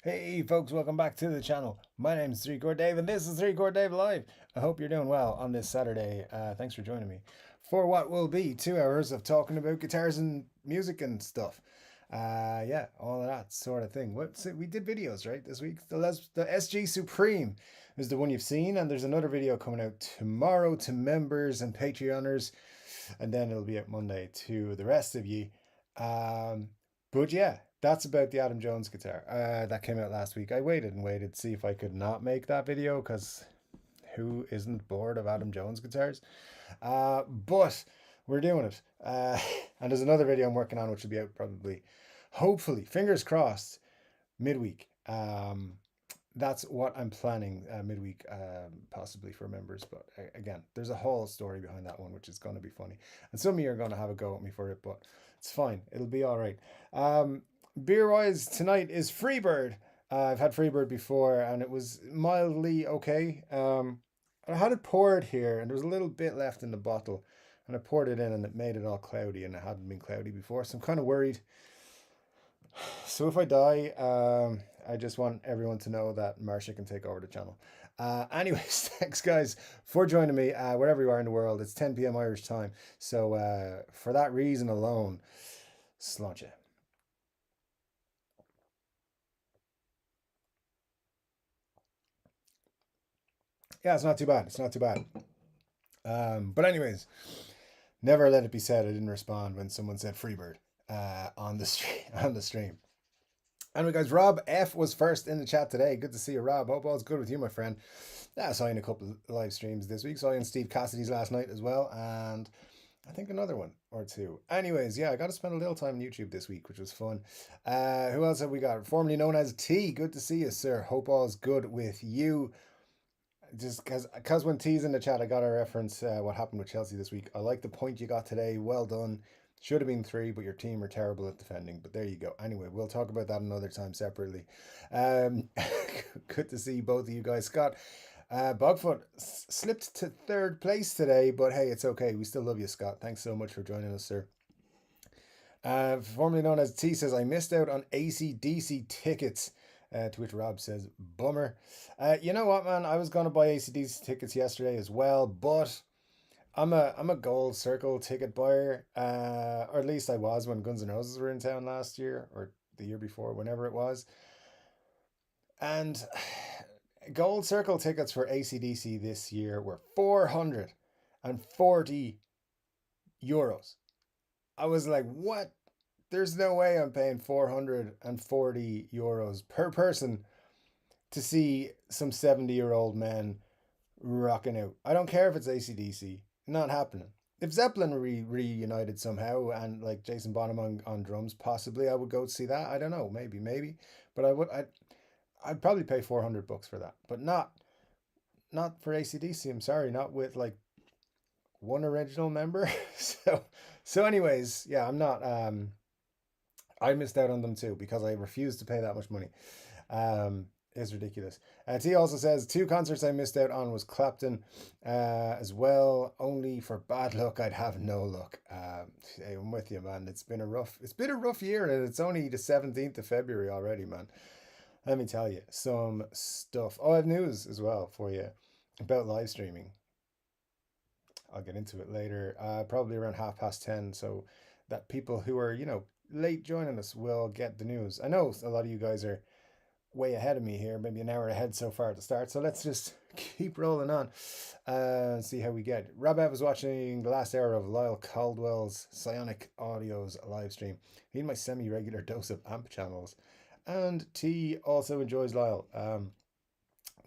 Hey folks, welcome back to the channel. My name is Chord Dave and this is Chord Dave Live. I hope you're doing well on this Saturday. Thanks for joining me for what will be 2 hours of talking about guitars and music and stuff. Yeah, all of that sort of thing. We did videos, right, this week. The SG Supreme is the one you've seen, and there's another video coming out tomorrow to members and Patreoners, and then it'll be out Monday to the rest of you. Um, but yeah, that's about the Adam Jones guitar that came out last week. I waited and waited to see if I could not make that video because who isn't bored of Adam Jones guitars? But we're doing it. And there's another video I'm working on which will be out probably, hopefully, fingers crossed, midweek. That's what I'm planning midweek, possibly for members. But again, there's a whole story behind that one, which is going to be funny. And some of you are going to have a go at me for it, but it's fine. It'll be all right. Beer wise, tonight is Freebird. I've had Freebird before, and it was mildly okay. I had it poured here, and there was a little bit left in the bottle, and I poured it in, and it made it all cloudy, and it hadn't been cloudy before, so I'm kind of worried. So if I die, I just want everyone to know that Marsha can take over the channel. Anyways, thanks guys for joining me wherever you are in the world. It's 10 p.m. Irish time. So for that reason alone, sláinte. Yeah, it's not too bad. It's not too bad. But anyways, never let it be said I didn't respond when someone said Freebird on the stream. On the stream. Anyway, guys, Rob F was first in the chat today. Good to see you, Rob. Hope all's good with you, my friend. I saw you in a couple of live streams this week. Saw you in Steve Cassidy's last night as well, and I think another one or two. Anyways, yeah, I got to spend a little time on YouTube this week, which was fun. Who else have we got? Formerly known as T. Good to see you, sir. Hope all's good with you. Just because when T's in the chat, I got a reference what happened with Chelsea this week. I like the point you got today. Well done. Should have been 3, but your team are terrible at defending. But there you go. Anyway, we'll talk about that another time separately. Good to see both of you guys. Scott, Bogfoot slipped to 3rd place today, but hey, it's okay. We still love you, Scott. Thanks so much for joining us, sir. Formerly known as T says, I missed out on AC/DC tickets. To which Rob says, bummer. You know what, man? I was going to buy AC/DC tickets yesterday as well, but I'm a Gold Circle ticket buyer, or at least I was when Guns N' Roses were in town last year or the year before, whenever it was. And Gold Circle tickets for AC/DC this year were 440 euros. I was like, what? There's no way I'm paying 440 euros per person to see some 70-year-old men rocking out. I don't care if it's AC/DC. Not happening. If Zeppelin reunited somehow and like Jason Bonham on drums, possibly I would go see that. I don't know, maybe. But I'd probably pay 400 bucks for that. But not for AC/DC. I'm sorry, not with like one original member. so anyways, yeah, I'm not I missed out on them too because I refused to pay that much money. Is ridiculous. T also says 2 concerts I missed out on was Clapton as well. Only for bad luck I'd have no luck. I'm with you, man. It's been a rough year, and it's only the 17th of February already, man. Let me tell you some stuff. Oh, I have news as well for you about live streaming. I'll get into it later. Probably around 10:30, so that people who are late joining us will get the news. I know a lot of you guys are way ahead of me here, maybe an hour ahead so far at the start. So let's just keep rolling on and see how we get. Rob was watching the last hour of Lyle Caldwell's Psionic Audio's live stream. Need my semi-regular dose of amp channels. And T also enjoys Lyle.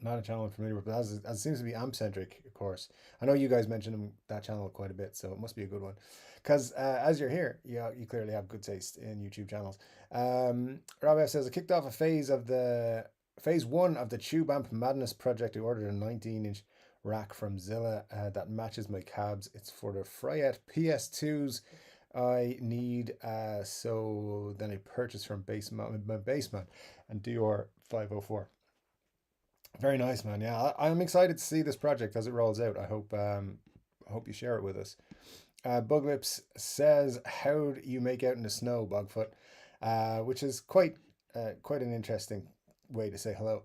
Not a channel I'm familiar with, but as it seems to be amp-centric, of course. I know you guys mentioned that channel quite a bit, so it must be a good one. Because as you're here, you clearly have good taste in YouTube channels. Rob F says, I kicked off phase 1 of the Tube Amp Madness project. I ordered a 19-inch rack from Zilla that matches my cabs. It's for the Fryette PS2s I need. So then I purchased from my Bassman and Dior 504. Very nice, man. Yeah, I'm excited to see this project as it rolls out. I hope you share it with us. Buglips says, "How do you make out in the snow, Bugfoot?" Which is quite an interesting way to say hello,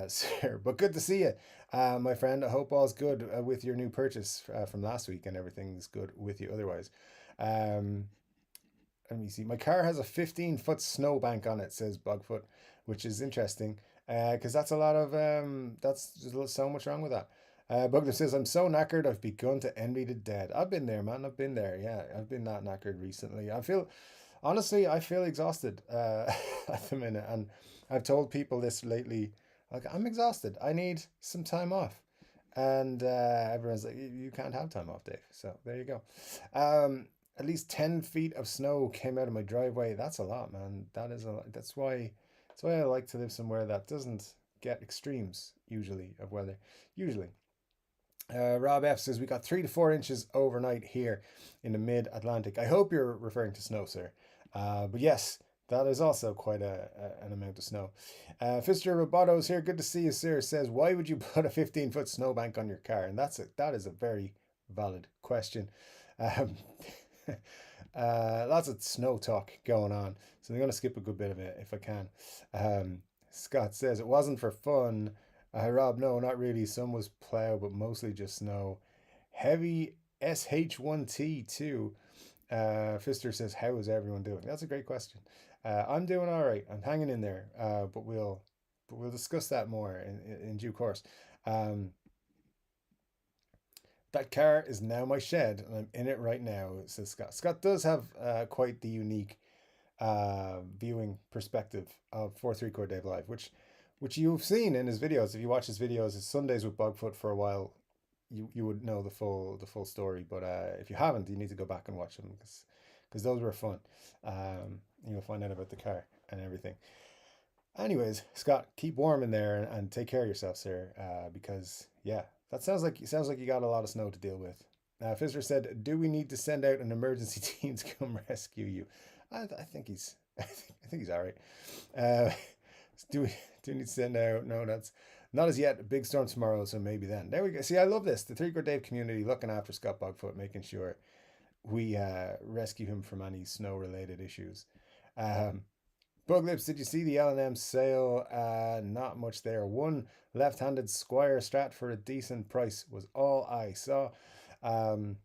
sir. But good to see you, my friend. I hope all's good with your new purchase from last week and everything's good with you otherwise. Um, Let me see. My car has a 15-foot snowbank on it, says Bugfoot, which is interesting because that's a lot of that's there's so much wrong with that. Bugler says, I'm so knackered, I've begun to envy the dead. I've been there, man. I've been there. Yeah, I've been that knackered recently. Honestly, I feel exhausted at the minute. And I've told people this lately, like, I'm exhausted. I need some time off. And everyone's like, you can't have time off, Dave. So there you go. At least 10 feet of snow came out of my driveway. That's a lot, man. That is a lot. That's why I like to live somewhere that doesn't get extremes usually of weather. Usually. Rob F says we got 3 to 4 inches overnight here in the mid Atlantic. I hope you're referring to snow, sir. But yes, that is also quite an amount of snow. Fister Roboto's here. Good to see you, sir. Says, why would you put a 15-foot snowbank on your car? And that is a very valid question. Um, lots of snow talk going on, so I'm going to skip a good bit of it if I can. Scott says it wasn't for fun. Rob, no, not really. Some was plow, but mostly just snow. Heavy SH1T too. Fister says, how is everyone doing? That's a great question. I'm doing all right. I'm hanging in there. But we'll discuss that more in due course. That car is now my shed, and I'm in it right now, says Scott. Scott does have quite the unique viewing perspective of 4-3 Chord Dave Live, which you've seen in his videos. If you watch his videos, his Sundays with Bugfoot for a while, you would know the full story. But if you haven't, you need to go back and watch them because those were fun. You'll find out about the car and everything. Anyways, Scott, keep warm in there and take care of yourself, sir. Because yeah, that sounds like you got a lot of snow to deal with. Fizzler said, "Do we need to send out an emergency team to come rescue you?" I think he's I think he's all right. Uh, do we need to send out? No, that's not as yet. A big storm tomorrow, so maybe then. There we go. See, I love this. The Three Chord Dave community looking after Scott Bugfoot, making sure we rescue him from any snow related issues. Um, Bug Lips, did you see the L&M sale? Not much there. One left-handed Squire Strat for a decent price was all I saw. Um,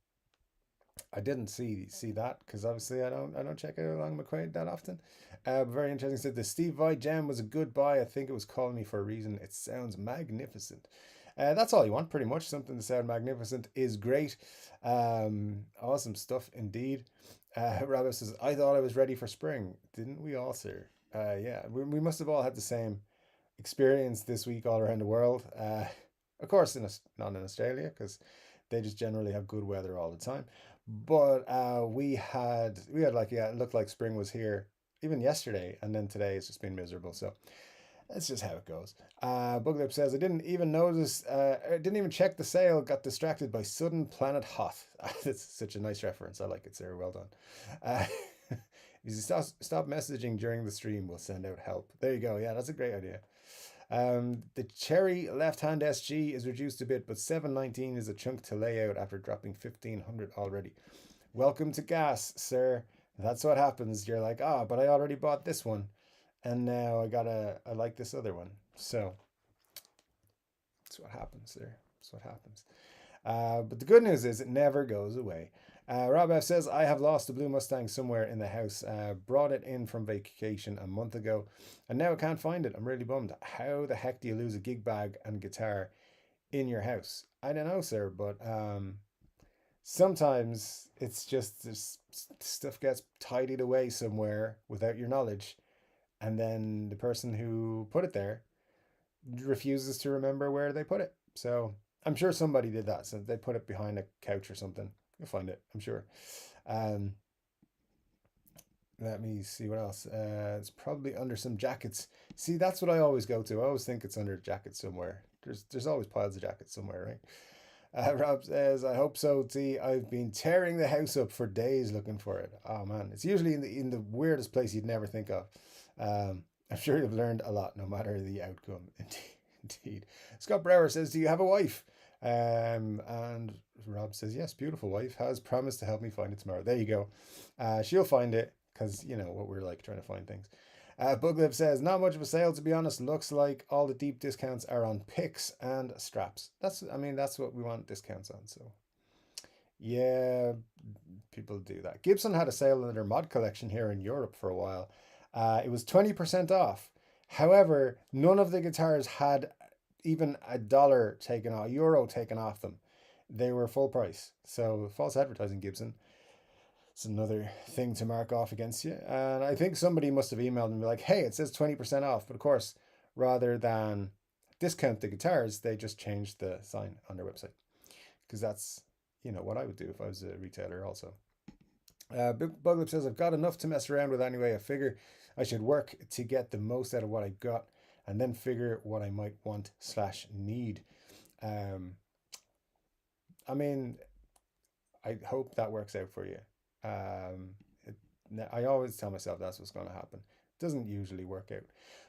I didn't see that because obviously I don't check out along McQuaid that often. Very interesting. Said the Steve Vai gem was a good buy. I think it was calling me for a reason. It sounds magnificent. That's all you want, pretty much. Something to sound magnificent is great. Awesome stuff indeed. Rabbit says, I thought I was ready for spring. Didn't we all, sir? Yeah, we must have all had the same experience this week all around the world. Of course, not in Australia because they just generally have good weather all the time. But we had like, yeah, it looked like spring was here even yesterday, and then today it's just been miserable. So that's just how it goes. Buglip says, I didn't even check the sale, got distracted by sudden planet hot. That's such a nice reference. I like it, sir. Well done. Uh, if you stop messaging during the stream, we'll send out help. There you go. Yeah, that's a great idea. The Cherry left-hand SG is reduced a bit, but 719 is a chunk to lay out after dropping 1500 already. Welcome to gas, sir. That's what happens. You're like, but I already bought this one, and now I like this other one. So that's what happens there. That's what happens. But the good news is it never goes away. Rob F says, I have lost a blue Mustang somewhere in the house. Brought it in from vacation a month ago, and now I can't find it. I'm really bummed. How the heck do you lose a gig bag and guitar in your house? I don't know, sir, but sometimes it's just this stuff gets tidied away somewhere without your knowledge, and then the person who put it there refuses to remember where they put it. So I'm sure somebody did that. So they put it behind a couch or something. You'll find it, I'm sure. Um, Let me see what else. It's probably under some jackets. See, that's what I always go to. I always think it's under a jacket somewhere. There's always piles of jackets somewhere, right? Rob says, I hope so, T. I've been tearing the house up for days looking for it. Oh man, it's usually in the weirdest place you'd never think of. I'm sure you've learned a lot, no matter the outcome. Indeed. Scott Brower says, do you have a wife? And Rob says, yes, beautiful wife has promised to help me find it tomorrow. There you go. She'll find it because you know what we're like trying to find things. Buglip says, not much of a sale, to be honest. Looks like all the deep discounts are on picks and straps. That's what we want discounts on. So, yeah, people do that. Gibson had a sale on their mod collection here in Europe for a while. It was 20% off. However, none of the guitars had even a dollar taken off, a euro taken off them. They were full price. So, false advertising, Gibson. It's another thing to mark off against you. And I think somebody must have emailed me like, hey, it says 20% off. But of course, rather than discount the guitars, they just changed the sign on their website. Because that's, what I would do if I was a retailer also. Buglip says, I've got enough to mess around with anyway. I figure I should work to get the most out of what I got and then figure what I might want/need. Um, I mean, I hope that works out for you. Um, it, I always tell myself that's what's going to happen. It doesn't usually work out.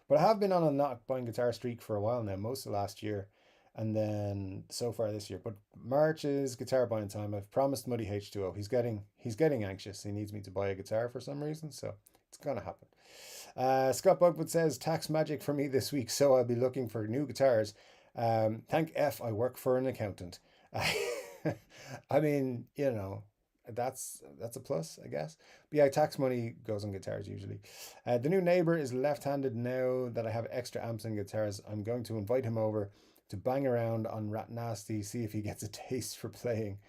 But I have been on a not buying guitar streak for a while now, most of last year, and then so far this year. But March is guitar buying time. I've promised Muddy H2O. He's getting anxious. He needs me to buy a guitar for some reason, so it's going to happen. Scott Bugwood says, tax magic for me this week, so I'll be looking for new guitars. Thank F, I work for an accountant. I mean, that's a plus, I guess. But yeah, tax money goes on guitars usually. The new neighbor is left-handed. Now that I have extra amps and guitars, I'm going to invite him over to bang around on Rat Nasty, see if he gets a taste for playing.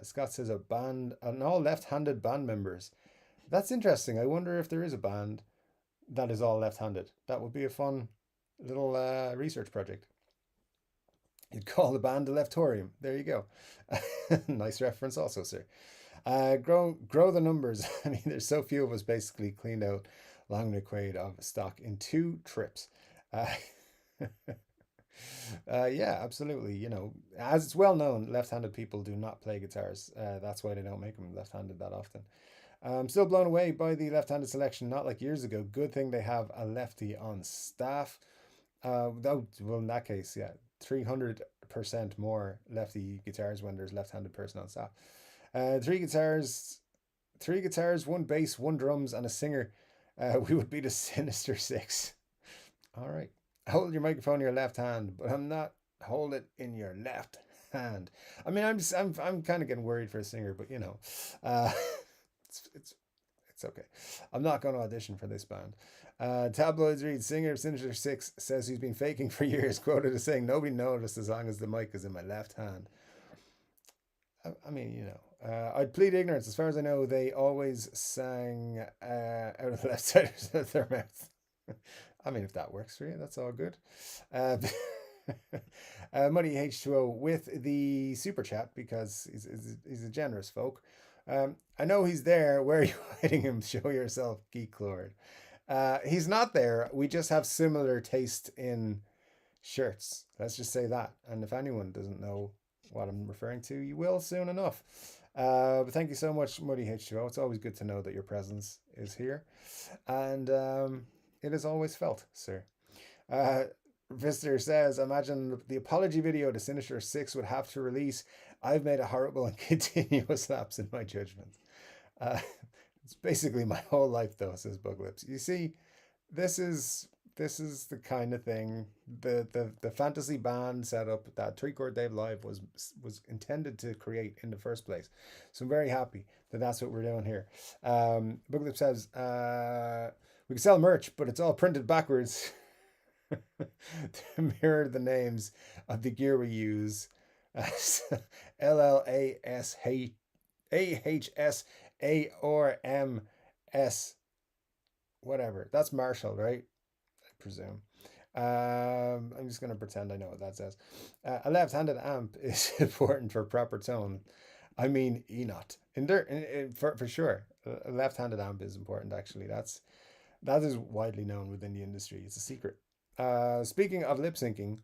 Scott says an all left-handed band members. That's interesting. I wonder if there is a band that is all left-handed. That would be a fun little research project. You'd call the band the Leftorium. There you go. Nice reference, also, sir. Grow the numbers. I mean, there's so few of us basically cleaned out Long McQuaid of stock in 2 trips. Uh, yeah, absolutely. As it's well known, left-handed people do not play guitars. That's why they don't make them left-handed that often. I'm still blown away by the left-handed selection. Not like years ago. Good thing they have a lefty on staff. Well, in that case, yeah, 300% more lefty guitars when there's left-handed person on staff. Three guitars, one bass, one drums, and a singer. We would be the Sinister Six. All right. Hold your microphone in your left hand, but I'm not. Hold it in your left hand. I mean, I'm kind of getting worried for a singer, but uh, it's it's okay. I'm not going to audition for this band. Tabloids read, singer of Sinister Six says he's been faking for years, quoted as saying, nobody noticed as long as the mic is in my left hand. I mean, I'd plead ignorance. As far as I know, they always sang out of the left side of their mouth. I mean, if that works for you, that's all good. Uh, Muddy H2O with the super chat because he's a generous folk. I know he's there. Where are you hiding him? Show yourself, Geek Lord. He's not there. We just have similar taste in shirts. Let's just say that. And if anyone doesn't know what I'm referring to, you will soon enough. But thank you so much, Muddy H2O. It's always good to know that your presence is here. And it is always felt, sir. Visitor says, imagine the apology video the Sinister Six would have to release. I've made a horrible and continuous lapse in my judgment. It's basically my whole life, though, says Buglips. You see, this is the kind of thing the fantasy band setup that Chord Dave Live was intended to create in the first place. So I'm very happy that that's what we're doing here. Buglips says we can sell merch, but it's all printed backwards to mirror the names of the gear we use. LLASHAHSARMS, whatever. That's Marshall, right? I presume. I'm just going to pretend I know what that says. A left-handed amp is important for proper tone. I mean, ENOT. For sure. A left-handed amp is important, actually. That is widely known within the industry. It's a secret. Speaking of lip syncing,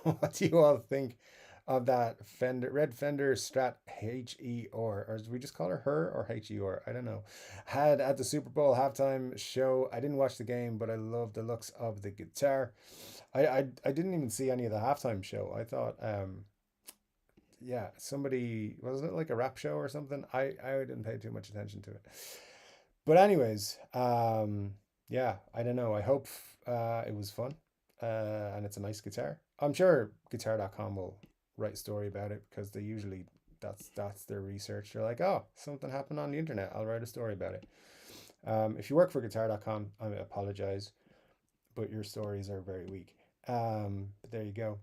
what do you all think of that red Fender Strat HER, or do we just call her or HER? I don't know. Had at the Super Bowl halftime show. I didn't watch the game, but I love the looks of the guitar. I didn't even see any of the halftime show. I thought, yeah, somebody, wasn't it like a rap show or something? I didn't pay too much attention to it. But anyways, Yeah, I don't know. I hope it was fun, and it's a nice guitar. I'm sure guitar.com will write a story about it because they usually that's their research. They're like, oh, something happened on the internet. I'll write a story about it. If you work for guitar.com, I apologize, but your stories are very weak. But there you go.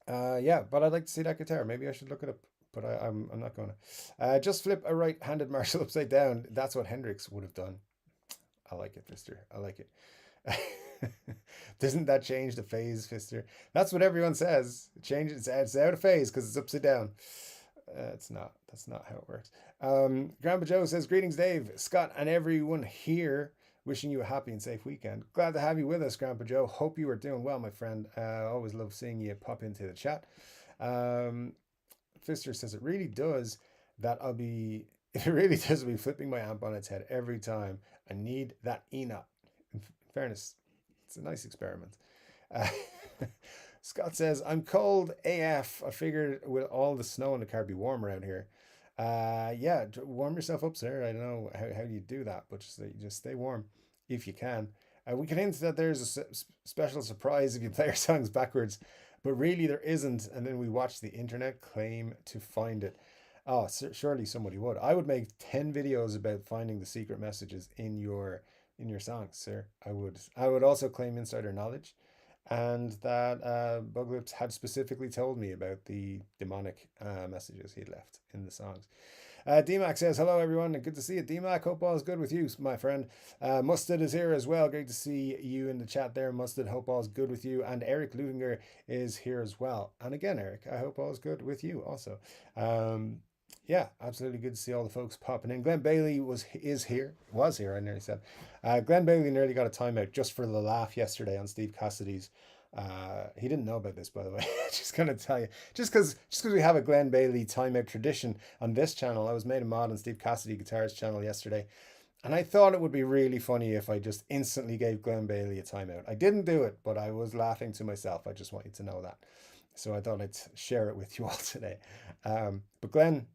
Yeah, but I'd like to see that guitar. Maybe I should look it up, but I'm not going to. Just flip a right-handed Marshall upside down. That's what Hendrix would have done. I like it, Fister. I like it. Doesn't that change the phase, Fister? That's what everyone says. It changes. It's out of phase because it's upside down. It's not. That's not how it works. Grandpa Joe says, "Greetings, Dave, Scott, and everyone here. Wishing you a happy and safe weekend. Glad to have you with us, Grandpa Joe. Hope you are doing well, my friend. Always love seeing you pop into the chat." Um, Fister says it really does that I'll be it really does be flipping my amp on its head every time. I need that ENOT. In fairness, it's a nice experiment. Uh, Scott says, I'm cold AF. I figured with all the snow in the car, it'd be warmer out here. Yeah, warm yourself up, sir. I don't know how you do that, but just stay warm if you can. We can hint that there's a special surprise if you play our songs backwards, but really there isn't. And then we watch the internet claim to find it. Oh, surely somebody would. I would make 10 videos about finding the secret messages in your songs, sir. I would. I would also claim insider knowledge, and that Buglips had specifically told me about the demonic messages he'd left in the songs. DMAC says, hello, everyone. Good to see you, DMAC. Hope all is good with you, my friend. Mustard is here as well. Great to see you in the chat there, Mustard. Hope all is good with you. And Eric Ludinger is here as well. And again, Eric, I hope all is good with you also. Yeah, absolutely good to see all the folks popping in. Glenn Bailey was here. I nearly said. Glenn Bailey nearly got a timeout just for the laugh yesterday on Steve Cassidy's. He didn't know about this, by the way. Just gonna tell you, just because we have a Glenn Bailey timeout tradition on this channel. I was made a mod on Steve Cassidy Guitars channel yesterday, and I thought it would be really funny if I just instantly gave Glenn Bailey a timeout. I didn't do it, but I was laughing to myself. I just want you to know that. So I thought I'd share it with you all today. But Glenn,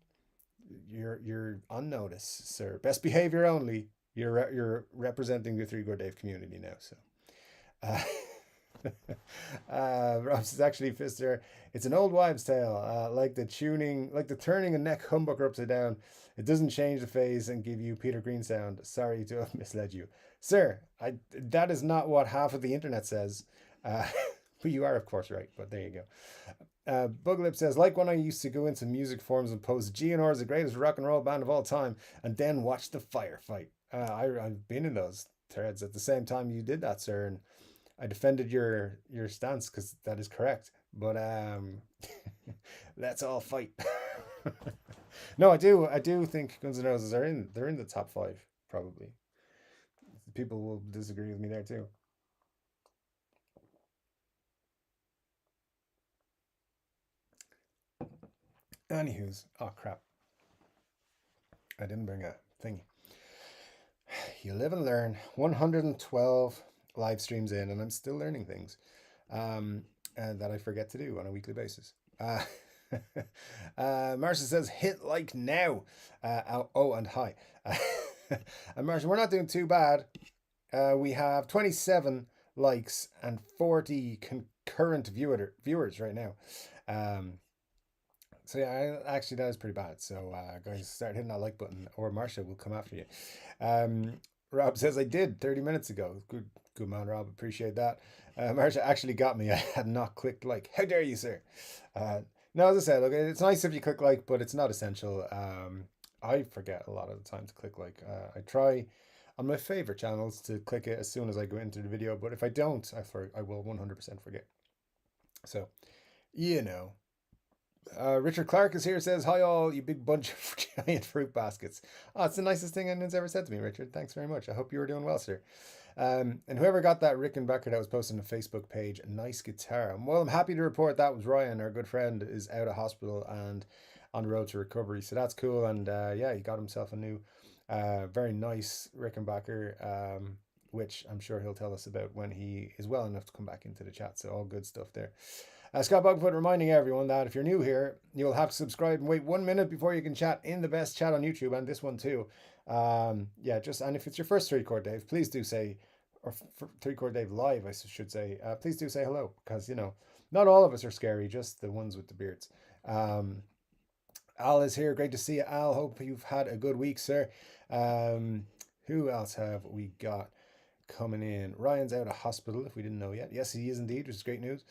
you're on notice, sir. Best behavior only. You're representing the Three Chord Dave community now. So, Rob says actually, Fister, it's an old wives' tale. Like the turning a neck humbucker upside down. It doesn't change the phase and give you Peter Green sound. Sorry to have misled you, sir. That is not what half of the internet says. But you are, of course, right. But there you go. Buglip says, like when I used to go into music forums and post GNR is the greatest rock and roll band of all time, and then watch the firefight. I've been in those threads at the same time you did that, sir, and I defended your stance because that is correct. But let's all fight. No, I do think Guns N' Roses they're in the top five probably. People will disagree with me there too. Anywho's, oh crap, I didn't bring a thingy. You live and learn. 112 live streams in, and I'm still learning things and that I forget to do on a weekly basis. Marcia says, hit like now. Oh, and hi. And Marcia, we're not doing too bad. We have 27 likes and 40 concurrent viewers right now. So yeah, actually that is pretty bad. So guys, start hitting that like button, or Marcia will come after you. Rob says I did 30 minutes ago. Good man, Rob. Appreciate that. Marcia actually got me. I had not clicked like. How dare you, sir? No, as I said, okay, it's nice if you click like, but it's not essential. I forget a lot of the time to click like. I try on my favorite channels to click it as soon as I go into the video, but if I don't, I will 100% forget. So, you know. Richard Clark is here, says, hi all, you big bunch of giant fruit baskets. Oh, it's the nicest thing anyone's ever said to me, Richard. Thanks very much. I hope you were doing well, sir. And whoever got that Rickenbacker that was posted on the Facebook page, nice guitar. Well, I'm happy to report that was Ryan, our good friend, is out of hospital and on the road to recovery. So that's cool. And yeah, he got himself a new, very nice Rickenbacker, which I'm sure he'll tell us about when he is well enough to come back into the chat. So all good stuff there. Scott Bugfoot reminding everyone that if you're new here, you'll have to subscribe and wait 1 minute before you can chat in the best chat on YouTube, and this one too. Yeah, just and if it's your first three chord Dave, please do say, or three chord Dave live, I should say. Please do say hello because not all of us are scary, just the ones with the beards. Um, Al is here. Great to see you, Al. Hope you've had a good week, sir. Um, who else have we got coming in? Ryan's out of hospital, if we didn't know yet. Yes, he is indeed, which is great news.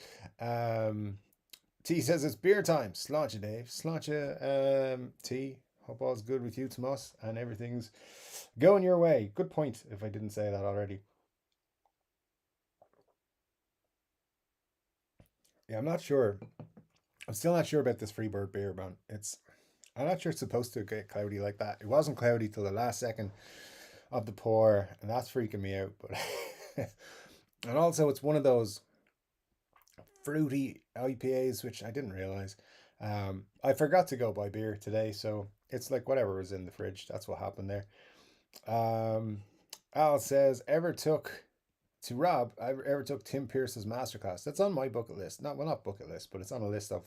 T says it's beer time. Sláinte, Dave. Sláinte, T. Hope all's good with you, Tomas, and everything's going your way. Good point, if I didn't say that already. Yeah, I'm not sure. I'm still not sure about this Freebird beer, man. I'm not sure it's supposed to get cloudy like that. It wasn't cloudy till the last second of the pour, and that's freaking me out. But and also, it's one of those fruity IPAs, which I didn't realize. I forgot to go buy beer today, so it's like whatever was in the fridge. That's what happened there. Um, Al says, ever took to Rob, I ever took Tim Pierce's masterclass. That's on my bucket list. Not bucket list, but it's on a list of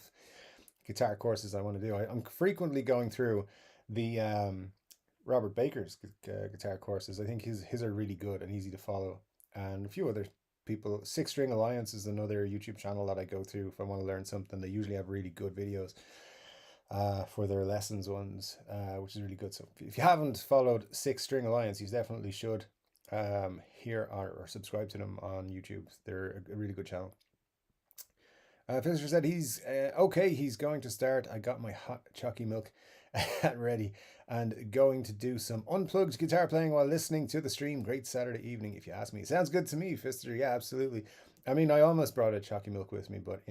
guitar courses I want to do. I'm frequently going through the Robert Baker's guitar courses. I think his are really good and easy to follow, and a few other people. Six String Alliance is another YouTube channel that I go to if I want to learn something. They usually have really good videos for their lessons ones, which is really good. So if you haven't followed Six String Alliance, you definitely should hear or subscribe to them on YouTube. They're a really good channel. Fisher said he's okay. He's going to start. I got my hot chalky milk ready and going to do some unplugged guitar playing while listening to the stream. Great Saturday evening, if you ask me. Sounds good to me, Fister. Yeah, absolutely. I mean, I almost brought a chalky milk with me, but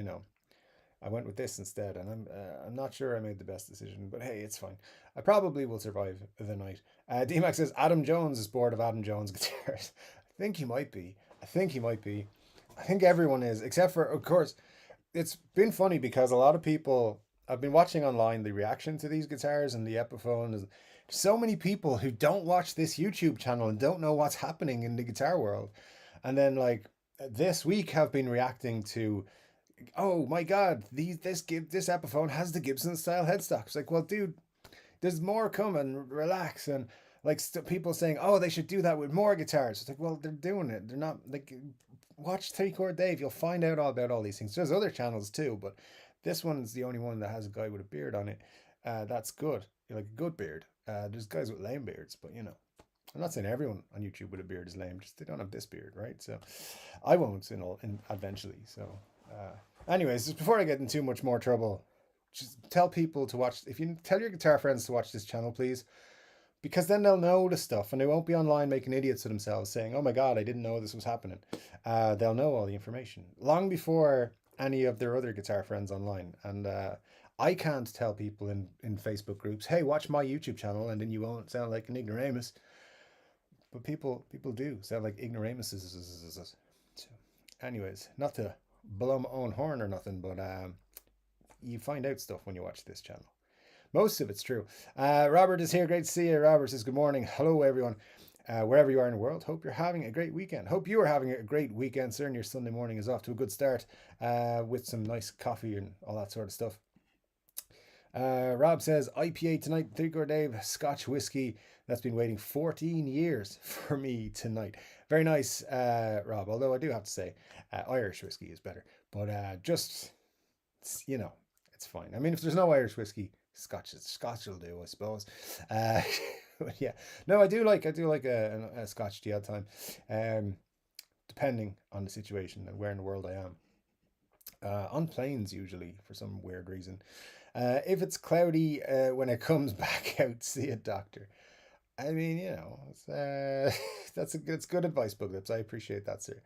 I went with this instead, and I'm not sure I made the best decision, but hey, it's fine. I probably will survive the night. D-Max says Adam Jones is bored of Adam Jones guitars. I think he might be. I think he might be. I think everyone is, except for, of course, it's been funny because a lot of people I've been watching online the reaction to these guitars and the Epiphone is so many people who don't watch this YouTube channel and don't know what's happening in the guitar world. And then like this week have been reacting to, oh my god, this Epiphone has the Gibson style headstock. It's like, well, dude, there's more coming. Relax. And like people saying, oh, they should do that with more guitars. It's like, well, they're doing it. They're not like, watch Three Chord Dave. You'll find out all about all these things. There's other channels too, but this one's the only one that has a guy with a beard on it. That's good. Like a good beard. There's guys with lame beards, but I'm not saying everyone on YouTube with a beard is lame. Just they don't have this beard, right? So I won't eventually. So, anyways, just before I get in too much more trouble, just tell people to watch. If you tell your guitar friends to watch this channel, please, because then they'll know the stuff and they won't be online making idiots of themselves saying, oh my god, I didn't know this was happening. They'll know all the information long before any of their other guitar friends online. And I can't tell people in Facebook groups, hey, watch my YouTube channel, and then you won't sound like an ignoramus. But people do sound like ignoramuses. So anyways, not to blow my own horn or nothing, but you find out stuff when you watch this channel. Most of it's true. Robert is here. Great to see you. Robert says, good morning. Hello, everyone. Wherever you are in the world, hope you're having a great weekend. Hope you are having a great weekend, sir, and your Sunday morning is off to a good start with some nice coffee and all that sort of stuff. Rob says, IPA tonight, Three Chord Dave, Scotch whiskey. That's been waiting 14 years for me tonight. Very nice, Rob. Although I do have to say, Irish whiskey is better. But just, it's fine. I mean, if there's no Irish whiskey, Scotch will do, I suppose. But yeah, no, I do like a Scotch the odd time, depending on the situation and where in the world I am. On planes usually for some weird reason. If it's cloudy when it comes back out, see a doctor. I mean, it's good advice, Booglips. I appreciate that, sir.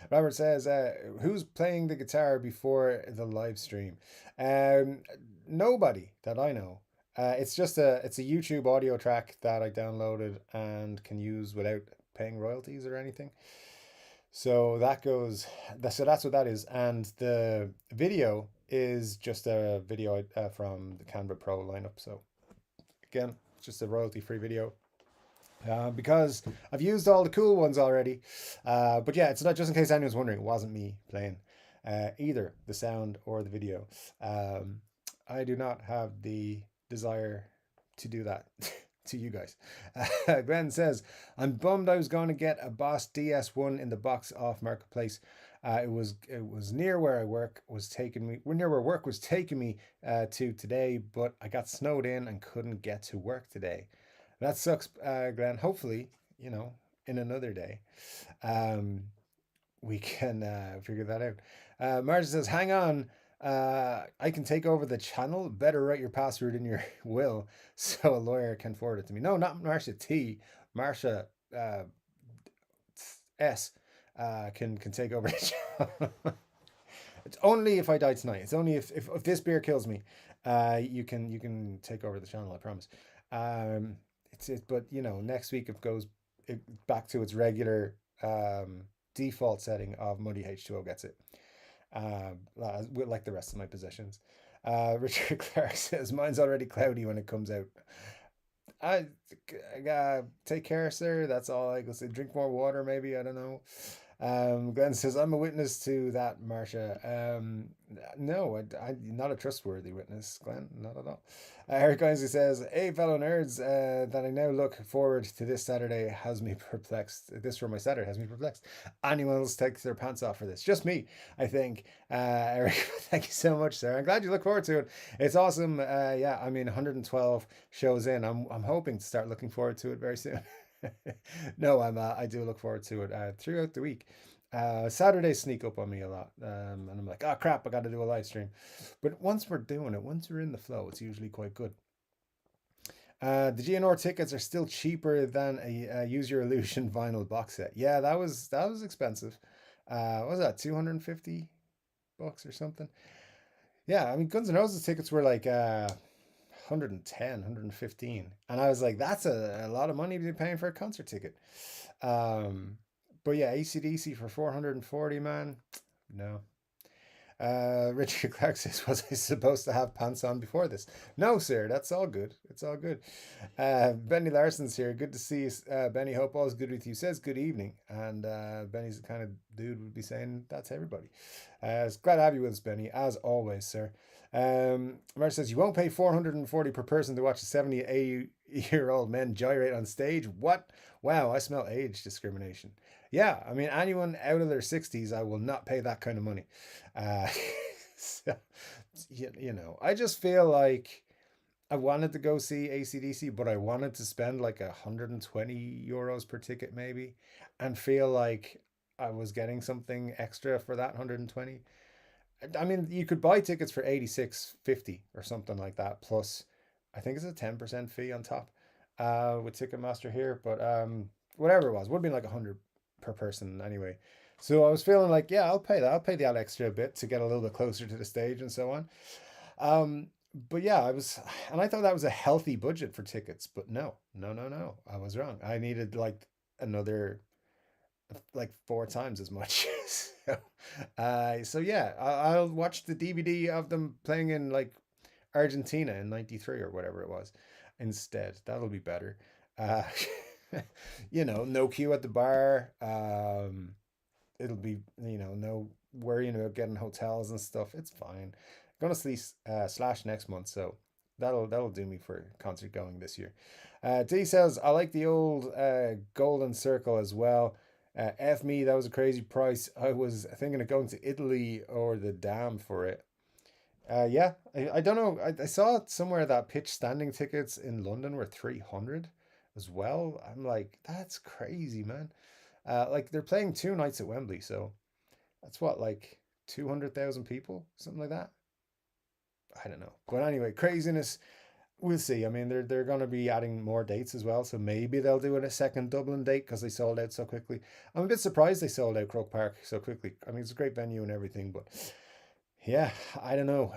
Robert says, who's playing the guitar before the live stream? Nobody that I know. It's a YouTube audio track that I downloaded and can use without paying royalties or anything. So that's what that is. And the video is just a video from the Canva Pro lineup. So again, it's just a royalty-free video. Because I've used all the cool ones already. But yeah, it's not, just in case anyone's wondering, it wasn't me playing either the sound or the video. I do not have the desire to do that, to you guys. Glenn says, I'm bummed I was going to get a Boss DS1 in the box off Marketplace. It was near where I work was taking me near where work was taking me to today, but I got snowed in and couldn't get to work today. That sucks, Glenn. Hopefully, in another day, um, we can figure that out. Marge says, "Hang on, I can take over the channel. Better write your password in your will so a lawyer can forward it to me." No, not Marsha T. Marsha uh, S. Can take over the channel. It's only if I die tonight. It's only if this beer kills me. You can take over the channel. I promise. Um, but next week it goes back to its regular default setting of Muddy H2O gets it. Like the rest of my possessions. Richard Clark says mine's already cloudy when it comes out. I take care, sir. That's all I can say. Drink more water, maybe. I don't know. Glenn says, I'm a witness to that, Marcia. No, I'm not a trustworthy witness, Glenn. Not at all. Eric Ainsley says, hey, fellow nerds, that I now look forward to this Saturday has me perplexed. This for my Saturday has me perplexed. Anyone else takes their pants off for this? Just me, I think. Eric, thank you so much, sir. I'm glad you look forward to it. It's awesome. Yeah, I mean, 112 shows in. I'm hoping to start looking forward to it very soon. No, I do look forward to it throughout the week. Saturdays sneak up on me a lot, and I'm like, oh crap, I got to do a live stream. But once we're doing it, once we're in the flow, it's usually quite good. The GNR tickets are still cheaper than a Use Your Illusion vinyl box set. Yeah, that was expensive. What was that, 250 bucks or something? Yeah, I mean Guns N' Roses tickets were like 110, 115. And I was like, that's a lot of money to be paying for a concert ticket. Um, but yeah, ACDC for 440, man. No. Richard Clark says, was I supposed to have pants on before this? No, sir, that's all good. It's all good. Benny Larson's here. Good to see you. Benny, hope all's good with you. Says good evening. And Benny's the kind of dude would be saying that to everybody. It's glad to have you with us, Benny, as always, sir. Mark says, you won't pay 440 per person to watch a 78-year-old men gyrate on stage. What? Wow, I smell age discrimination. Yeah, I mean, anyone out of their 60s, I will not pay that kind of money. Uh, so, I just feel like I wanted to go see ACDC, but I wanted to spend like 120 euros per ticket, maybe, and feel like I was getting something extra for that 120. I mean, you could buy tickets for 86.50 or something like that. Plus, I think it's a 10% fee on top with Ticketmaster here. But whatever it was, would have been like 100 per person anyway. So I was feeling like, yeah, I'll pay that. I'll pay the odd extra bit to get a little bit closer to the stage and so on. Um, but yeah, and I thought that was a healthy budget for tickets. But no, no, no, no. I was wrong. I needed like another like four times as much. So yeah, I'll watch the DVD of them playing in like Argentina in '93 or whatever it was instead. That'll be better. Uh, no queue at the bar. It'll be no worrying about getting hotels and stuff. It's fine. Gonna see Slash next month, so that'll do me for concert going this year. D says I like the old Golden Circle as well. F me, that was a crazy price. I was thinking of going to Italy or the Dam for it. Yeah, I don't know. I saw somewhere that pitch standing tickets in London were 300 as well. I'm like, that's crazy, man. Like they're playing two nights at Wembley, so that's what, like 200,000 people, something like that. I don't know. But anyway, craziness. We'll see. I mean, they're going to be adding more dates as well, so maybe they'll do it a second Dublin date because they sold out so quickly. I'm a bit surprised they sold out Croke Park so quickly. I mean, it's a great venue and everything, but yeah, I don't know.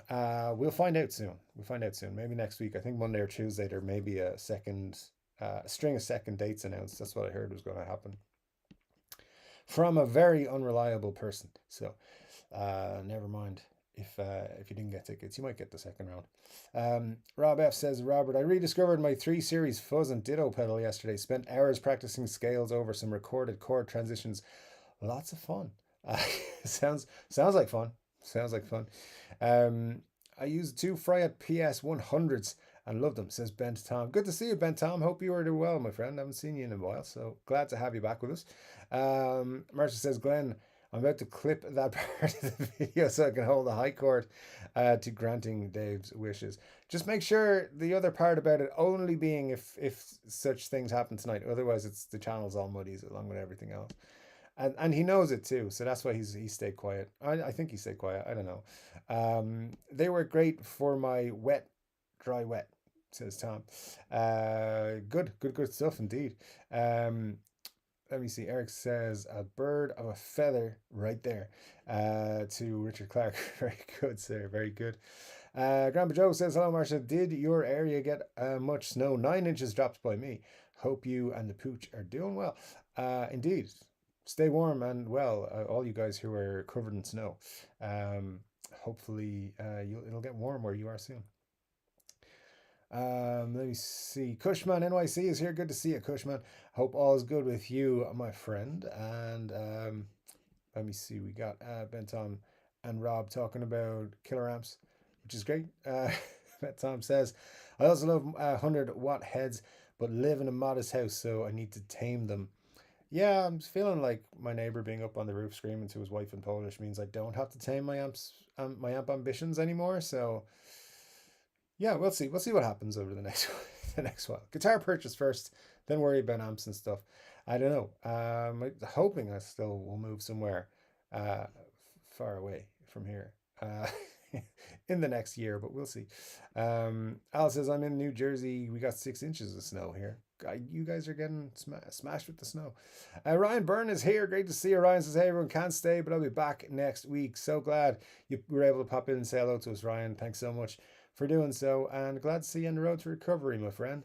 We'll find out soon. We'll find out soon. Maybe next week. I think Monday or Tuesday there may be a string of second dates announced. That's what I heard was going to happen from a very unreliable person. So, never mind. If you didn't get tickets, you might get the second round. Rob F says, Robert, I rediscovered my 3 series fuzz and ditto pedal yesterday. Spent hours practicing scales over some recorded chord transitions. Lots of fun. Sounds like fun. Sounds like fun. I used 2 Fryette PS 100s and love them, says Ben to Tom. Good to see you, Ben Tom. Hope you are doing well, my friend. I haven't seen you in a while, so glad to have you back with us. Marcia says, Glenn, I'm about to clip that part of the video so I can hold the high court to granting Dave's wishes. Just make sure the other part about it only being if such things happen tonight. Otherwise, it's the channel's all muddies along with everything else. And he knows it too, so that's why he stayed quiet. I think he stayed quiet. I don't know. They were great for my dry wet, says Tom. Good stuff indeed. Let me see. Eric says a bird of a feather right there. To Richard Clark. Very good, sir. Very good. Grandpa Joe says, hello, Marsha. Did your area get much snow? 9 inches dropped by me. Hope you and the pooch are doing well. Indeed. Stay warm and well, all you guys who are covered in snow. Hopefully, it'll get warm where you are soon. Let me see. Cushman NYC is here. Good to see you, Cushman. Hope all is good with you, my friend. And let me see. We got Ben Tom and Rob talking about killer amps, which is great. Ben Tom says, I also love 100-watt heads, but live in a modest house, so I need to tame them. Yeah, I'm feeling like my neighbor being up on the roof screaming to his wife in Polish means I don't have to tame my amp ambitions anymore. So yeah, we'll see. We'll see what happens over the next the next while. Guitar purchase first, then worry about amps and stuff. I don't know. I'm hoping I still will move somewhere uh, far away from here in the next year, but we'll see. Al says, I'm in New Jersey. We got 6 inches of snow here. You guys are getting smashed with the snow. Ryan Byrne is here. Great to see you. Ryan says, hey, everyone can't stay, but I'll be back next week. So glad you were able to pop in and say hello to us, Ryan. Thanks so much for doing so, and glad to see you on the road to recovery, my friend.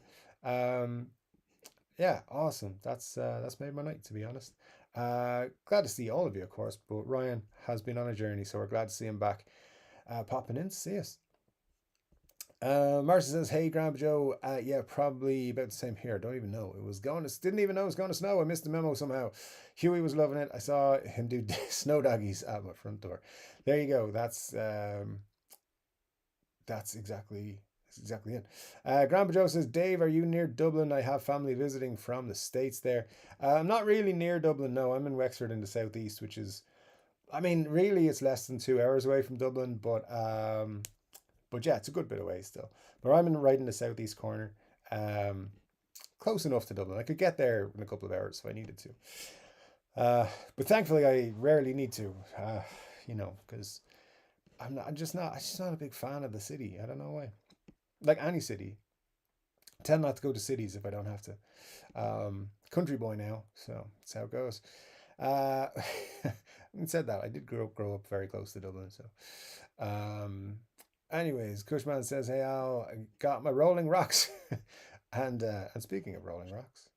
Yeah, awesome. That's made my night, to be honest. Glad to see all of you, of course, but Ryan has been on a journey, so we're glad to see him back popping in to see us. Marcia says, hey, Grandpa Joe. Yeah, probably about the same here. Don't even know. Didn't even know it was going to snow. I missed the memo somehow. Huey was loving it. I saw him do snow doggies at my front door. There you go. That's exactly it. Grandpa Joe says, Dave, are you near Dublin? I have family visiting from the States there. I'm not really near Dublin, no. I'm in Wexford in the southeast, which is, I mean, really it's less than 2 hours away from Dublin, but yeah, it's a good bit away still. But I'm right in the southeast corner, close enough to Dublin. I could get there in a couple of hours if I needed to. But thankfully, I rarely need to, because I'm just not a big fan of the city. I don't know why. Like any city, I tend not to go to cities if I don't have to. Country boy now, so that's how it goes. Having said that, I did grow up very close to Dublin, so. Anyways, Cushman says, "Hey Al, I got my Rolling Rocks," and speaking of Rolling Rocks,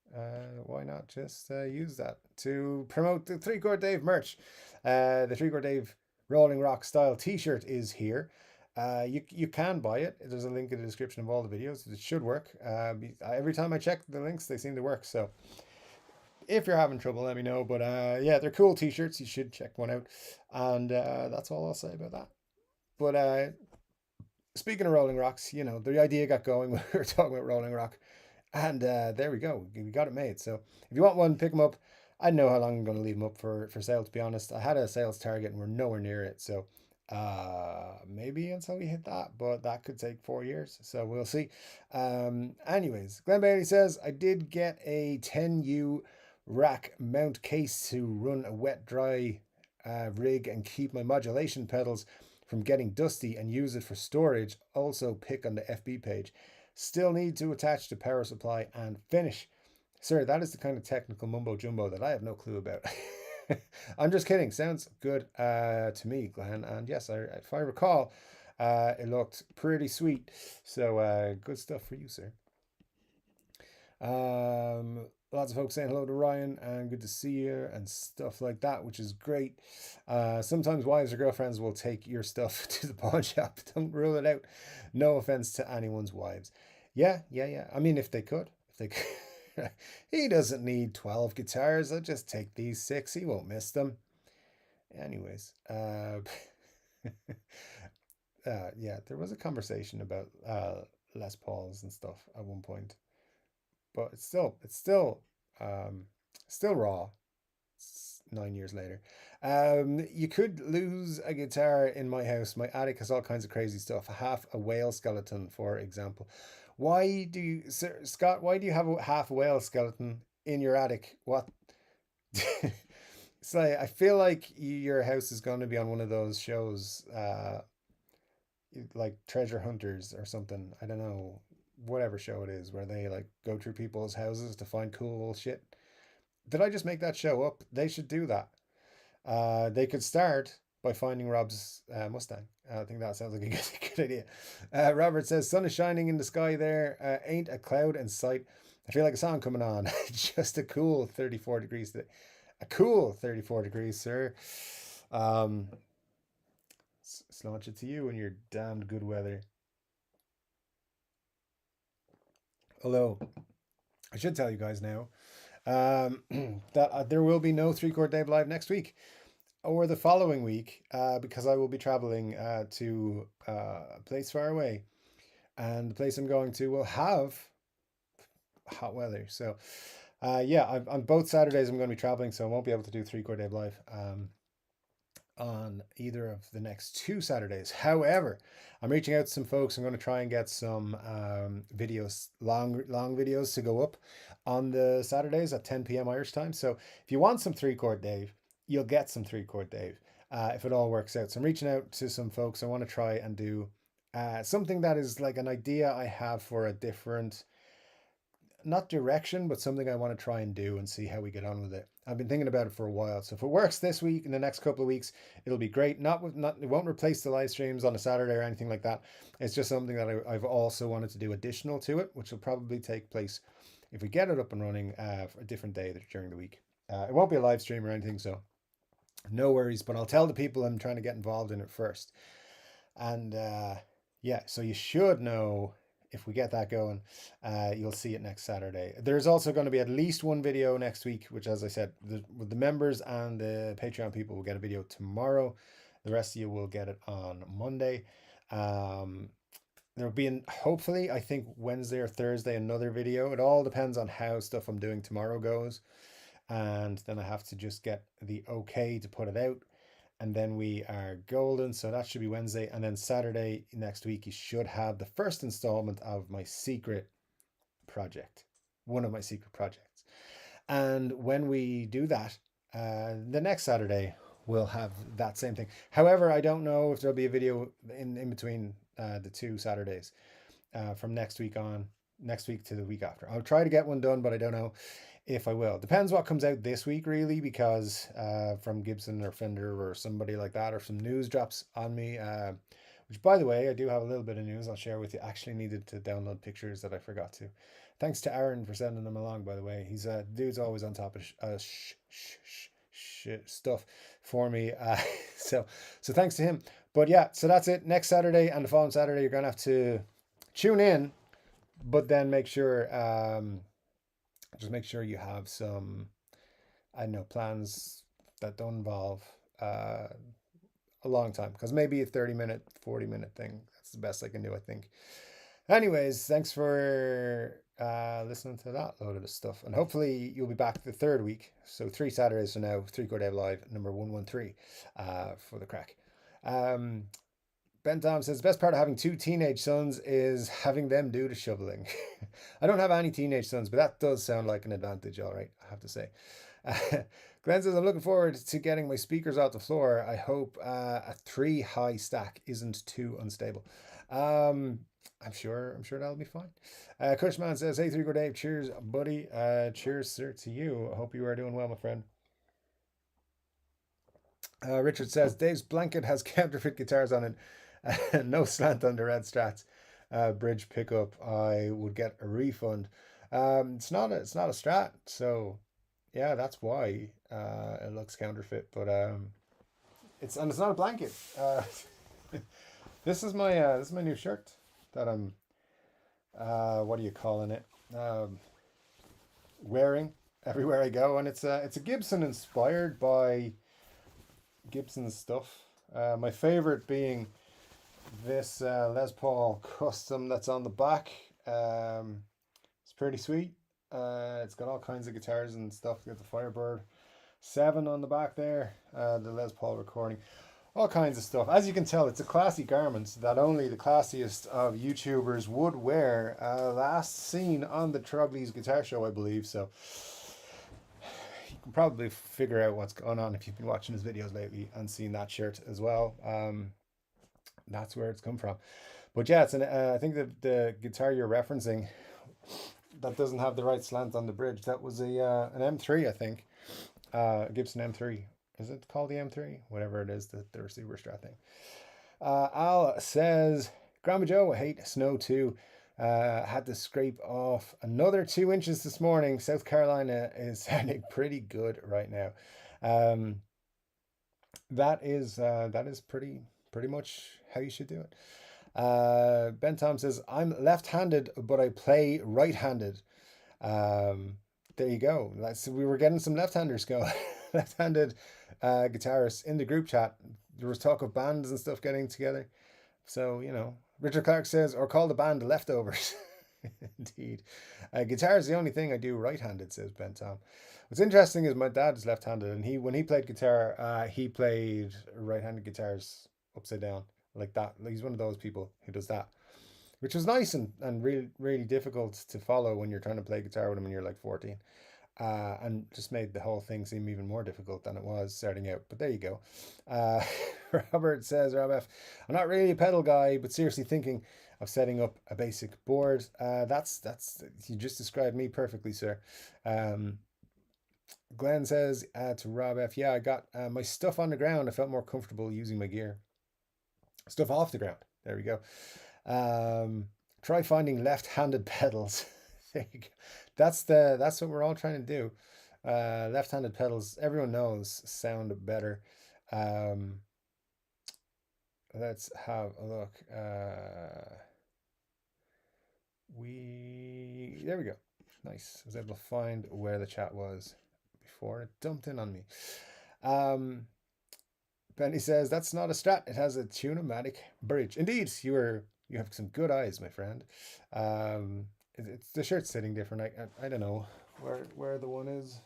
why not just use that to promote the 3-Chord Dave merch? The 3-Chord Dave Rolling Rock style T-shirt is here. You can buy it. There's a link in the description of all the videos. It should work. Every time I check the links, they seem to work. So if you're having trouble, let me know. But yeah, they're cool T-shirts. You should check one out. And that's all I'll say about that. But speaking of Rolling Rocks, the idea got going when we were talking about Rolling Rock. And there we go. We got it made. So if you want one, pick them up. I don't know how long I'm going to leave them up for sale, to be honest. I had a sales target and we're nowhere near it. So maybe until we hit that, but that could take 4 years. So we'll see. Anyways, Glenn Bailey says, I did get a 10U rack mount case to run a wet dry rig and keep my modulation pedals from getting dusty and use it for storage. Also pick on the FB page. Still need to attach the power supply and finish. Sir, that is the kind of technical mumbo jumbo that I have no clue about. I'm just kidding. Sounds good to me, Glenn. And yes, if I recall, it looked pretty sweet. So good stuff for you, sir. Lots of folks saying hello to Ryan and good to see you and stuff like that, which is great. Sometimes wives or girlfriends will take your stuff to the pawn shop. Don't rule it out. No offense to anyone's wives. Yeah. I mean, if they could. He doesn't need 12 guitars. I'll just take these 6. He won't miss them. Anyways, yeah, there was a conversation about Les Pauls and stuff at one point, but um, still raw. 9 years later. You could lose a guitar in my house. My attic has all kinds of crazy stuff. Half a whale skeleton, for example. Why do you, Sir Scott? Why do you have a half whale skeleton in your attic? What? It's like I feel like your house is going to be on one of those shows, like Treasure Hunters or something. I don't know, whatever show it is, where they like go through people's houses to find cool shit. Did I just make that show up? They should do that. They could start by finding Rob's Mustang. I think that sounds like a good idea. Robert says, sun is shining in the sky there. Ain't a cloud in sight. I feel like a song coming on. Just a cool 34 degrees today. A cool 34 degrees, sir. Um, launch it to you in your damned good weather. Although, I should tell you guys now that there will be no 3 Chord Dave live next week or the following week because I will be traveling to a place far away, and the place I'm going to will have hot weather. So yeah, on both Saturdays I'm going to be traveling, so I won't be able to do 3 Chord Dave live on either of the next 2 Saturdays. However, I'm reaching out to some folks. I'm going to try and get some videos, long videos to go up on the Saturdays at 10 p.m. Irish time. So if you want some 3 Chord Dave, you'll get some 3 Chord Dave if it all works out. So I'm reaching out to some folks. I want to try and do something that is like an idea I have for a different, not direction, but something I want to try and do and see how we get on with it. I've been thinking about it for a while. So if it works this week, in the next couple of weeks, it'll be great. Not it won't replace the live streams on a Saturday or anything like that. It's just something that I've also wanted to do additional to it, which will probably take place if we get it up and running for a different day during the week. It won't be a live stream or anything, so no worries. But I'll tell the people I'm trying to get involved in it first. And yeah, so you should know if we get that going. You'll see it next Saturday. There's also going to be at least one video next week, which, as I said, with the members and the Patreon people will get a video tomorrow. The rest of you will get it on Monday. There'll be, hopefully, I think Wednesday or Thursday, another video. It all depends on how stuff I'm doing tomorrow goes. And then I have to just get the okay to put it out. And then we are golden. So that should be Wednesday. And then Saturday next week, you should have the first installment of my secret project, one of my secret projects. And when we do that, the next Saturday, we'll have that same thing. However, I don't know if there'll be a video in between the 2 Saturdays from next week to the week after. I'll try to get one done, but I don't know if I will. Depends what comes out this week, really, because from Gibson or Fender or somebody like that, or some news drops on me, which, by the way, I do have a little bit of news I'll share with you. Actually needed to download pictures that I forgot to. Thanks to Aaron for sending them along, by the way. He's dude's always on top of stuff for me. So thanks to him. But yeah, so that's it. Next Saturday and the following Saturday, you're going to have to tune in, but then make sure... just make sure you have some, I don't know, plans that don't involve a long time, because maybe a 30-minute, 40-minute thing. That's the best I can do, I think. Anyways, thanks for listening to that load of the stuff. And hopefully you'll be back the 3rd week. So 3 Saturdays from now, 3 Chord Dave Live, number 113 for the crack. Ben Tom says, the best part of having 2 teenage sons is having them do the shoveling. I don't have any teenage sons, but that does sound like an advantage, all right, I have to say. Glenn says, I'm looking forward to getting my speakers off the floor. I hope a 3 high stack isn't too unstable. I'm sure that'll be fine. Cushman says, hey, 3 Chord Dave, cheers, buddy. Cheers, sir, to you. I hope you are doing well, my friend. Richard says, Dave's blanket has counterfeit guitars on it. No slant on the red strats. Bridge pickup. I would get a refund. It's not a strat, so yeah, that's why it looks counterfeit. But it's not a blanket. This is my new shirt that I'm what are you calling it? Wearing everywhere I go, and it's a Gibson, inspired by Gibson stuff. My favorite being this Les Paul custom that's on the back. It's pretty sweet. It's got all kinds of guitars and stuff. It's got the Firebird 7 on the back there. The Les Paul recording. All kinds of stuff. As you can tell, it's a classy garment that only the classiest of YouTubers would wear. Last seen on the Trogley's Guitar Show, I believe. So you can probably figure out what's going on if you've been watching his videos lately and seen that shirt as well. That's where it's come from. But yeah, it's I think the guitar you're referencing that doesn't have the right slant on the bridge. That was an M3, I think. Gibson M3. Is it called the M3? Whatever it is, the receiver strat thing. Al says, Grandma Joe, I hate snow too. Had to scrape off another 2 inches this morning. South Carolina is sounding pretty good right now. That is pretty much how you should do it. Ben Tom says, I'm left-handed, but I play right-handed. There you go. We were getting some left-handers going. Left-handed guitarists in the group chat. There was talk of bands and stuff getting together. So, you know, Richard Clark says, or call the band the Leftovers. Indeed. Guitar is the only thing I do right-handed, says Ben Tom. What's interesting is my dad is left-handed, and when he played guitar, he played right-handed guitars upside down like that. He's one of those people who does that, which was nice and really, really difficult to follow when you're trying to play guitar with him when you're like 14. And just made the whole thing seem even more difficult than it was starting out. But there you go. Robert says, Rob F, I'm not really a pedal guy, but seriously thinking of setting up a basic board. That's you just described me perfectly, sir. Glenn says to Rob F, yeah, I got my stuff on the ground. I felt more comfortable using my gear. Stuff off the ground. There we go. Try finding left-handed pedals. There you go. That's what we're all trying to do. Left-handed pedals, everyone knows, sound better. Let's have a look. There we go. Nice. I was able to find where the chat was before it dumped in on me. Benny says, that's not a Strat. It has a Tune-o-matic bridge. Indeed, you have some good eyes, my friend. It's the shirt's sitting different. I don't know where the one is.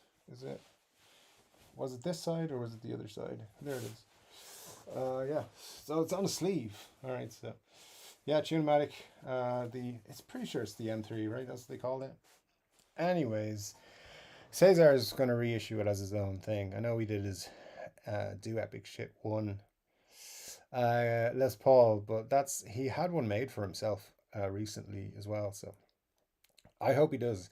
Was it this side or was it the other side? There it is. Yeah. So it's on a sleeve. All right. So yeah, Tune-o-matic. It's pretty sure it's the M3, right? That's what they called it. Anyways, Cesar is going to reissue it as his own thing. I know he did his Do Epic Shit 1 Les Paul, but he had one made for himself recently as well. So I hope he does.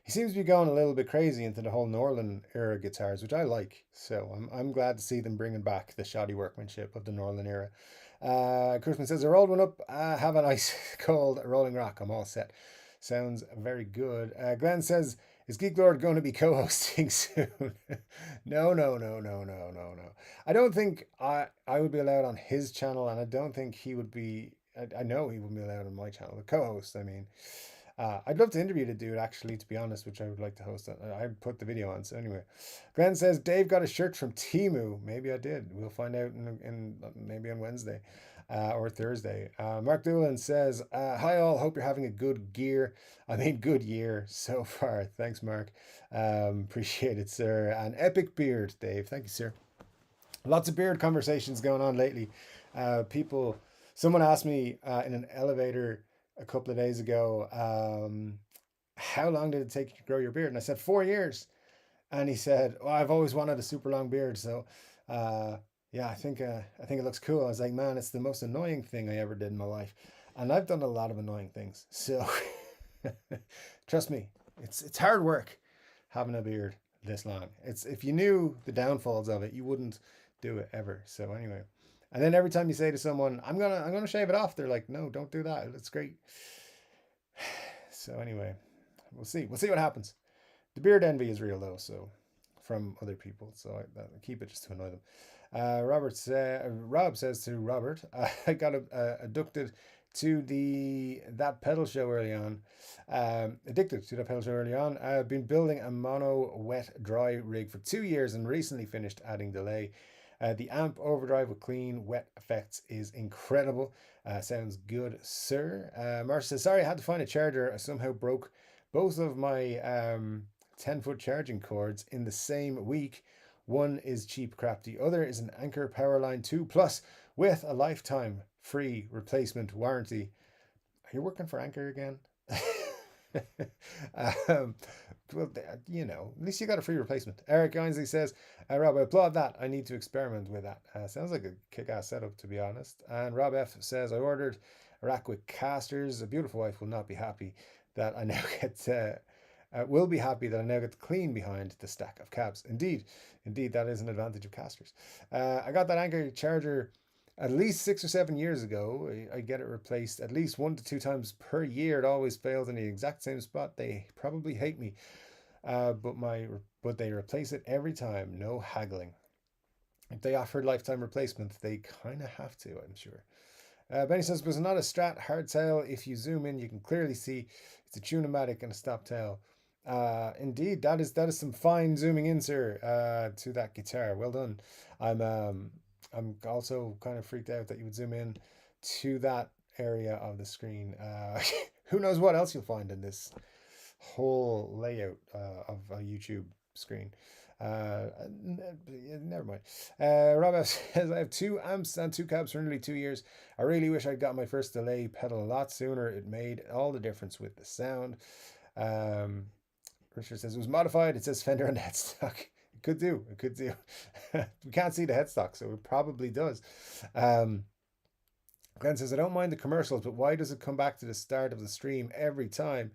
He seems to be going a little bit crazy into the whole Norland era guitars, which I like. So I'm glad to see them bringing back the shoddy workmanship of the Norland era. Christmas says, I rolled one up. Have a nice cold Rolling Rock. I'm all set. Sounds very good. Glenn says, is Geek Lord going to be co-hosting soon? No. I don't think I would be allowed on his channel, and I don't think he would be. I know he wouldn't be allowed on my channel. The co-host, I mean. I'd love to interview the dude, actually, to be honest, which I would like to host. I put the video on, so anyway. Glenn says, Dave got a shirt from Temu. Maybe I did. We'll find out maybe on Wednesday or Thursday. Mark Doolan says, hi all, hope you're having a good good year so far. Thanks, Mark. Appreciate it, sir. An epic beard, Dave. Thank you, sir. Lots of beard conversations going on lately. Someone asked me in an elevator a couple of days ago, how long did it take you to grow your beard? And I said 4 years. And he said, well, I've always wanted a super long beard. So yeah, I think it looks cool. I was like, man, it's the most annoying thing I ever did in my life. And I've done a lot of annoying things. So trust me, it's hard work having a beard this long. If you knew the downfalls of it, you wouldn't do it ever. So anyway. And then every time you say to someone, I'm gonna shave it off, they're like, no, don't do that. It's great. So anyway, we'll see. We'll see what happens. The beard envy is real though, so from other people. So I keep it just to annoy them. Rob says to Robert, I got addicted to that pedal show early on. Addicted to that pedal show early on. I've been building a mono wet dry rig for 2 years and recently finished adding delay. The amp overdrive with clean, wet effects is incredible. Sounds good, sir. Marcia says, sorry, I had to find a charger. I somehow broke both of my 10-foot charging cords in the same week. One is cheap crap. The other is an Anker Powerline 2 Plus with a lifetime free replacement warranty. Are you working for Anchor again? um, well, at least you got a free replacement. Eric Ainsley says, Rob, I applaud that. I need to experiment with that. Sounds like a kick-ass setup, to be honest. And Rob F says, I ordered a rack with casters. A beautiful wife will not be happy that I now get will be happy that I now get to clean behind the stack of cabs. Indeed, that is an advantage of casters. I got that Anchor charger at least 6 or 7 years ago. I get it replaced at least 1 to 2 times per year. It always fails in the exact same spot. They probably hate me, but they replace it every time. No haggling. If they offered lifetime replacement, they kind of have to, I'm sure. Benny says, was not a Strat hardtail. If you zoom in, you can clearly see it's a Tune-o-matic and a stop tail. Indeed, that is some fine zooming in, sir, to that guitar. Well done. I'm also kind of freaked out that you would zoom in to that area of the screen. Who knows what else you'll find in this whole layout of a YouTube screen. Never mind. Rob says, I have 2 amps and 2 cabs for nearly 2 years. I really wish I'd got my first delay pedal a lot sooner. It made all the difference with the sound. Richard says it was modified. It says Fender on the headstock. It could do. We can't see the headstock, so it probably does. Glenn says, I don't mind the commercials, but why does it come back to the start of the stream every time?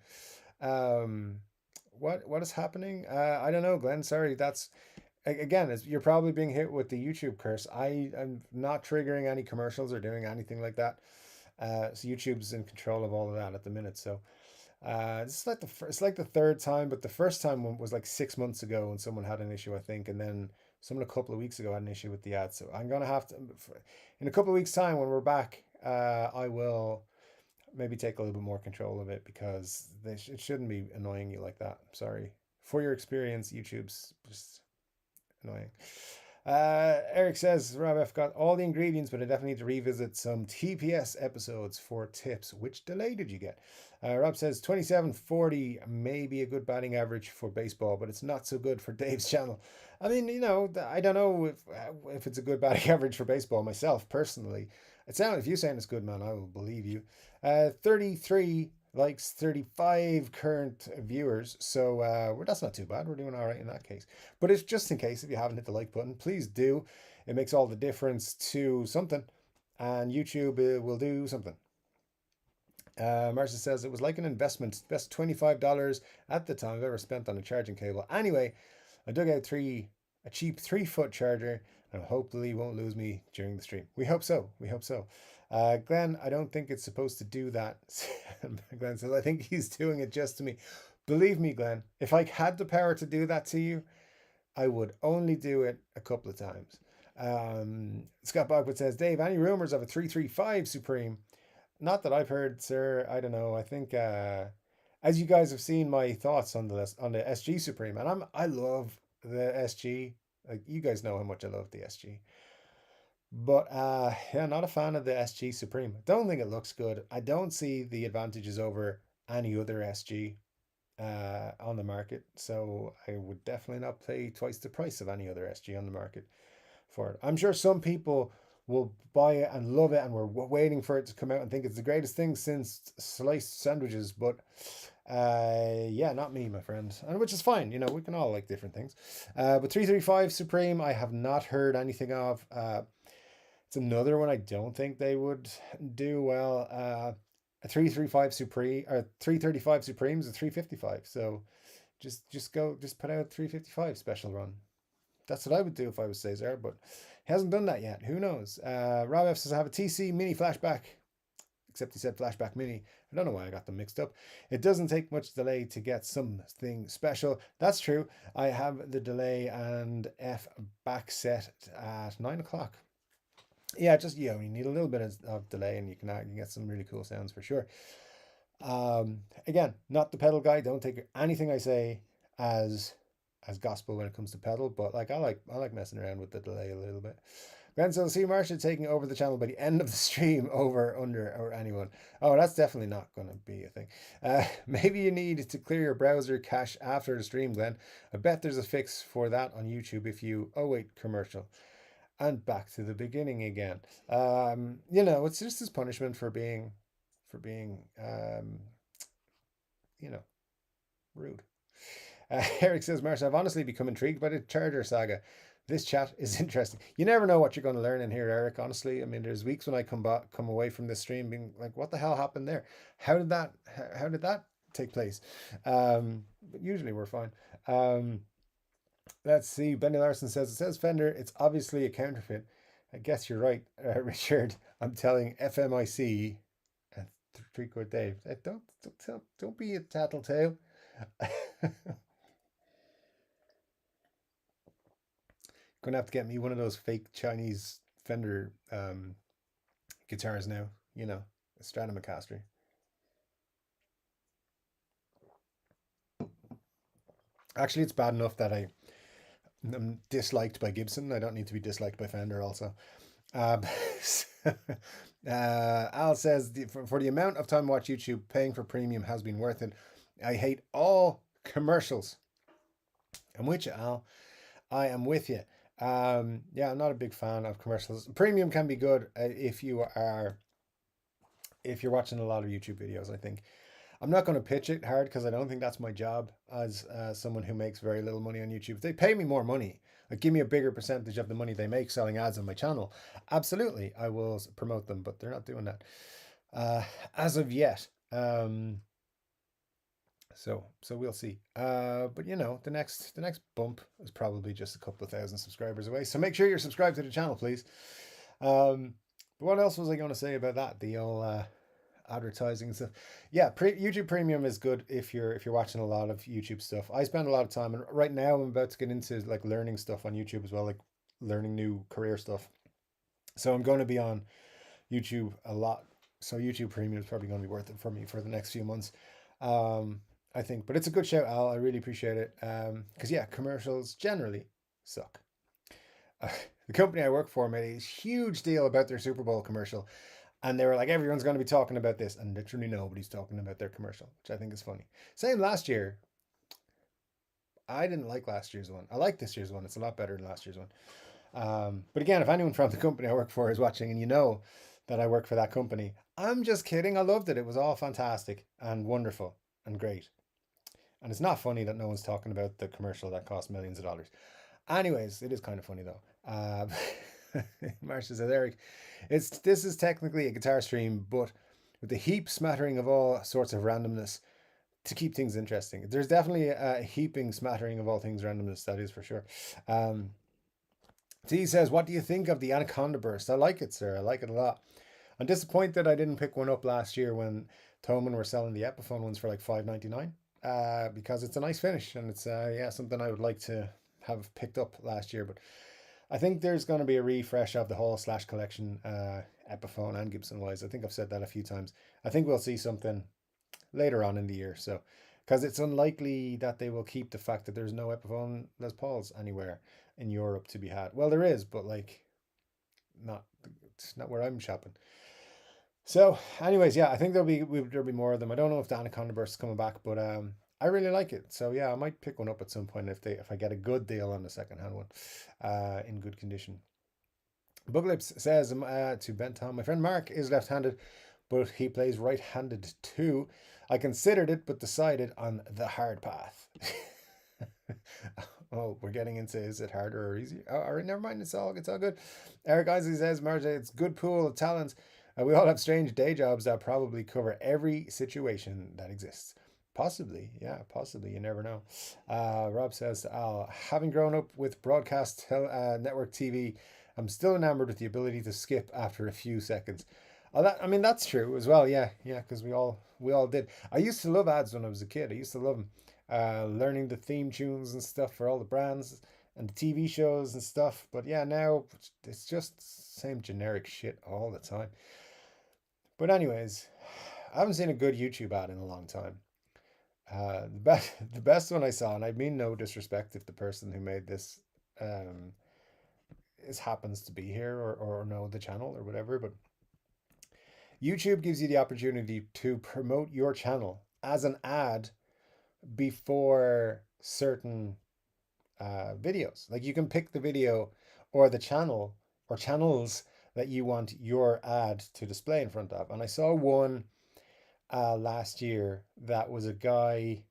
What is happening? I don't know, Glenn. Sorry, that's again, you're probably being hit with the YouTube curse. I'm not triggering any commercials or doing anything like that. So YouTube's in control of all of that at the minute. So it's like the third time, but the first time was like 6 months ago when someone had an issue, I think, and then someone a couple of weeks ago had an issue with the ad. So I'm gonna have to, in a couple of weeks' time when we're back, I will maybe take a little bit more control of it because it shouldn't be annoying you like that. Sorry for your experience. YouTube's just annoying. Eric says, Rob F got all the ingredients, but I definitely need to revisit some TPS episodes for tips. Which delay did you get? Rob says 2740 may be a good batting average for baseball, but it's not so good for Dave's channel. I mean, I don't know if it's a good batting average for baseball myself personally. If you're saying it's good, man, I will believe you. 33 likes, 35 current viewers, so that's not too bad. We're doing all right in that case. But if just in case, if you haven't hit the like button, please do. It makes all the difference to something, and YouTube will do something. Marcia says it was like an investment. Best $25 at the time I've ever spent on a charging cable. Anyway, I dug out a cheap 3-foot charger, and hopefully won't lose me during the stream. We hope so. Glenn, I don't think it's supposed to do that. Glenn says, I think he's doing it just to me. Believe me, Glenn, if I had the power to do that to you, I would only do it a couple of times. Scott Bogwood says, Dave, any rumors of a 335 Supreme? Not that I've heard, sir. I don't know. I think as you guys have seen my thoughts on the SG Supreme, and I love the SG. Like, you guys know how much I love the SG. But yeah, not a fan of the SG Supreme. Don't think it looks good. I don't see the advantages over any other SG on the market. So I would definitely not pay twice the price of any other SG on the market for it. I'm sure some people will buy it and love it, and we're waiting for it to come out and think it's the greatest thing since sliced sandwiches. But yeah, not me, my friend, and which is fine. We can all like different things. But 335 Supreme, I have not heard anything of. It's another one I don't think they would do well. A 335 Supreme or 335 Supremes a 355. So just put out 355 special run. That's what I would do if I was Cesar, but he hasn't done that yet. Who knows? Rob F says, I have a TC Mini Flashback, except he said Flashback Mini. I don't know why I got them mixed up. It doesn't take much delay to get something special. That's true. I have the delay and F back set at 9 o'clock. Yeah, just you need a little bit of delay, and you can get some really cool sounds for sure. Again, not the pedal guy. Don't take anything I say as as gospel when it comes to pedal, but like I like messing around with the delay a little bit. Then so see Marsha taking over the channel by the end of the stream, over, under, or anyone. Oh, that's definitely not going to be a thing. Maybe you need to clear your browser cache after the stream, Glenn. I bet there's a fix for that on YouTube if you. Oh wait, commercial. And back to the beginning again. It's just as punishment for being you know, rude. Eric says, Marcia, I've honestly become intrigued by the Charger saga. This chat is interesting. You never know what you're going to learn in here, Eric. Honestly, I mean, there's weeks when I come away from this stream being like, "What the hell happened there? How did that take place?" But usually we're fine. Let's see. Benny Larson says it says Fender. It's obviously a counterfeit. I guess you're right, Richard. I'm telling FMIC and Chord Dave. Don't be a tattletale. Gonna have to get me one of those fake Chinese Fender guitars now. A Stratocaster. Actually, it's bad enough that I'm disliked by Gibson. I don't need to be disliked by Fender also. Um, Al says, for the amount of time I watch YouTube, paying for premium has been worth it. I hate all commercials. I'm with you, Al. I am with you. Yeah, I'm not a big fan of commercials. Premium can be good if you're watching a lot of YouTube videos, I think. I'm not going to pitch it hard because I don't think that's my job as someone who makes very little money on YouTube. If they pay me more money, like give me a bigger percentage of the money they make selling ads on my channel, absolutely, I will promote them, but they're not doing that as of yet. So we'll see. But the next bump is probably just a couple of thousand subscribers away. So make sure you're subscribed to the channel, please. But what else was I going to say about that? The old advertising stuff. Yeah, YouTube Premium is good if you're watching a lot of YouTube stuff. I spend a lot of time, and right now I'm about to get into like learning stuff on YouTube as well, like learning new career stuff. So I'm going to be on YouTube a lot. So YouTube Premium is probably going to be worth it for me for the next few months. I think, but it's a good shout, Al. I really appreciate it. Because yeah, commercials generally suck. The company I work for made a huge deal about their Super Bowl commercial, and they were like, everyone's going to be talking about this, and literally nobody's talking about their commercial, which I think is funny. Same last year. I didn't like last year's one. I like this year's one. It's a lot better than last year's one. But again, if anyone from the company I work for is watching and you know that I work for that company, I'm just kidding. I loved it. It was all fantastic and wonderful and great. And it's not funny that no one's talking about the commercial that cost millions of dollars. Anyways, it is kind of funny though. Marcia says, Eric, this is technically a guitar stream, but with a heap smattering of all sorts of randomness to keep things interesting. There's definitely a heaping smattering of all things randomness, that is for sure. T says, what do you think of the Anaconda Burst? I like it, sir. I like it a lot. I'm disappointed I didn't pick one up last year when Thomann were selling the Epiphone ones for like $5.99. Because it's a nice finish and it's something I would like to have picked up last year. But I think there's going to be a refresh of the whole Slash collection, Epiphone and Gibson wise. I think I've said that a few times. I think we'll see something later on in the year. So, because it's unlikely that they will keep the fact that there's no Epiphone Les Pauls anywhere in Europe to be had. Well, there is, but like, it's not where I'm shopping. So, anyways, yeah, I think there'll be more of them. I don't know if the Anaconda Burst is coming back, but I really like it. So yeah, I might pick one up at some point if I get a good deal on the secondhand one, in good condition. Buglips says to Ben Tom, my friend Mark is left-handed, but he plays right-handed too. I considered it, but decided on the hard path. Oh, we're getting into, is it harder or easier? Oh, all right, never mind. It's all good. Eric Isley says, Marja, it's good pool of talents. We all have strange day jobs that probably cover every situation that exists. Possibly, yeah, possibly. You never know. Rob says to Al, having grown up with broadcast network TV, I'm still enamored with the ability to skip after a few seconds. That's true as well. Yeah, because we all did. I used to love ads when I was a kid. I used to love them. Learning the theme tunes and stuff for all the brands and the TV shows and stuff. But yeah, now it's just same generic shit all the time. But anyways, I haven't seen a good YouTube ad in a long time. The best one I saw, and I mean no disrespect if the person who made this um, is happens to be here or know the channel or whatever, but YouTube gives you the opportunity to promote your channel as an ad before certain videos. Like you can pick the video or the channel or channels that you want your ad to display in front of. And I saw one last year that was a guy,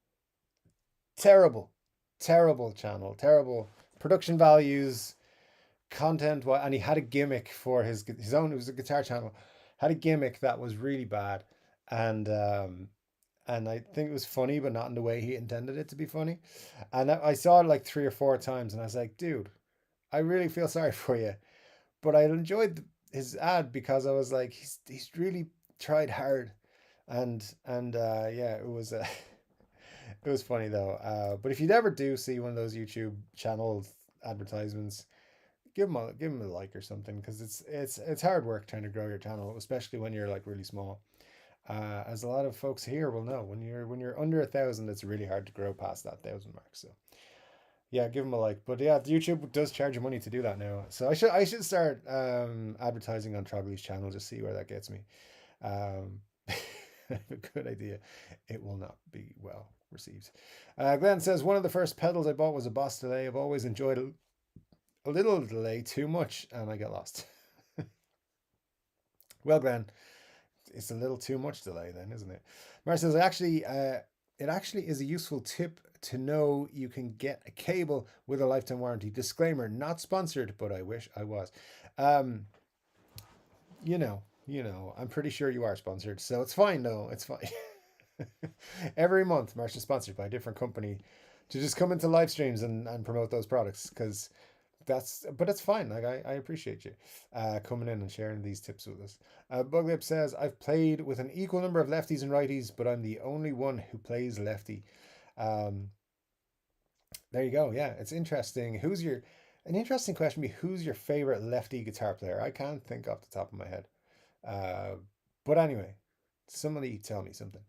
terrible, terrible channel, terrible production values, content, and he had a gimmick for his own. It was a guitar channel, had a gimmick that was really bad, and and I think it was funny, but not in the way he intended it to be funny. And I saw it like 3 or 4 times, and I was like, dude, I really feel sorry for you. But I enjoyed his ad because I was like, he's really tried hard, and yeah, it was it was funny though. But if you ever do see one of those YouTube channel advertisements, give him a like or something because it's hard work trying to grow your channel, especially when you're like really small. As a lot of folks here will know, when you're under 1,000, it's really hard to grow past that 1,000 mark. So yeah, give them a like. But yeah, YouTube does charge you money to do that now. So I should start advertising on Trogley's channel, just see where that gets me. Um, a good idea. It will not be well received. Glenn says one of the first pedals I bought was a Boss Delay. I've always enjoyed a little delay too much, and I get lost. Well, Glenn, it's a little too much delay then, isn't it? Mar says it actually is a useful tip to know you can get a cable with a lifetime warranty. Disclaimer: not sponsored, but I wish I was. Um, I'm pretty sure you are sponsored, so it's fine though. It's fine. Every month, Marsh sponsored by a different company to just come into live streams and promote those products because but it's fine. Like I appreciate you coming in and sharing these tips with us. Buglip says I've played with an equal number of lefties and righties, but I'm the only one who plays lefty. Um, there you go. Yeah, it's interesting. An interesting question? Be who's your favorite lefty guitar player? I can't think off the top of my head. Uh, but anyway, somebody tell me something.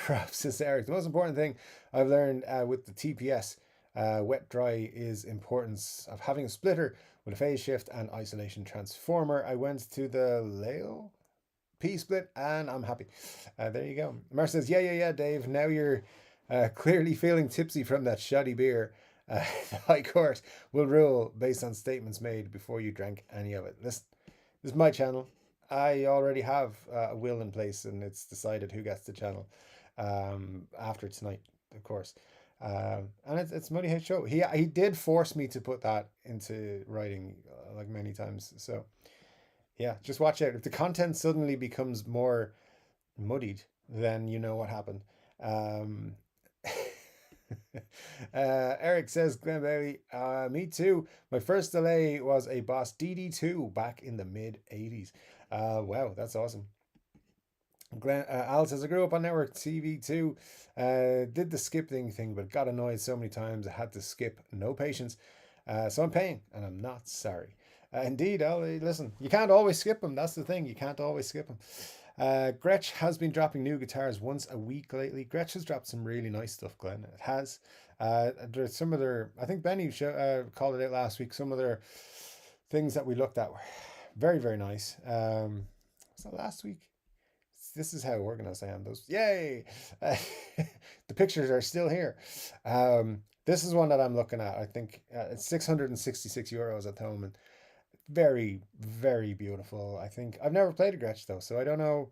Rob says, Eric, the most important thing I've learned with the TPS wet dry is importance of having a splitter with a phase shift and isolation transformer. I went to the Leo P split and I'm happy. There you go. Mar says, yeah, Dave. Now you're clearly feeling tipsy from that shoddy beer. The High Court will rule based on statements made before you drank any of it. Listen, this is my channel. I already have a will in place, and it's decided who gets the channel after tonight, of course. And it's Money Hit Show. He did force me to put that into writing like many times. So yeah, just watch out. If the content suddenly becomes more muddied, then you know what happened. Um, Eric says, Glenn Bailey, me too. My first delay was a Boss DD2 back in the mid 80s. Wow, that's awesome. Al says, I grew up on network TV too. Did the skipping thing, but got annoyed so many times I had to skip. No patience. So I'm paying, and I'm not sorry. Indeed, Al, listen, you can't always skip them. That's the thing. You can't always skip them. Gretsch has been dropping new guitars once a week lately. Gretsch has dropped some really nice stuff, Glenn. It has. There's some of their, I think Benny called it out last week. Some of their things that we looked at were very, very nice. Was that last week? This is how organized I am. Those, yay! The pictures are still here. This is one that I'm looking at. I think it's 666 euros at the moment. Very, very beautiful. I think I've never played a Gretsch though, so I don't know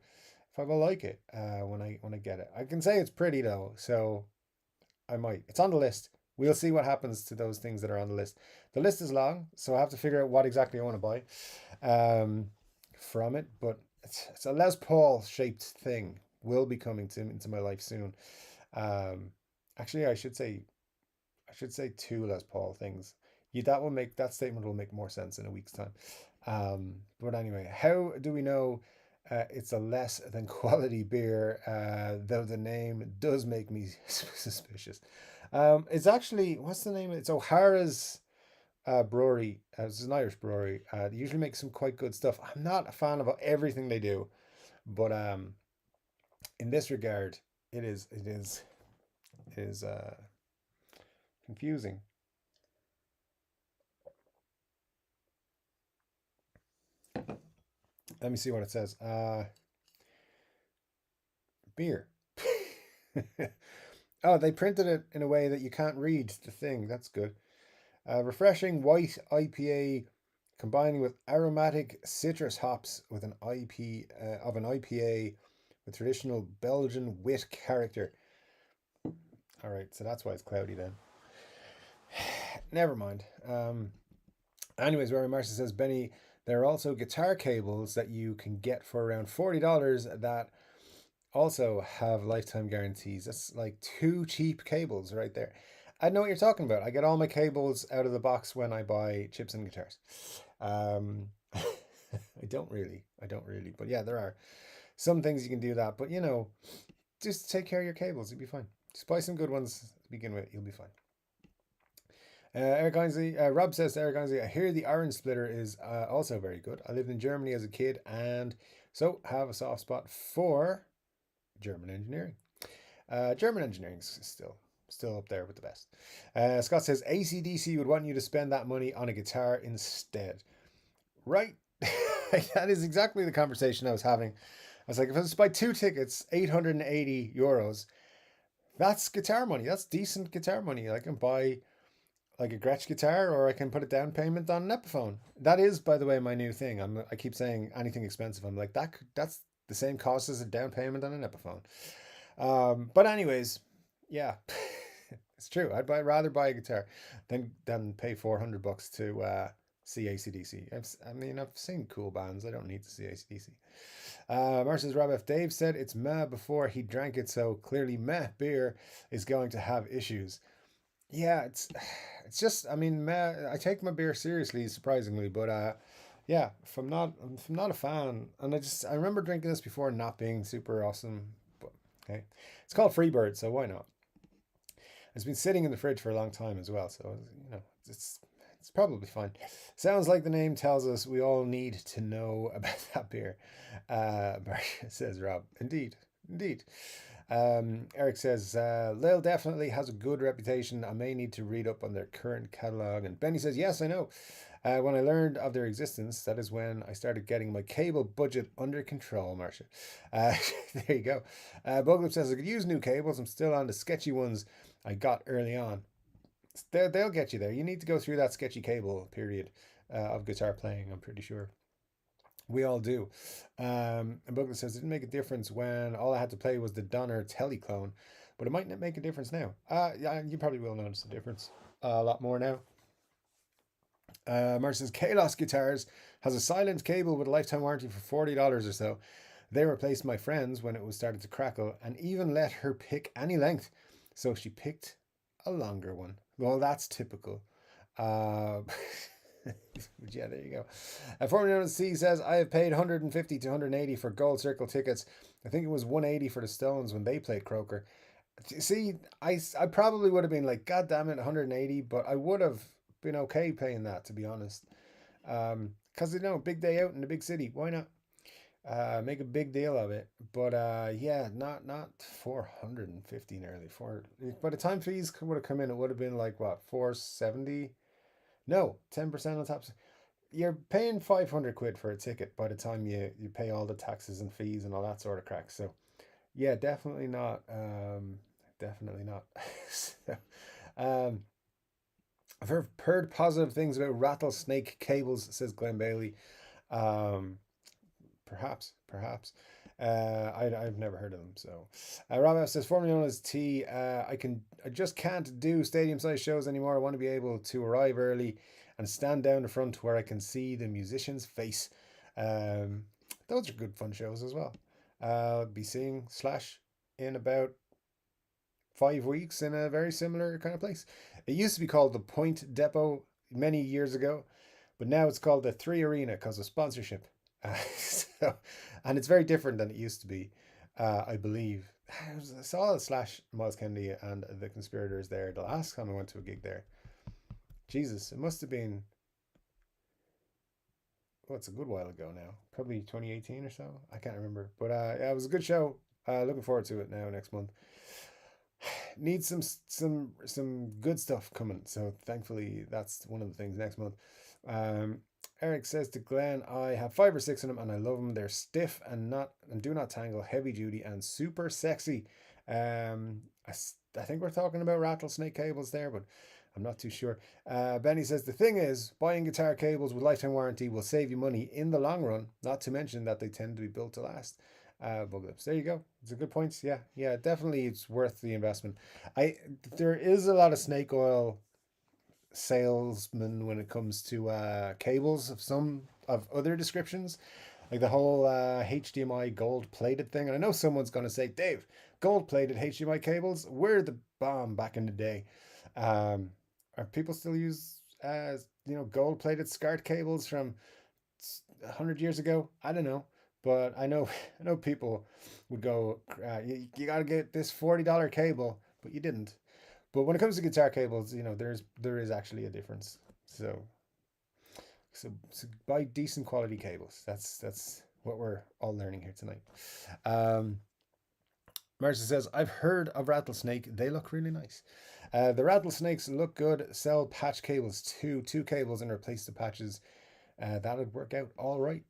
if I will like it when I get it. I can say it's pretty though, so I might. It's on the list. We'll see what happens to those things that are on the list. The list is long, so I have to figure out what exactly I want to buy from it. But it's a Les Paul shaped thing. Will be coming into my life soon. Um, actually, I should say two Les Paul things. That statement will make more sense in a week's time. But anyway, how do we know it's a less than quality beer? Though the name does make me suspicious. It's actually what's the name? It's O'Hara's brewery. It's an Irish brewery. They usually make some quite good stuff. I'm not a fan of everything they do, but in this regard, it is is confusing. Let me see what it says. Beer. Oh, they printed it in a way that you can't read the thing. That's good. Refreshing white IPA combining with aromatic citrus hops with an IPA with traditional Belgian wit character. All right, so that's why it's cloudy then. Never mind. Anyways, Rory Marshall says, Benny, there are also guitar cables that you can get for around $40 that also have lifetime guarantees. That's like two cheap cables right there. I know what you're talking about. I get all my cables out of the box when I buy chips and guitars. I don't really. But yeah, there are some things you can do that. But just take care of your cables. You'll be fine. Just buy some good ones to begin with. You'll be fine. Eric Ainsley, Rob says to Eric Ainsley, I hear the orange splitter is also very good. I lived in Germany as a kid and so have a soft spot for German engineering. German engineering is still up there with the best. Scott says AC/DC would want you to spend that money on a guitar instead. Right? That is exactly the conversation I was having. I was like, if I just buy 2 tickets, €880, that's guitar money. That's decent guitar money. I can buy like a Gretsch guitar, or I can put a down payment on an Epiphone. That is, by the way, my new thing. I keep saying anything expensive. I'm like that's the same cost as a down payment on an Epiphone. But anyways, yeah, it's true. Rather buy a guitar than pay $400 to see AC/DC. I've seen cool bands. I don't need to see AC/DC. Marshall's Rob F. Dave said it's meh before he drank it, so clearly meh beer is going to have issues. Yeah, it's just I take my beer seriously, surprisingly, but yeah, if I'm not a fan, and I remember drinking this before not being super awesome, but okay, it's called Freebird, so why not? It's been sitting in the fridge for a long time as well, so it's probably fine. Sounds like the name tells us we all need to know about that beer. Says Rob. Indeed, indeed. Eric says, Lil definitely has a good reputation. I may need to read up on their current catalogue. And Benny says, yes, I know. When I learned of their existence, that is when I started getting my cable budget under control, Marcia. There you go. Boglip says, I could use new cables. I'm still on the sketchy ones I got early on. They'll get you there. You need to go through that sketchy cable period of guitar playing, I'm pretty sure. We all do. And Booklet says it didn't make a difference when all I had to play was the Donner Teleclone, but it might not make a difference now. Yeah, you probably will notice the difference a lot more now. Mark says Kalos Guitars has a silent cable with a lifetime warranty for $40 or so. They replaced my friend's when it was starting to crackle and even let her pick any length. So she picked a longer one. Well, that's typical. But yeah, there you go. Formula C says I have paid 150 to 180 for Gold Circle tickets. I think it was 180 for the Stones when they played Croker. See, I probably would have been like, God damn it, 180, but I would have been okay paying that, to be honest. Because big day out in the big city. Why not? Make a big deal of it. But yeah, not 450 nearly. By the time fees would have come in, it would have been like what, 470? No, 10% on top. You're paying 500 quid for a ticket by the time you pay all the taxes and fees and all that sort of crack. So yeah, definitely not. Definitely not. So, I've heard positive things about rattlesnake cables, says Glenn Bailey. Perhaps. I've never heard of them. So, Rob says, formerly known as T. I just can't do stadium size shows anymore. I want to be able to arrive early and stand down the front where I can see the musician's face. Those are good fun shows as well. I'll be seeing Slash in about 5 weeks in a very similar kind of place. It used to be called the Point Depot many years ago, but now it's called the 3 Arena because of sponsorship. And it's very different than it used to be, I believe. I saw Slash, Miles Kennedy, and the Conspirators there the last time I went to a gig there. Jesus, it must have been, it's a good while ago now. Probably 2018 or so. I can't remember. But yeah, it was a good show. Looking forward to it now next month. Need some good stuff coming. So thankfully, that's one of the things next month. Um, Eric says to Glenn, I have 5 or 6 of them and I love them. They're stiff and do not tangle, heavy duty and super sexy. I think we're talking about rattlesnake cables there, but I'm not too sure. Benny says the thing is, buying guitar cables with lifetime warranty will save you money in the long run. Not to mention that they tend to be built to last. Bug lips. There you go. It's a good point. Yeah, yeah, definitely, it's worth the investment. I There is a lot of snake oil salesmen when it comes to cables of some of other descriptions, like the whole HDMI gold plated thing. And I know someone's going to say, Dave, gold plated HDMI cables were the bomb back in the day. Um, are people still use gold plated SCART cables from 100 years ago? I don't know, but I know I know people would go, you got to get this $40 cable, but you didn't. But when it comes to guitar cables, there is actually a difference. So buy decent quality cables. That's what we're all learning here tonight. Um, Marcia says, I've heard of rattlesnake. They look really nice. The rattlesnakes look good. Sell patch cables too. Two cables and replace the patches. That would work out all right.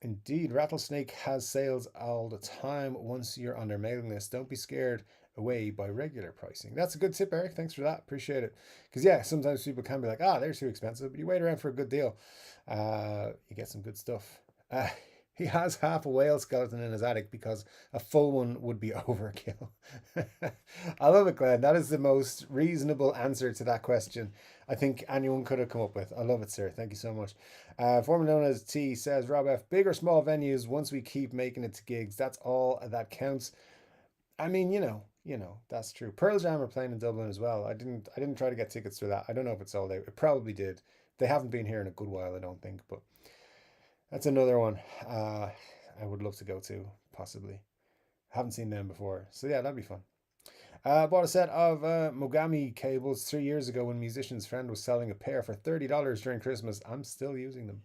Indeed, Rattlesnake has sales all the time once you're on their mailing list. Don't be scared away by regular pricing. That's a good tip, Eric. Thanks for that. Appreciate it. Because, yeah, sometimes people can be like, they're too expensive, but you wait around for a good deal. You get some good stuff. He has half a whale skeleton in his attic because a full one would be overkill. I love it, Glenn. That is the most reasonable answer to that question I think anyone could have come up with. I love it, sir. Thank you so much. Formerly known as T says, Rob F, big or small venues, once we keep making it to gigs, that's all that counts. I mean, that's true. Pearl Jam are playing in Dublin as well. I didn't try to get tickets for that. I don't know if it sold out. It probably did. They haven't been here in a good while, I don't think, but that's another one I would love to go to, possibly. Haven't seen them before. So yeah, that'd be fun. Bought a set of Mogami cables 3 years ago when a musician's friend was selling a pair for $30 during Christmas. I'm still using them.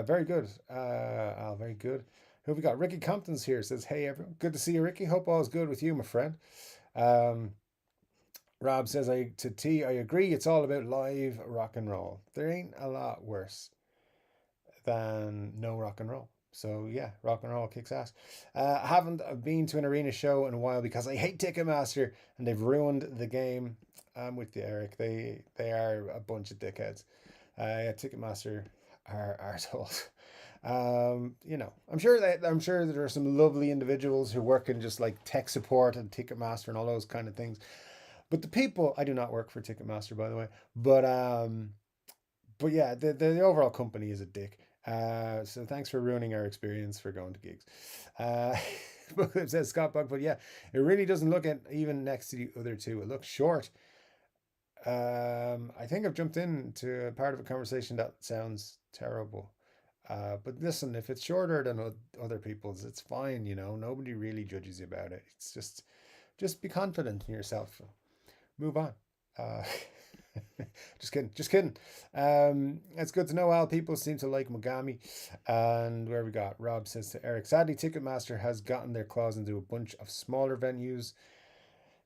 Very good. Very good. Who have we got? Ricky Compton's here. Says, hey, everyone. Good to see you, Ricky. Hope all's good with you, my friend. Um, Rob says, to T, I agree. It's all about live rock and roll. There ain't a lot worse than no rock and roll. So yeah, rock and roll kicks ass. I haven't been to an arena show in a while because I hate Ticketmaster and they've ruined the game. I'm with you, Eric. They are a bunch of dickheads. Yeah, Ticketmaster are assholes. I'm sure there are some lovely individuals who work in just like tech support and Ticketmaster and all those kind of things. But the people, I do not work for Ticketmaster, by the way. But yeah, the overall company is a dick. So thanks for ruining our experience for going to gigs. Uh, but it says Scott Bug, but yeah, it really doesn't look at even next to the other two. It looks short. I think I've jumped into a part of a conversation that sounds terrible. But listen, if it's shorter than other people's, it's fine. Nobody really judges you about it. It's just be confident in yourself. Move on. Uh, just kidding, just kidding. It's good to know how people seem to like Mogami. And where we got Rob says to Eric, sadly, Ticketmaster has gotten their claws into a bunch of smaller venues.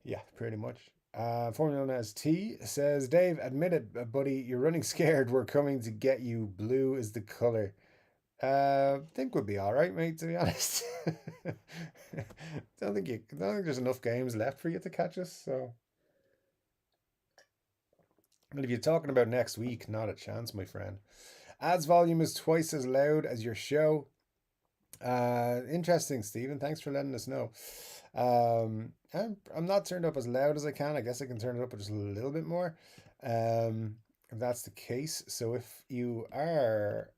Yeah, pretty much. Formerly known as T says, Dave, admit it, buddy, you're running scared. We're coming to get you. Blue is the color. Think we'll be all right, mate. To be honest, don't think there's enough games left for you to catch us. So, and if you're talking about next week, not a chance, my friend. Ads volume is twice as loud as your show. Interesting, Stephen. Thanks for letting us know. I'm not turned up as loud as I can. I guess I can turn it up just a little bit more. If that's the case. So if you are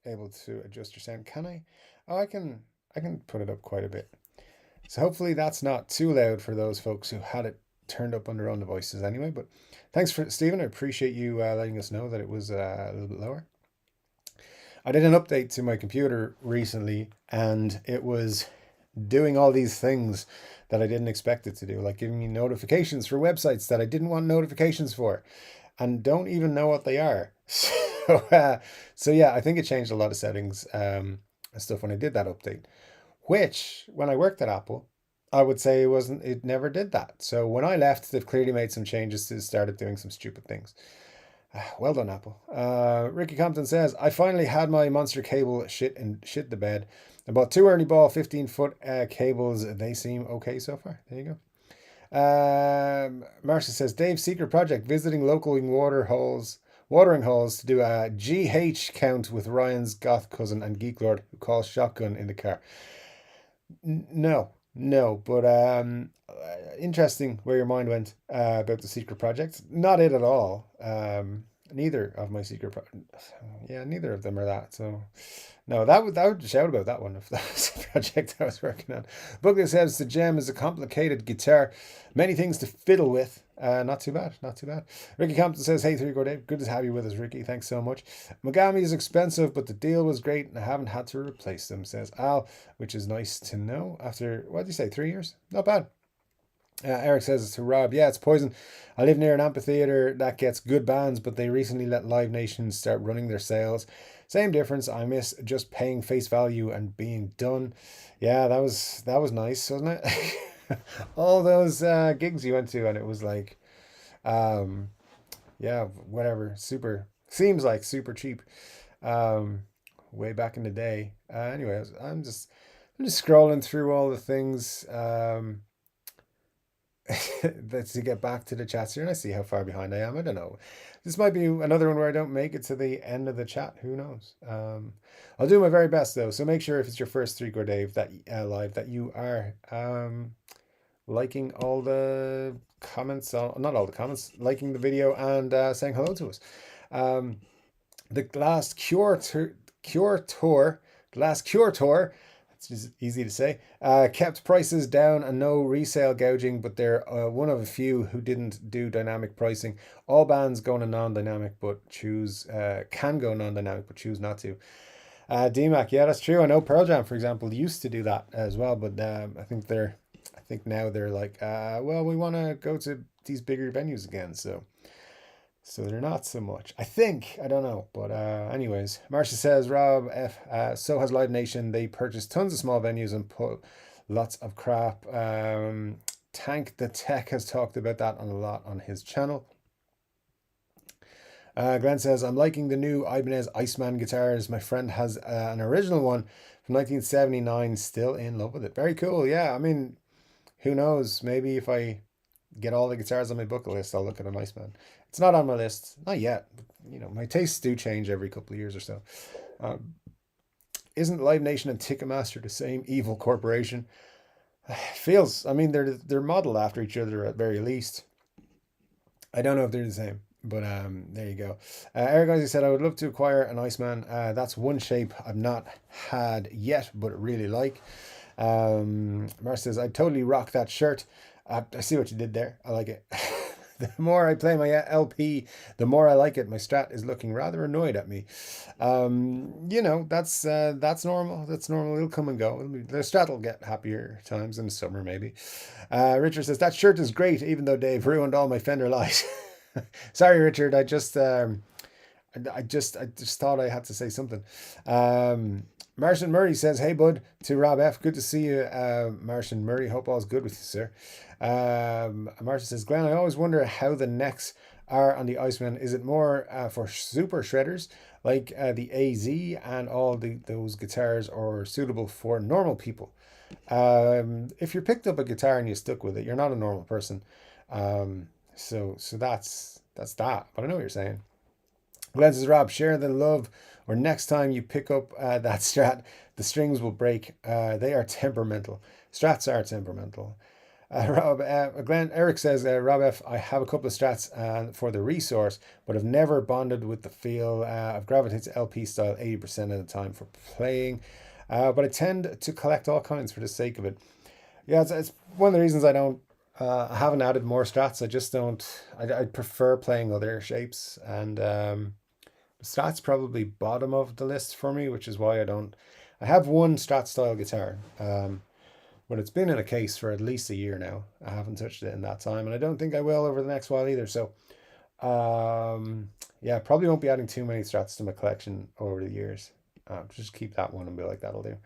able to adjust your sound, can I? Oh, I can put it up quite a bit. So hopefully that's not too loud for those folks who had it turned up on their own devices anyway. But thanks for Stephen. I appreciate you letting us know that it was a little bit lower. I did an update to my computer recently and it was doing all these things that I didn't expect it to do, like giving me notifications for websites that I didn't want notifications for and don't even know what they are. So yeah, I think it changed a lot of settings and stuff when I did that update, which when I worked at Apple, I would say it never did that. So when I left, they've clearly made some changes to started doing some stupid things. Well done, Apple. Ricky Compton says, I finally had my monster cable shit the bed. I bought two early ball 15-foot cables. They seem okay so far. There you go. Marcia says, Dave's secret project, visiting local watering holes to do a GH count with Ryan's goth cousin and geek lord who calls shotgun in the car. No, but interesting where your mind went about the secret project. Not it at all. Neither of my yeah, neither of them are that. So no, that would shout about that one if that was the project I was working on. Buckley says the gem is a complicated guitar, many things to fiddle with. Not too bad, not too bad. Ricky Compton says, hey, Chord Dave, good to have you with us, Ricky. Thanks so much. Megami is expensive, but the deal was great, and I haven't had to replace them, says Al, which is nice to know. After, what did you say, 3 years? Not bad. Eric says to Rob, yeah, it's Poison. I live near an amphitheater that gets good bands, but they recently let Live Nation start running their sales. Same difference. I miss just paying face value and being done. Yeah, that was nice, wasn't it? All those gigs you went to, and it was like, um, yeah, whatever. Seems like super cheap. Um, way back in the day. Anyway, I'm just scrolling through all the things. Let's get back to the chats here and I see how far behind I am. I don't know. This might be another one where I don't make it to the end of the chat. Who knows? I'll do my very best though. So make sure if it's your first three Chord Dave that live that you are liking all the comments, not all the comments, liking the video and saying hello to us. The last Cure Tour, it's just easy to say, kept prices down and no resale gouging, but they're one of a few who didn't do dynamic pricing. All bands go to non-dynamic, but can go non-dynamic, but choose not to. DMAC, yeah, that's true. I know Pearl Jam, for example, used to do that as well, but I think now they're like, well, we want to go to these bigger venues again, so they're not so much. I think. I don't know. But anyways, Marcia says, Rob F. So has Live Nation. They purchased tons of small venues and put lots of crap. Tank the Tech has talked about that a lot on his channel. Glenn says, I'm liking the new Ibanez Iceman guitars. My friend has an original one from 1979. Still in love with it. Very cool. Yeah, I mean, who knows? Maybe if I get all the guitars on my bucket list, I'll look at an Iceman. It's not on my list, not yet. But, my tastes do change every couple of years or so. Isn't Live Nation and Ticketmaster the same evil corporation? Feels. I mean, they're modeled after each other at very least. I don't know if they're the same, but there you go. Eric Isaac said, I would love to acquire an Iceman. That's one shape I've not had yet, but really like. Mar says, I'd totally rock that shirt. I see what you did there. I like it. The more I play my LP, the more I like it. My Strat is looking rather annoyed at me. That's normal. That's normal. It'll come and go. The Strat will get happier times in the summer, maybe. Richard says, that shirt is great, even though Dave ruined all my Fender lights. Sorry, Richard. I just thought I had to say something. Martian Murray says, hey, bud, to Rob F. Good to see you, Martian Murray. Hope all's good with you, sir. Martian says, Glenn, I always wonder how the necks are on the Iceman. Is it more for super shredders like the AZ and all those guitars, or suitable for normal people? If you picked up a guitar and you stuck with it, you're not a normal person. So that's that. But I know what you're saying. Glenn says, Rob, share the love, or next time you pick up that Strat, the strings will break. They are temperamental. Strats are temperamental. Eric says, Rob F, I have a couple of Strats for the resource, but I've never bonded with the feel. I've gravitated to LP style 80% of the time for playing, but I tend to collect all kinds for the sake of it. Yeah, it's one of the reasons I haven't added more Strats. I just don't. I prefer playing other shapes, and Strat's probably bottom of the list for me, which is why I don't. I have one Strat style guitar, but it's been in a case for at least a year now. I haven't touched it in that time, and I don't think I will over the next while either. So, yeah, probably won't be adding too many Strats to my collection over the years. Just keep that one and be like, that'll do.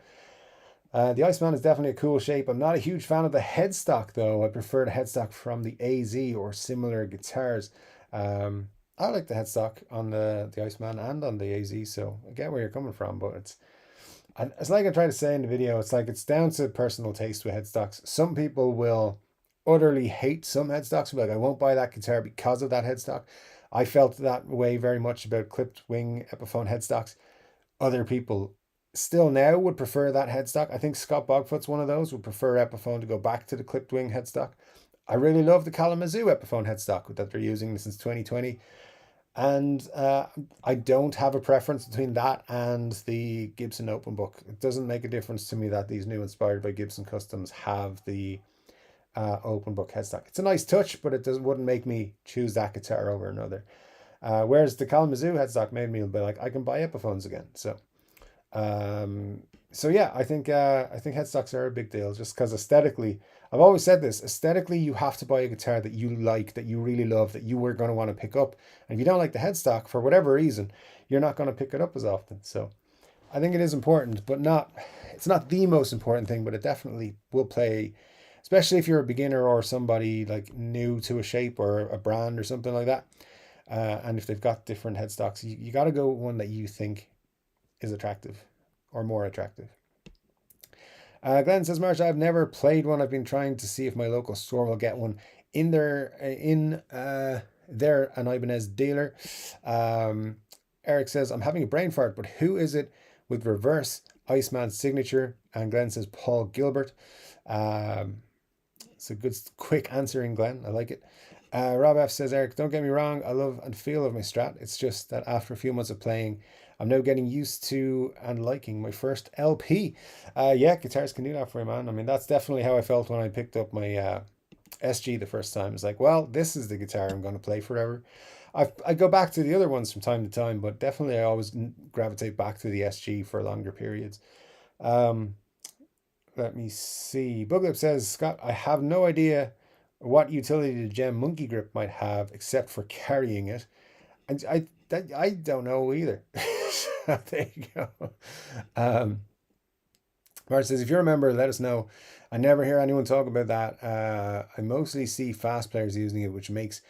The Iceman is definitely a cool shape. I'm not a huge fan of the headstock though. I prefer the headstock from the AZ or similar guitars. I like the headstock on the Iceman and on the AZ, so I get where you're coming from, but it's like I try to say in the video, it's like it's down to personal taste with headstocks. Some people will utterly hate some headstocks, like I won't buy that guitar because of that headstock. I felt that way very much about clipped wing Epiphone headstocks. Other people still now would prefer that headstock. I think Scott Bogfoot's one of those, would prefer Epiphone to go back to the clipped wing headstock. I really love the Kalamazoo Epiphone headstock that they're using since 2020. And I don't have a preference between that and the Gibson Open Book. It doesn't make a difference to me that these new Inspired by Gibson Customs have the Open Book headstock. It's a nice touch, but wouldn't make me choose that guitar over another. Whereas the Kalamazoo headstock made me be like, I can buy Epiphones again. Um, so yeah, I think headstocks are a big deal just because aesthetically, I've always said this, aesthetically, you have to buy a guitar that you like, that you really love, that you were going to want to pick up. And if you don't like the headstock for whatever reason, you're not going to pick it up as often. So I think it is important, but it's not the most important thing, but it definitely will play, especially if you're a beginner or somebody like new to a shape or a brand or something like that. And if they've got different headstocks, you got to go with one that you think is attractive or more attractive. Glenn says, Marsh, I've never played one. I've been trying to see if my local store will get one in their an Ibanez dealer. Eric says, I'm having a brain fart, but who is it with reverse Iceman signature? And Glenn says, Paul Gilbert. It's a good, quick answering, Glenn. I like it. Rob F says, Eric, don't get me wrong. I love and feel of my Strat. It's just that after a few months of playing, I'm now getting used to and liking my first LP. Yeah, guitars can do that for you, man. I mean, that's definitely how I felt when I picked up my SG the first time. It's like, well, this is the guitar I'm going to play forever. I go back to the other ones from time to time, but definitely I always gravitate back to the SG for longer periods. Let me see. Buglip says, Scott, I have no idea what utility the gem monkey grip might have except for carrying it. And I don't know either. There you go. Mark says, if you remember, let us know. I never hear anyone talk about that. I mostly see fast players using it, which makes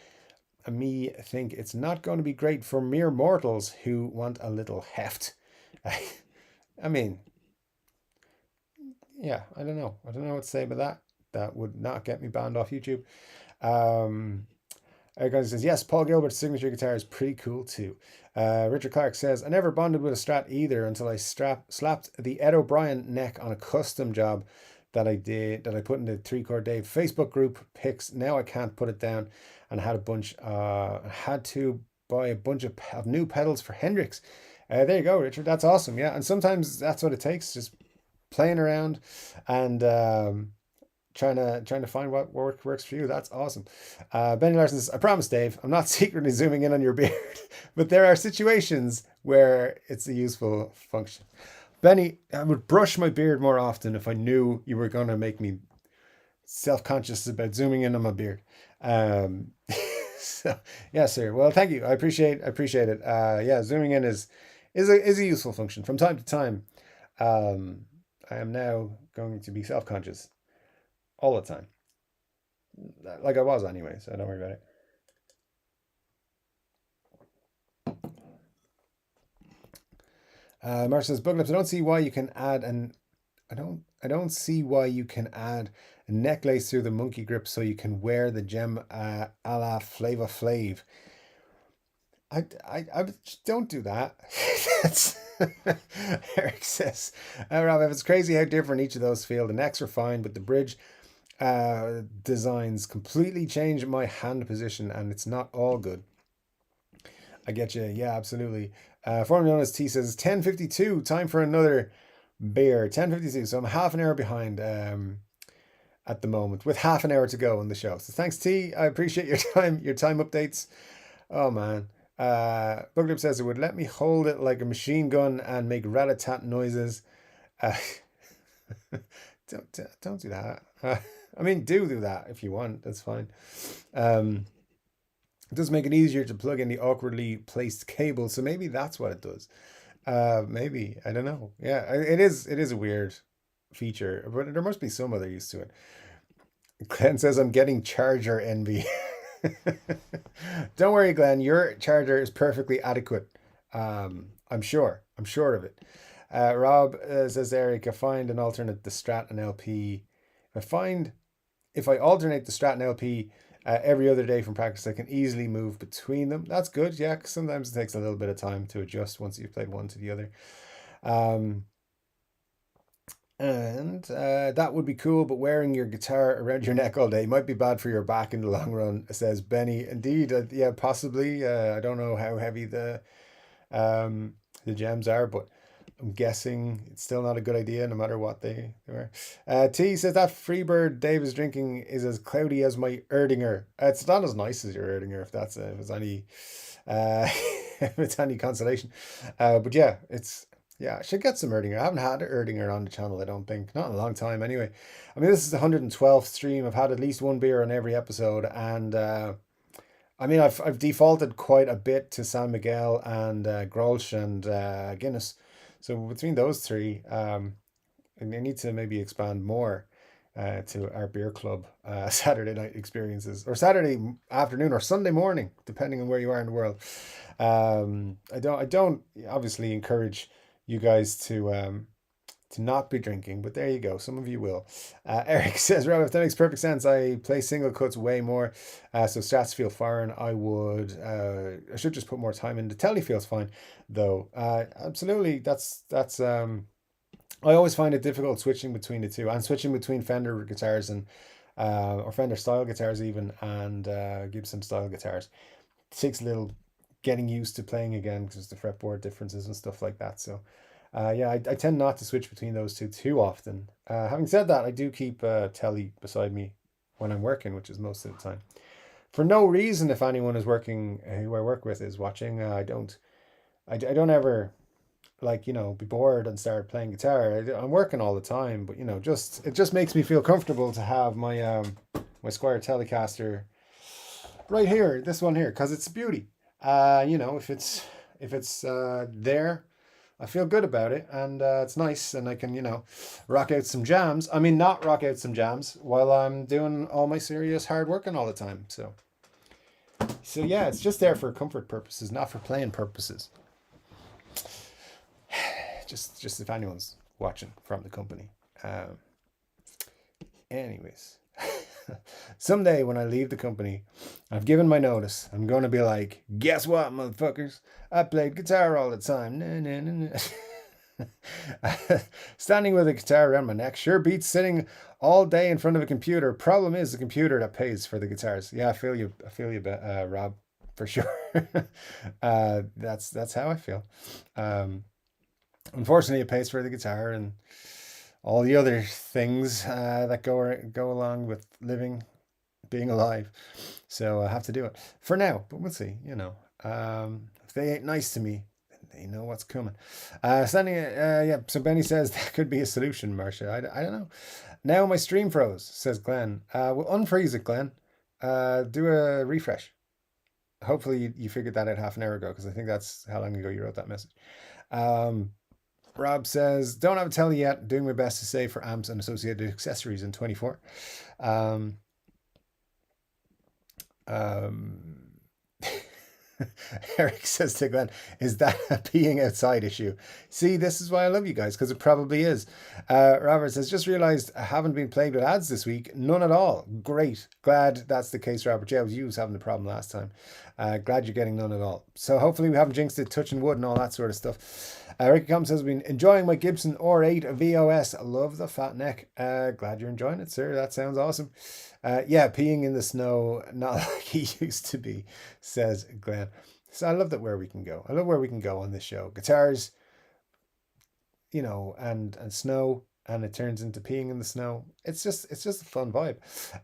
me think it's not going to be great for mere mortals who want a little heft. I mean, yeah, I don't know. I don't know what to say about that. That would not get me banned off YouTube. Eric says, yes, Paul Gilbert's signature guitar is pretty cool too. Richard Clark says, I never bonded with a Strat either until I slapped the Ed O'Brien neck on a custom job that I put in the Chord Dave Facebook group pics. Now I can't put it down, and had to buy a bunch of new pedals for Hendrix. There you go, Richard. That's awesome. Yeah, and sometimes that's what it takes, just playing around and trying to find what works for you. That's awesome. Benny Larson says, I promise, Dave, I'm not secretly zooming in on your beard, but there are situations where it's a useful function. Benny, I would brush my beard more often if I knew you were going to make me self-conscious about zooming in on my beard. So yeah, sir. Well, thank you. I appreciate it. Yeah, zooming in is a useful function from time to time. I am now going to be self-conscious all the time, like I was anyway, so don't worry about it. Mark says, Bugnups, I don't see why you can add I don't see why you can add a necklace through the monkey grip so you can wear the gem a la Flava Flav. I don't do that. That's Eric says, Rob, it's crazy how different each of those feel. The necks are fine, but the bridge designs completely change my hand position, and it's not all good. I get you. Yeah, absolutely. Formerly known as T says 10:52. Time for another beer. 10:52. So I'm half an hour behind at the moment, with half an hour to go on the show. So thanks, T. I appreciate your time updates. Oh man. Buglip says it would let me hold it like a machine gun and make rat-a-tat noises. Don't do that. I mean, do that if you want. That's fine. It does make it easier to plug in the awkwardly placed cable, so maybe that's what it does. Maybe, I don't know. Yeah, it is a weird feature, but there must be some other use to it. Glenn says, I'm getting charger envy. Don't worry, Glenn. Your charger is perfectly adequate. I'm sure. I'm sure of it. Rob says, Eric, I find an alternate the Strat and LP. If I alternate the Strat and LP every other day from practice, I can easily move between them. That's good, yeah, 'cause sometimes it takes a little bit of time to adjust once you've played one to the other. Um, and that would be cool, but wearing your guitar around your neck all day might be bad for your back in the long run, says Benny. Indeed, yeah, possibly. I don't know how heavy um, the gems are, but I'm guessing it's still not a good idea no matter what they were. T says that Freebird Dave is drinking is as cloudy as my Erdinger. It's not as nice as your Erdinger if it's any if it's any consolation. But yeah, I should get some Erdinger. I haven't had Erdinger on the channel, I don't think. Not in a long time anyway. I mean, this is the 112th stream. I've had at least one beer on every episode, and I mean, I've defaulted quite a bit to San Miguel and Grolsch and Guinness. So between those three, I need to maybe expand more to our beer club Saturday night experiences, or Saturday afternoon, or Sunday morning, depending on where you are in the world. I don't obviously encourage you guys to not be drinking, but there you go. Some of you will. Eric says, Rob, if that makes perfect sense, I play single cuts way more, so strats feel foreign. I should just put more time in. The telly feels fine, though. Absolutely, that's. I always find it difficult switching between the two, and switching between Fender guitars and or Fender style guitars even, and Gibson style guitars. It takes a little getting used to playing again because the fretboard differences and stuff like that. So yeah, I tend not to switch between those two too often. Having said that, I do keep telly beside me when I'm working, which is most of the time. For no reason, if anyone is working who I work with is watching, I don't ever be bored and start playing guitar. I'm working all the time, but it just makes me feel comfortable to have my Squire Telecaster right here, this one here, because it's a beauty. If it's there, I feel good about it, and it's nice, and I can rock out some jams. I mean, not rock out some jams while I'm doing all my serious hard working all the time. So yeah, it's just there for comfort purposes, not for playing purposes. Just if anyone's watching from the company. Anyways, someday when I leave the company, I've given my notice. I'm going to be like, guess what, motherfuckers? I played guitar all the time. Nah, nah, nah, nah. Standing with a guitar around my neck sure beats sitting all day in front of a computer. Problem is the computer that pays for the guitars. Yeah, I feel you. I feel you, Rob, for sure. That's how I feel. Unfortunately, it pays for the guitar and all the other things that go along with being alive. So I have to do it for now, but we'll see. If they ain't nice to me, then they know what's coming. Yeah. So Benny says that could be a solution, Marcia. I don't know. Now my stream froze, says Glenn. We'll unfreeze it, Glenn. Do a refresh. Hopefully you figured that out half an hour ago, because I think that's how long ago you wrote that message. Rob says, don't have a telly yet. Doing my best to save for amps and associated accessories in 24. Eric says to Glenn, is that a peeing outside issue? See, this is why I love you guys, because it probably is. Robert says, just realized I haven't been plagued with ads this week. None at all. Great. Glad that's the case, Robert. Yeah, you was having the problem last time. Glad you're getting none at all. So hopefully we haven't jinxed it, touching wood and all that sort of stuff. Ricky Combs says, been enjoying my Gibson R8 VOS. I love the fat neck. Glad you're enjoying it, sir. That sounds awesome. Yeah, peeing in the snow, not like he used to be, says Glenn. So I love where we can go. I love where we can go on this show. Guitars, and snow, and it turns into peeing in the snow. It's just a fun vibe.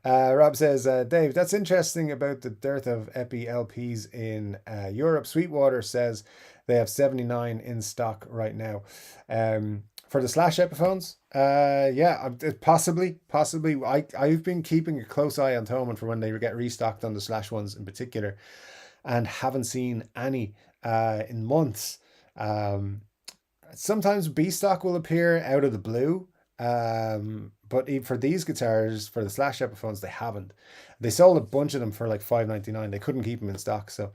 Rob says, Dave, that's interesting about the dearth of Epi LPs in Europe. Sweetwater says they have 79 in stock right now. For the Slash Epiphones, yeah, possibly. I've been keeping a close eye on Thomann for when they get restocked on the Slash ones in particular, and haven't seen any in months. Sometimes B stock will appear out of the blue, But for these guitars, for the Slash Epiphones, they haven't. They sold a bunch of them for like 5.99. They couldn't keep them in stock, so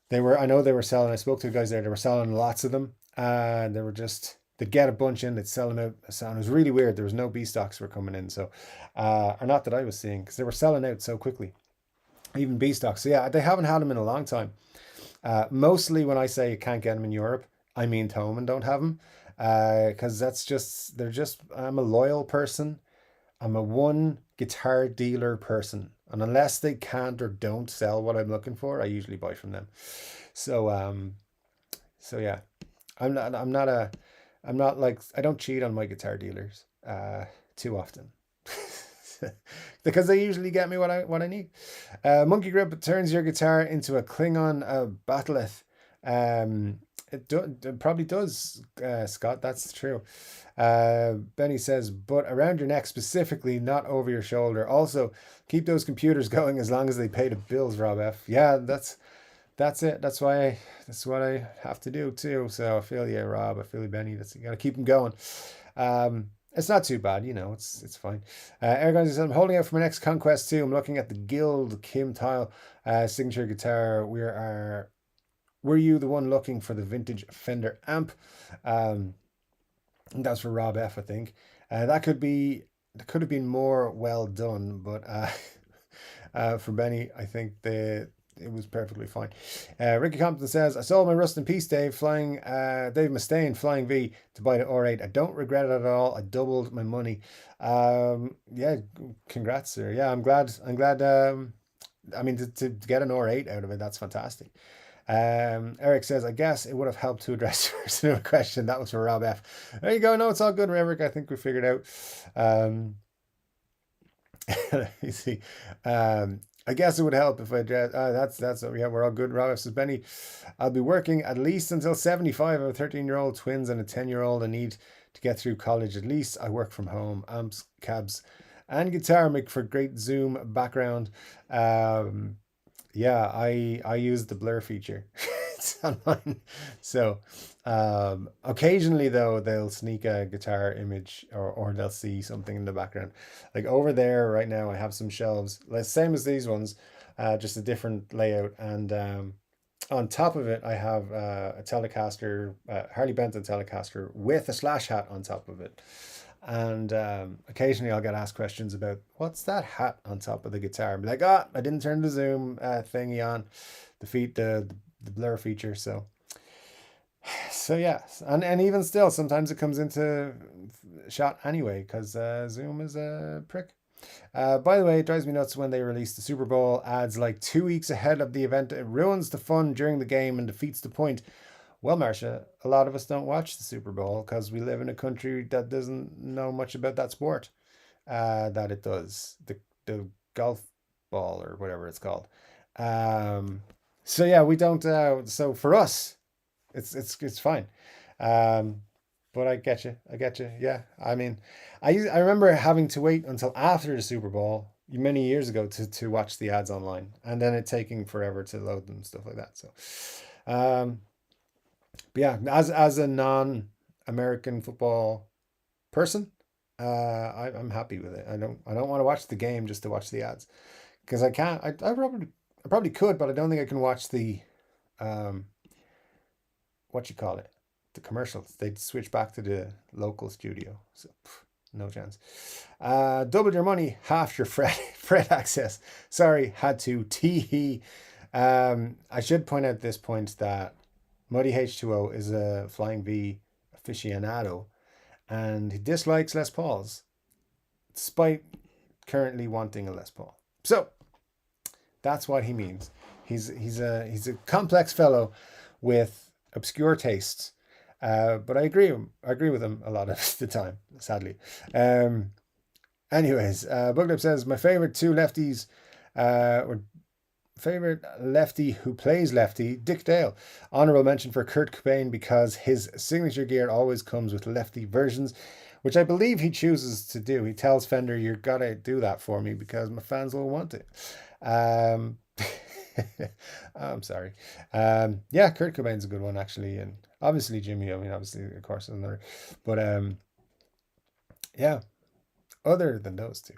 they were. I know they were selling. I spoke to the guys there. They were selling lots of them, and they were just. They'd get a bunch in. They'd sell them out. So it was really weird. There was no B stocks were coming in, so or not that I was seeing, because they were selling out so quickly. Even B stocks. So yeah, they haven't had them in a long time. Mostly when I say you can't get them in Europe, I mean Thomann don't have them, because that's just they're just. I'm a loyal person. I'm a one guitar dealer person, and unless they can't or don't sell what I'm looking for, I usually buy from them. So so yeah, I'm not like I don't cheat on my guitar dealers too often. Because they usually get me what I need. Monkey Grip turns your guitar into a Klingon bat'leth. It probably does, Scott. That's true. Benny says, but around your neck specifically, not over your shoulder. Also, keep those computers going as long as they pay the bills, Rob F. Yeah, that's it. That's what I have to do too. So I feel you, Rob. I feel you, Benny. That's you got to keep them going. It's not too bad, it's fine. Ergon says, I'm holding out for my next conquest too. I'm looking at the Guild Kim Tile signature guitar. Were you the one looking for the vintage Fender amp? That's for Rob F, I think. That could have been more well done, but for Benny, I think it was perfectly fine. Ricky Compton says, I sold my Rust in Peace, Dave Mustaine, Flying V, to buy the R8. I don't regret it at all. I doubled my money. Yeah, congrats, sir. Yeah, I'm glad. I mean, to get an R8 out of it, that's fantastic. Eric says, I guess it would have helped to address your question. That was for Rob F. There you go. No, it's all good, Eric. I think we figured out. You see, I guess it would help if I address. That's yeah, we're all good. Rob F says, Benny, I'll be working at least until 75. I have 13-year-old twins and a 10-year-old. I need to get through college. At least I work from home. Amps, cabs, and guitar make for great Zoom background. Yeah, I use the blur feature. It's on mine. So occasionally though they'll sneak a guitar image, or they'll see something in the background. Like over there right now I have some shelves, same as these ones, just a different layout, and on top of it I have a Telecaster, Harley Benton Telecaster with a Slash hat on top of it. And occasionally I'll get asked questions about what's that hat on top of the guitar. I'm like, I didn't turn the zoom thingy on, the blur feature. So yeah, and even still, sometimes it comes into shot anyway because Zoom is a prick. By the way, it drives me nuts when they release the Super Bowl ads like 2 weeks ahead of the event. It ruins the fun during the game and defeats the point. Well, Marcia, a lot of us don't watch the Super Bowl because we live in a country that doesn't know much about that sport. That it does, the golf ball or whatever it's called. So yeah, we don't. So for us, it's fine. Um, but I get you. I get you. Yeah. I mean, I remember having to wait until after the Super Bowl many years ago to watch the ads online, and then it taking forever to load them, stuff like that. So, but yeah, as a non-American football person, I'm happy with it. I don't want to watch the game just to watch the ads, because I can't. I probably could, but I don't think I can watch the um what you call it, the commercials. They'd switch back to the local studio, so no chance. Double your money, half your fret access. Sorry, had to tee. I should point out at this point that Muddy H2O is a Flying V aficionado, and he dislikes Les Pauls, despite currently wanting a Les Paul. So that's what he means. He's a complex fellow with obscure tastes, but I agree with him a lot of the time, sadly. Anyways, Booklip says my favorite two lefties, or favorite lefty who plays lefty, Dick Dale. Honorable mention for Kurt Cobain because his signature gear always comes with lefty versions, which I believe he chooses to do. He tells Fender, "You gotta do that for me because my fans will want it." Um, I'm sorry. Yeah, Kurt Cobain's a good one actually, and obviously Jimmy. I mean, obviously, of course, another. But Yeah, other than those two.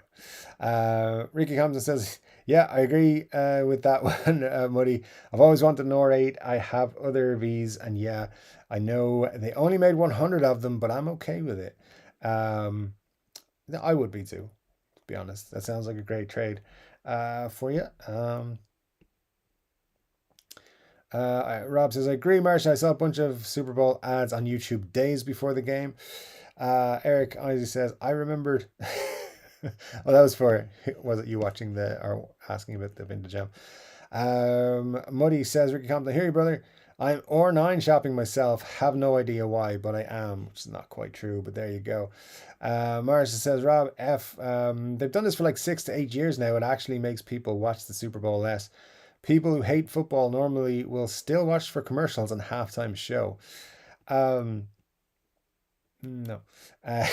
Ricky Compton says, yeah, I agree with that one, Muddy. I've always wanted an R8. I have other Vs, and yeah, I know they only made 100 of them, but I'm okay with it. Um, I would be too, to be honest. That sounds like a great trade for you. Rob says, I agree, Marsh. I saw a bunch of Super Bowl ads on YouTube days before the game. Eric Isaac says, I remembered. Well, that was for, was it you watching the, or asking about the vintage gem? Muddy says, Ricky Compton, I hear you, brother. I'm R9 shopping myself. Have no idea why, but I am, which is not quite true, but there you go. Morrison says, Rob F. They've done this for like 6 to 8 years now. It actually makes people watch the Super Bowl less. People who hate football normally will still watch for commercials and halftime show. Um, no. Uh,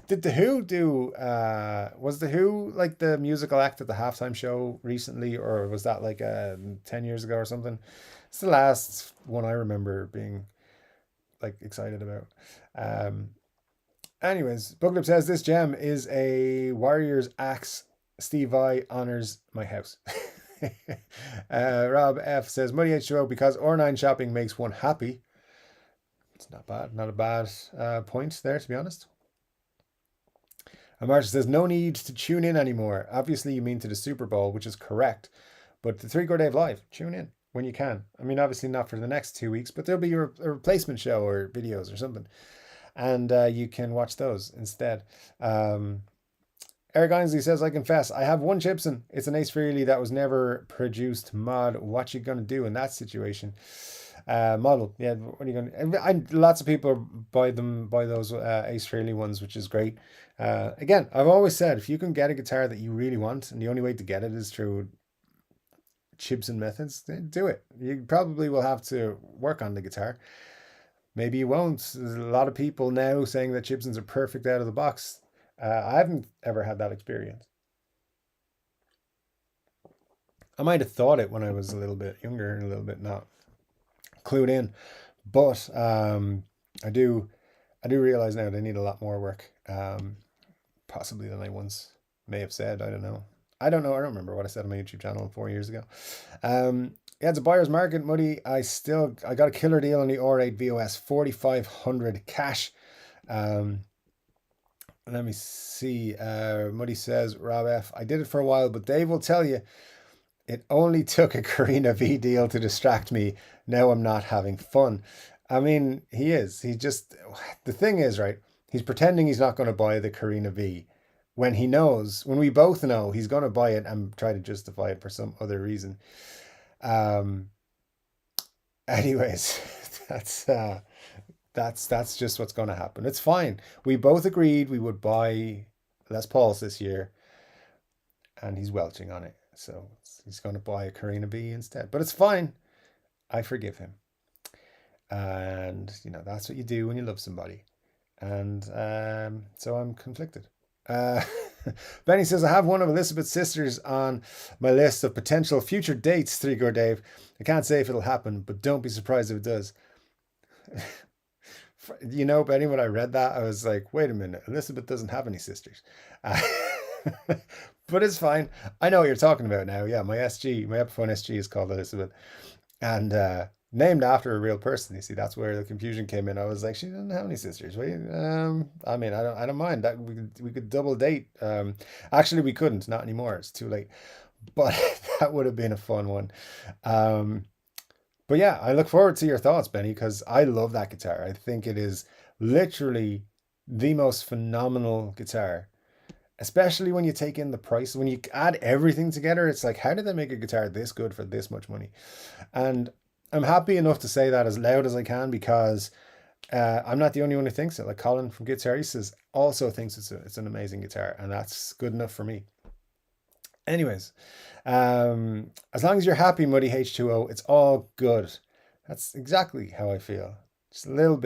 did the Who do? Was the Who like the musical act at the halftime show recently, or was that like 10 years ago or something? It's the last one I remember being like excited about. Um, Anyways, Booklip says this gem is a Warriors axe. Steve I honors my house. Rob F says Muddy H2O because R9 shopping makes one happy. It's not bad, not a bad point there, to be honest. And Marcia says no need to tune in anymore. Obviously, you mean to the Super Bowl, which is correct. But the Chord Dave live, tune in when you can. I mean, obviously not for the next 2 weeks, but there'll be a replacement show or videos or something, and you can watch those instead. Um, Eric Ainsley says, I confess, I have one Chipson. It's an Ace Frehley that was never produced mod. What you gonna do in that situation? Model, yeah. What are you gonna? Lots of people buy those Ace Frehley ones, which is great. Again, I've always said if you can get a guitar that you really want, and the only way to get it is through Chipson methods, then do it. You probably will have to work on the guitar. Maybe you won't. There's a lot of people now saying that Chipsons are perfect out of the box. I haven't ever had that experience. I might have thought it when I was a little bit younger and a little bit not clued in, but I do realize now they need a lot more work, possibly than I once may have said. I don't know. I don't know. I don't remember what I said on my YouTube channel 4 years ago. Yeah, it's a buyer's market, Muddy. I got a killer deal on the R8 VOS, 4,500 cash. Let me see. Muddy says, Rob F. I did it for a while, but Dave will tell you it only took a Karina V deal to distract me. Now I'm not having fun. I mean, he is. He just, the thing is, right? He's pretending he's not going to buy the Karina V when he knows, when we both know he's going to buy it and try to justify it for some other reason. Um, Anyways, that's uh, that's just what's going to happen. It's fine. We both agreed we would buy Les Pauls this year, and he's welching on it, so he's going to buy a Karina B instead. But it's fine. I forgive him, and that's what you do when you love somebody. And so I'm conflicted. Uh, Benny says, I have one of Elizabeth's sisters on my list of potential future dates, Chord Dave. I can't say if it'll happen, but don't be surprised if it does. Benny, when I read that, I was like, wait a minute, Elizabeth doesn't have any sisters. Uh, but it's fine. I know what you're talking about now. Yeah, my Epiphone SG is called Elizabeth. And named after a real person. You see, that's where the confusion came in. I was like, she doesn't have any sisters. Wait, I mean, I don't mind that. We could double date. Actually, we couldn't. Not anymore. It's too late. But that would have been a fun one. Um, but yeah, I look forward to your thoughts, Benny, because I love that guitar. I think it is literally the most phenomenal guitar, especially when you take in the price. When you add everything together, it's like, how did they make a guitar this good for this much money? And I'm happy enough to say that as loud as I can because I'm not the only one who thinks it. Like Colin from Guitar Aces also thinks it's an amazing guitar, and that's good enough for me. Anyways, as long as you're happy, Muddy H2O, it's all good. That's exactly how I feel. Just a little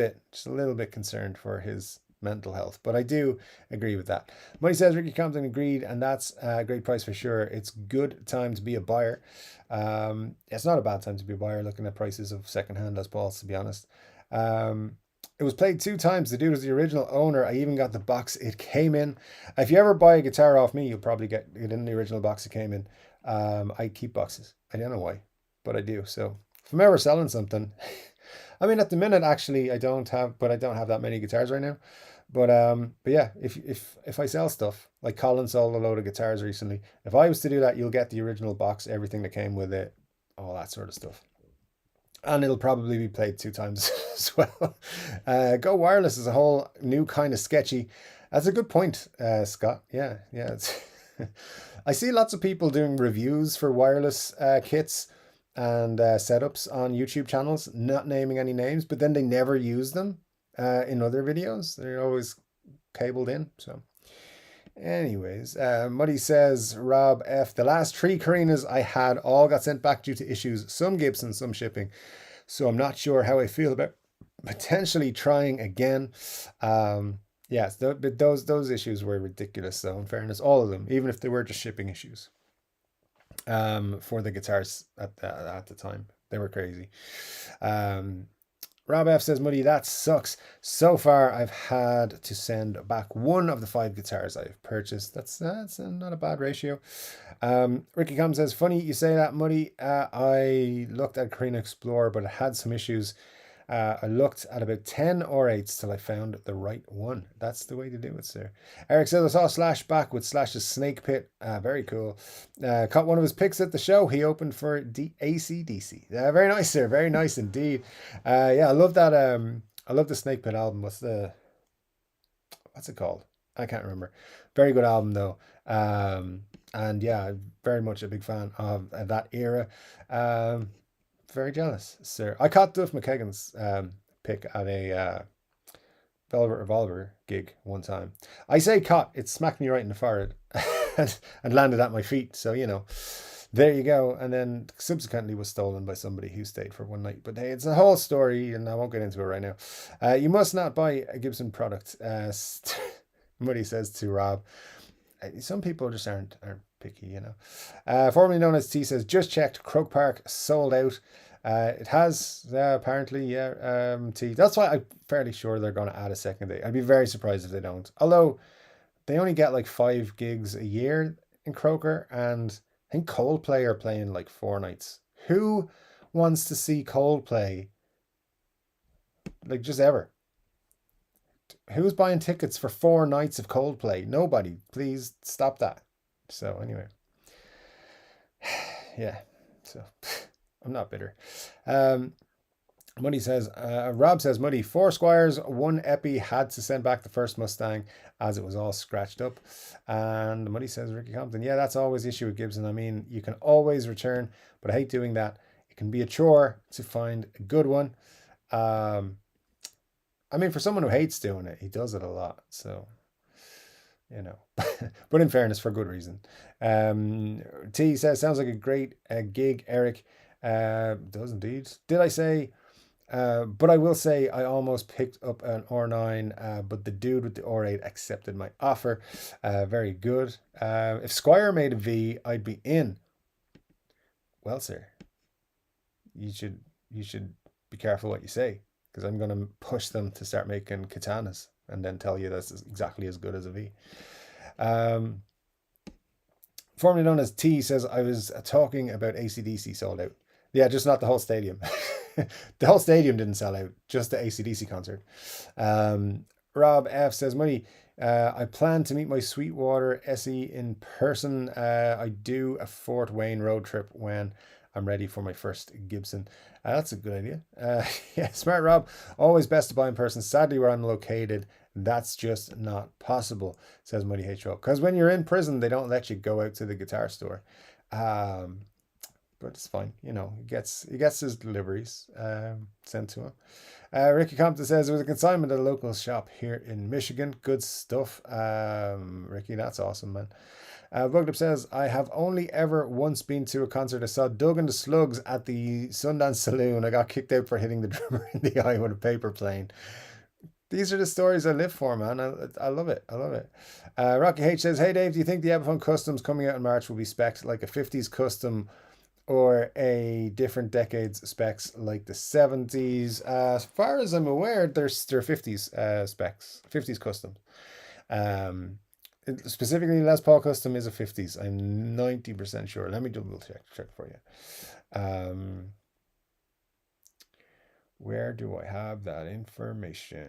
bit concerned for his mental health, but I do agree with that. Muddy says Ricky Compton agreed, and that's a great price for sure. It's good time to be a buyer. It's not a bad time to be a buyer looking at prices of secondhand Les Pauls, to be honest. It It was played 2 times. The dude was the original owner. I even got the box it came in. If you ever buy a guitar off me, you'll probably get it in the original box it came in. I keep boxes. I don't know why, but I do. So if I'm ever selling something, I mean, at the minute, actually, I don't have, but I don't have that many guitars right now. But yeah, if I sell stuff like Colin sold a load of guitars recently, if I was to do that, you'll get the original box, everything that came with it, all that sort of stuff, and it'll probably be played 2 times as well. Go wireless is a whole new kind of sketchy. That's a good point, Scott. Yeah, yeah. I see lots of people doing reviews for wireless kits and setups on YouTube channels, not naming any names, but then they never use them in other videos. They're always cabled in. So, anyways, Muddy says, Rob F, the last 3 Carinas I had all got sent back due to issues, some Gibson, some shipping. So I'm not sure how I feel about potentially trying again. Yes, but those issues were ridiculous, though, in fairness, all of them, even if they were just shipping issues. For the guitars at the time, they were crazy. Rob F says, Muddy, that sucks. So far, I've had to send back 1 of the 5 guitars I've purchased. That's not a bad ratio. Ricky Com says, funny you say that, Muddy. I looked at Carina Explorer, but it had some issues. I looked at about 10 R8s till I found the right one. That's the way to do it, sir. Eric says, I saw Slash back with Slash's Snake Pit. Very cool. Caught one of his picks at the show. He opened for AC/DC. Very nice, sir. Very nice indeed. Yeah, I love that. I love the Snake Pit album. What's it called? I can't remember. Very good album, though. And yeah, very much a big fan of that era. Very jealous, sir. I caught Duff McKagan's pick at a Velvet Revolver gig one time. I say caught, it smacked me right in the forehead and landed at my feet. So, there you go. And then subsequently was stolen by somebody who stayed for one night. But hey, it's a whole story and I won't get into it right now. You must not buy a Gibson product. Muddy says to Rob. Some people just aren't picky, Formerly known as T says, just checked, Croke Park sold out. It has, apparently, yeah. T. That's why I'm fairly sure they're going to add a second day. I'd be very surprised if they don't. Although they only get like 5 gigs a year in Croker, and I think Coldplay are playing like 4 nights. Who wants to see Coldplay? Like, just ever? Who's buying tickets for 4 nights of Coldplay? Nobody. Please stop that. So anyway, yeah. So I'm not bitter. Muddy says, Rob says, Muddy, 4 Squires, 1 Epi, had to send back the first Mustang as it was all scratched up. And Muddy says, Ricky Compton, yeah, that's always the issue with Gibson. I mean, you can always return, but I hate doing that. It can be a chore to find a good one. I mean, for someone who hates doing it, he does it a lot. So, but in fairness, for good reason. T says, sounds like a great gig, Eric. Does indeed. Did I say, but I will say I almost picked up an R9, but the dude with the R8 accepted my offer. Very good. If Squire made a V, I'd be in. Well, sir, you should be careful what you say, because I'm going to push them to start making katanas and then tell you that's exactly as good as a V. Formerly known as T says, I was talking about AC/DC sold out. Yeah, just not the whole stadium. The whole stadium didn't sell out, just the AC/DC concert. Rob F says, Money, I plan to meet my Sweetwater SE in person. I do a Fort Wayne road trip when I'm ready for my first Gibson. That's a good idea. Yeah, smart Rob. Always best to buy in person. Sadly, where I'm located, that's just not possible, says Money HO. Because when you're in prison, they don't let you go out to the guitar store. But it's fine. He gets his deliveries sent to him. Ricky Compton says, there was a consignment at a local shop here in Michigan. Good stuff. Ricky, that's awesome, man. Bugged Up says, I have only ever once been to a concert. I saw Doug and the Slugs at the Sundance Saloon. I got kicked out for hitting the drummer in the eye with a paper plane. These are the stories I live for, man. I love it. I love it. Rocky H says, hey, Dave, do you think the Epiphone Customs coming out in March will be spec'd like a 50s custom or a different decade's specs like the 70s. As far as I'm aware, they're 50s specs, 50s custom. Um, Specifically, Les Paul custom is a 50s. I'm 90% sure. Let me double check for you. Um, where do I have that information?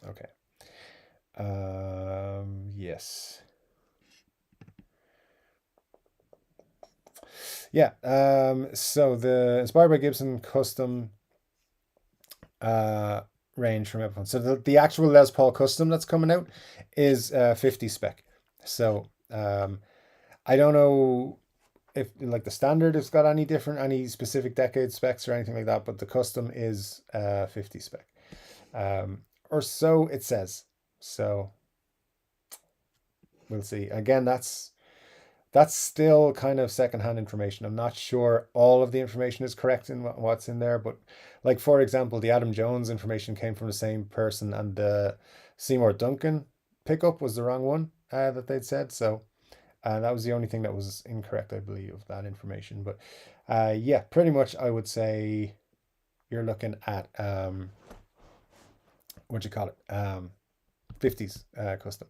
Okay. Yes. Yeah. So the inspired by Gibson custom uh range from Epiphone. So the actual Les Paul custom that's coming out is 50 spec. So I don't know if like the standard has got any different, any specific decade specs or anything like that, but the custom is 50 spec. Or so it says. So we'll see. Again, that's still kind of secondhand information. I'm not sure all of the information is correct in what's in there, but like for example, the Adam Jones information came from the same person, and the Seymour Duncan pickup was the wrong one that they'd said. So that was the only thing that was incorrect, I believe, of that information. But yeah, pretty much I would say you're looking at what you call it, 50s custom.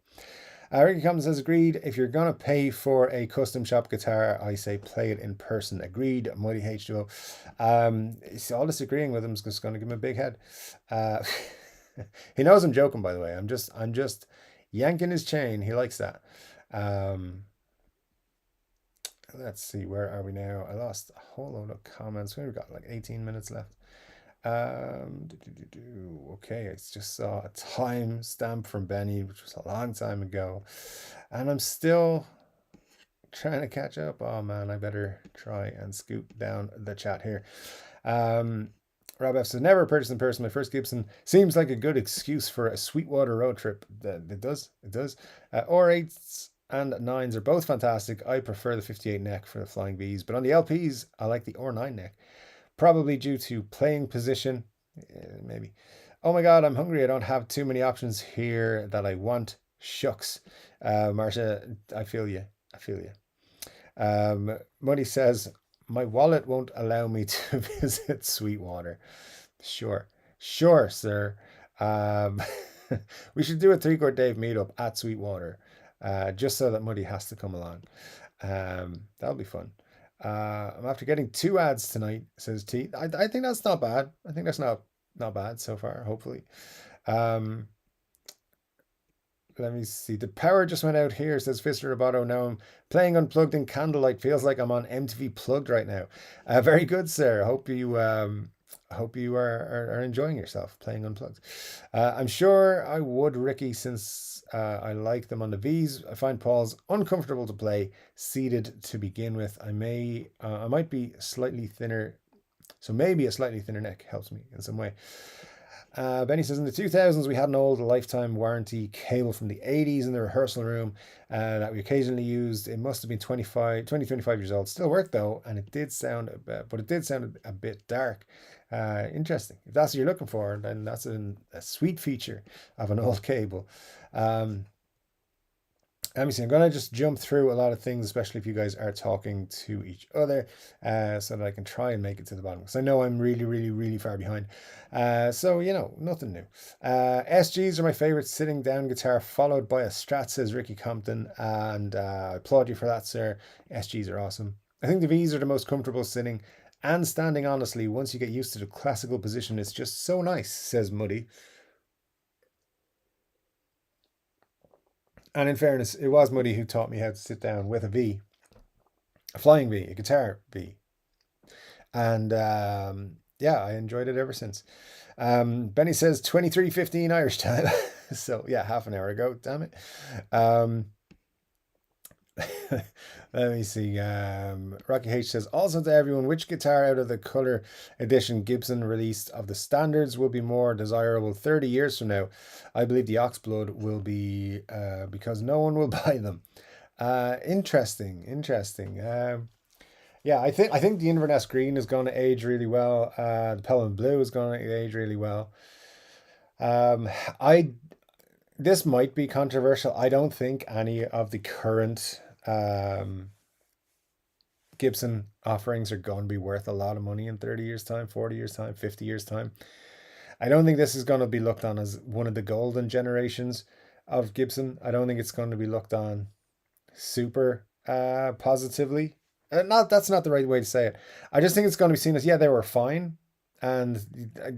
Ricky Compton says, agreed. If you're going to pay for a custom shop guitar, I say play it in person. Agreed. Mighty H2O. All disagreeing with him is just going to give him a big head. He knows I'm joking, by the way. I'm just yanking his chain. He likes that. Let's see, where are we now? I lost a whole load of comments. We've got like 18 minutes left. Okay, I just saw a time stamp from Benny, which was a long time ago, and I'm still trying to catch up. Oh man, I better try and scoot down the chat here. Rob F says, never purchased in person. My first Gibson seems like a good excuse for a Sweetwater road trip. It does. Or eights and nines are both fantastic. I prefer the 58 neck for the Flying V's, but on the LPs, I like the R9 neck. Probably due to playing position, maybe. Oh my God, I'm hungry. I don't have too many options here that I want. Shucks. Marsha, I feel you. Money says, my wallet won't allow me to visit Sweetwater. Sure, sir. We should do a Chord Dave meetup at Sweetwater, just so that Muddy has to come along. That'll be fun. I'm after getting 2 ads tonight, says T. I think that's not bad. I think that's not bad so far, hopefully. Let me see. The power just went out here, says Fister Roboto. Now I'm playing unplugged in candlelight. Feels like I'm on MTV Plugged right now. Very good, sir. Hope you are enjoying yourself playing unplugged. I'm sure I would, Ricky, since I like them on the V's. I find Paul's uncomfortable to play seated to begin with. I might be slightly thinner, so maybe a slightly thinner neck helps me in some way. Benny says, in the 2000s, we had an old lifetime warranty cable from the 80s in the rehearsal room that we occasionally used. It must have been 25 years old. Still worked though, and it did sound a bit dark. Interesting. If that's what you're looking for, then that's a sweet feature of an old cable. Let me see. I'm going to just jump through a lot of things, especially if you guys are talking to each other, so that I can try and make it to the bottom. Because I know I'm really, really, really far behind. So, nothing new. SGs are my favorite sitting down guitar, followed by a Strat, says Ricky Compton. And I applaud you for that, sir. SGs are awesome. I think the Vs are the most comfortable sitting and standing, honestly. Once you get used to the classical position, it's just so nice, says Muddy. And in fairness, it was Muddy who taught me how to sit down with a V, a flying V, a guitar V. And yeah, I enjoyed it ever since. Benny says 23:15 Irish time. So yeah, half an hour ago, damn it. Let me see. Rocky H says, also to everyone, which guitar out of the color edition Gibson released of the standards will be more desirable 30 years from now? I believe the Oxblood will be, because no one will buy them. Interesting. Yeah, I think the Inverness Green is going to age really well. The Pelham Blue is going to age really well. I this might be controversial. I don't think any of the current Gibson offerings are going to be worth a lot of money in 30 years' time, 40 years' time, 50 years' time. I don't think this is going to be looked on as one of the golden generations of Gibson. I don't think it's going to be looked on super positively. Not that's not the right way to say it. I just think it's going to be seen as yeah, they were fine, and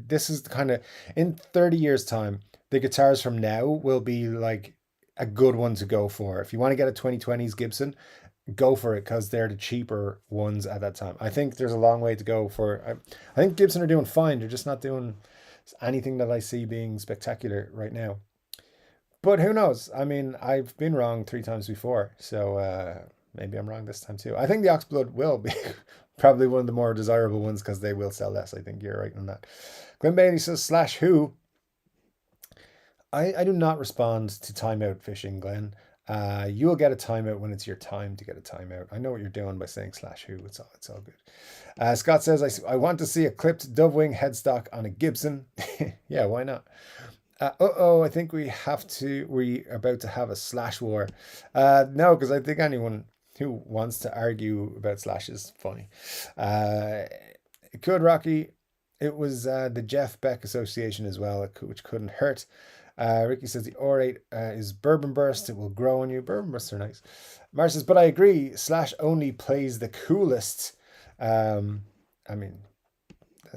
this is the kind of in 30 years' time, the guitars from now will be like a good one to go for. If you want to get a 2020s Gibson, go for it because they're the cheaper ones at that time. I think there's a long way to go for. I think Gibson are doing fine. They're just not doing anything that I see being spectacular right now. But who knows? I mean, I've been wrong 3 times before, so maybe I'm wrong this time too. I think the Oxblood will be probably one of the more desirable ones because they will sell less. I think you're right on that. Glenn Bailey says slash who. I do not respond to timeout fishing, Glenn. You will get a timeout when it's your time to get a timeout. I know what you're doing by saying slash who. It's all good. Scott says, I want to see a clipped dovewing headstock on a Gibson. Yeah, why not? I think we about to have a slash war. No, because I think anyone who wants to argue about slash is funny. Good Rocky. It was the Jeff Beck Association as well, which couldn't hurt. Ricky says the orate is bourbon burst. It will grow on you. Bourbon bursts are nice. Mar says, but I agree. Slash only plays the coolest. I mean,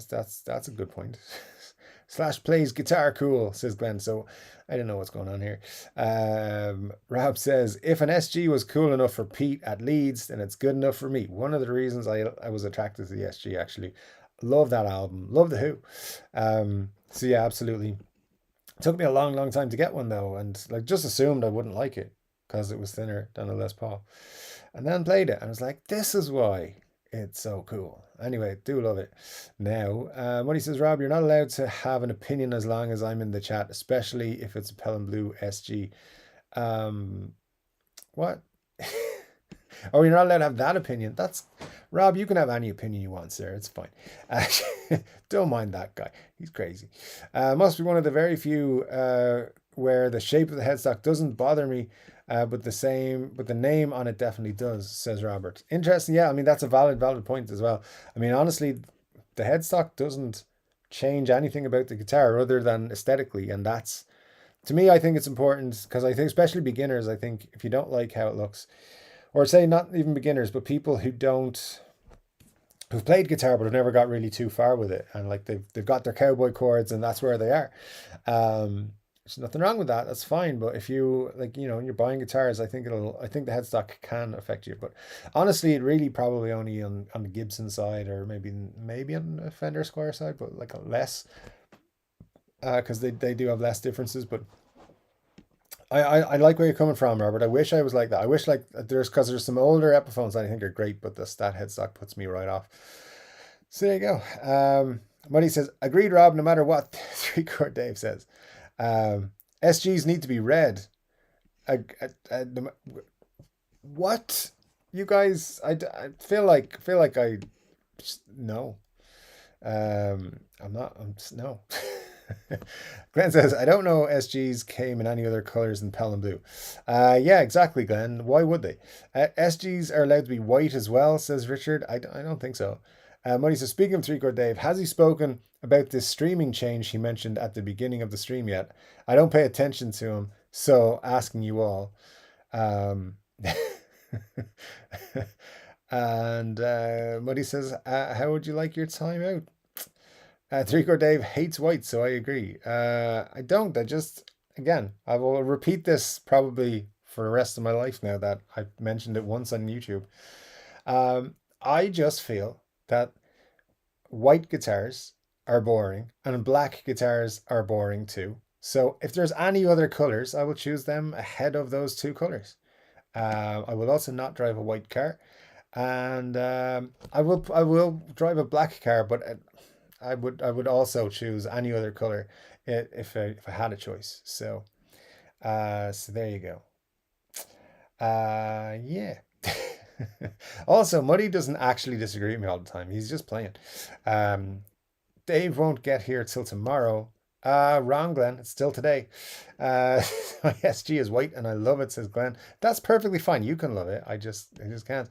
that's a good point. Slash plays guitar cool, says Glenn. So I don't know what's going on here. Rob says, if an SG was cool enough for Pete at Leeds, then it's good enough for me. One of the reasons I was attracted to the SG, actually. Love that album. Love The Who. So yeah, absolutely. It took me a long, long time to get one though. And like just assumed I wouldn't like it because it was thinner than a Les Paul. And then played it and I was like, this is why it's so cool. Anyway, do love it. Now, when he says, Rob, you're not allowed to have an opinion as long as I'm in the chat, especially if it's a Pelham Blue SG. What? Oh, you're not allowed to have that opinion. That's Rob. You can have any opinion you want, sir. It's fine. Don't mind that guy. He's crazy. Must be one of the very few where the shape of the headstock doesn't bother me. But the name on it definitely does, says Robert. Interesting. Yeah, I mean, that's a valid point as well. I mean, honestly, the headstock doesn't change anything about the guitar other than aesthetically. And that's, to me, I think it's important because I think, especially beginners, I think if you don't like how it looks, or say not even beginners, but people who've played guitar but have never got really too far with it, and like they've got their cowboy chords and that's where they are. There's nothing wrong with that. That's fine. But if you like, when you're buying guitars, I think the headstock can affect you. But honestly, it really probably only on the Gibson side, or maybe on the Fender Squire side, but like less, because they do have less differences. But I like where you're coming from, Robert. I wish I was like that. I wish like there's some older Epiphones that I think are great, but that headstock puts me right off. So there you go. Money says, agreed, Rob, no matter what 3-chord Dave says. SGs need to be red. What? You guys, I feel like I no. No. Glenn says, I don't know SGs came in any other colors than Pelham Blue. Yeah, exactly, Glenn. Why would they? SGs are allowed to be white as well, says Richard. I don't think so. Money says, speaking of 3-chord Dave, has he spoken about this streaming change he mentioned at the beginning of the stream yet? I don't pay attention to him, so asking you all. And Money says, how would you like your time out? 3-chord Dave hates white, so I agree. I don't. Again, I will repeat this probably for the rest of my life now that I've mentioned it once on YouTube. I just feel that white guitars are boring and black guitars are boring too. So if there's any other colors, I will choose them ahead of those two colors. I will also not drive a white car, and I will drive a black car, but I would also choose any other color if I had a choice. So there you go. Yeah. Also, Muddy doesn't actually disagree with me all the time. He's just playing. Dave won't get here till tomorrow. Wrong, Glenn. It's still today. My SG is white and I love it, says Glenn. That's perfectly fine. You can love it. I just can't.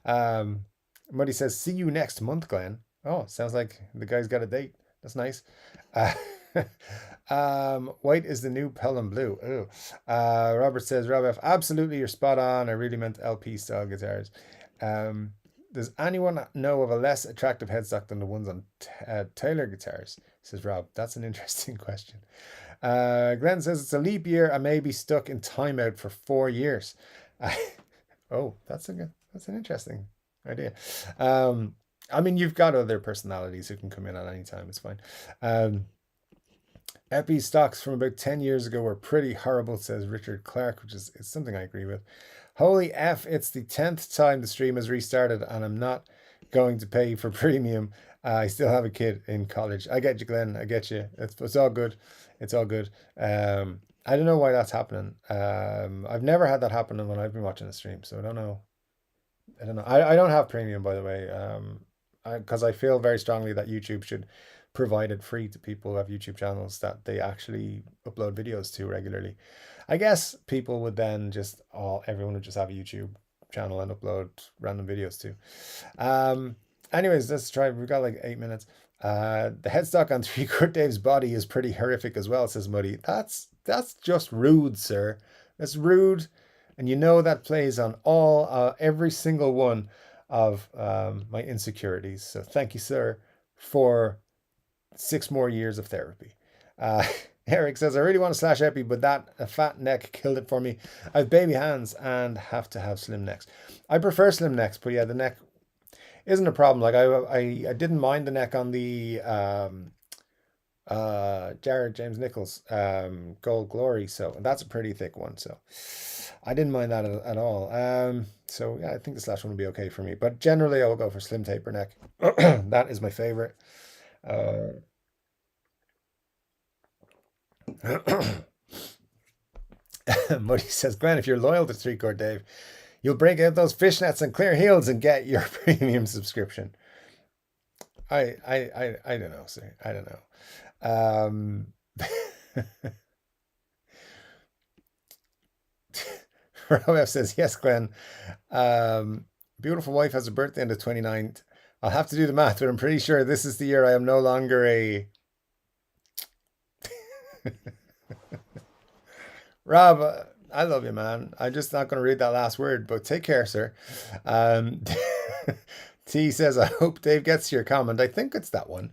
Um, Muddy says, see you next month, Glenn. Oh, sounds like the guy's got a date. That's nice. Uh, white is the new Pelham blue. Ooh. Robert says, Rob F, absolutely, you're spot on. I really meant LP style guitars. Um, does anyone know of a less attractive headstock than the ones on Taylor guitars? Says Rob. That's an interesting question. Glenn says it's a leap year. I may be stuck in timeout for 4 years. Oh, that's an interesting idea. I mean, you've got other personalities who can come in at any time. It's fine. Epi stocks from about 10 years ago were pretty horrible, says Richard Clark, which is something I agree with. Holy F, it's the 10th time the stream has restarted and I'm not going to pay for premium. I still have a kid in college. I get you, Glenn. I get you. It's all good. It's all good. I don't know why that's happening. I've never had that happen when I've been watching the stream, so I don't know. I don't know. I don't have premium, by the way, because I feel very strongly that YouTube should provide it free to people who have YouTube channels that they actually upload videos to regularly. I guess people would then everyone would just have a YouTube channel and upload random videos to. Anyways, let's try. We've got like 8 minutes. The headstock on Chord Dave's body is pretty horrific as well, says Muddy. That's just rude, sir. That's rude. And you know that plays on every single one of my insecurities. So thank you, sir, for 6 more years of therapy. Eric says, I really want to slash Epi, but a fat neck killed it for me. I have baby hands and have to have slim necks. I prefer slim necks, but yeah, the neck isn't a problem. Like I didn't mind the neck on the Jared James Nichols Gold Glory, so that's a pretty thick one, so I didn't mind that at all. So yeah, I think the slash one will be okay for me, but generally I will go for slim taper neck. That is my favorite. Muddy says, Glenn, if you're loyal to Three Chord Dave, you'll break out those fishnets and clear heels and get your premium subscription. I don't know, sir. I don't know. Rof says, yes, Glenn. Beautiful wife has a birthday on the 29th. I'll have to do the math, but I'm pretty sure this is the year I am no longer a... Rob, I love you, man. I'm just not going to read that last word, but take care, sir. T says, I hope Dave gets to your comment. I think it's that one.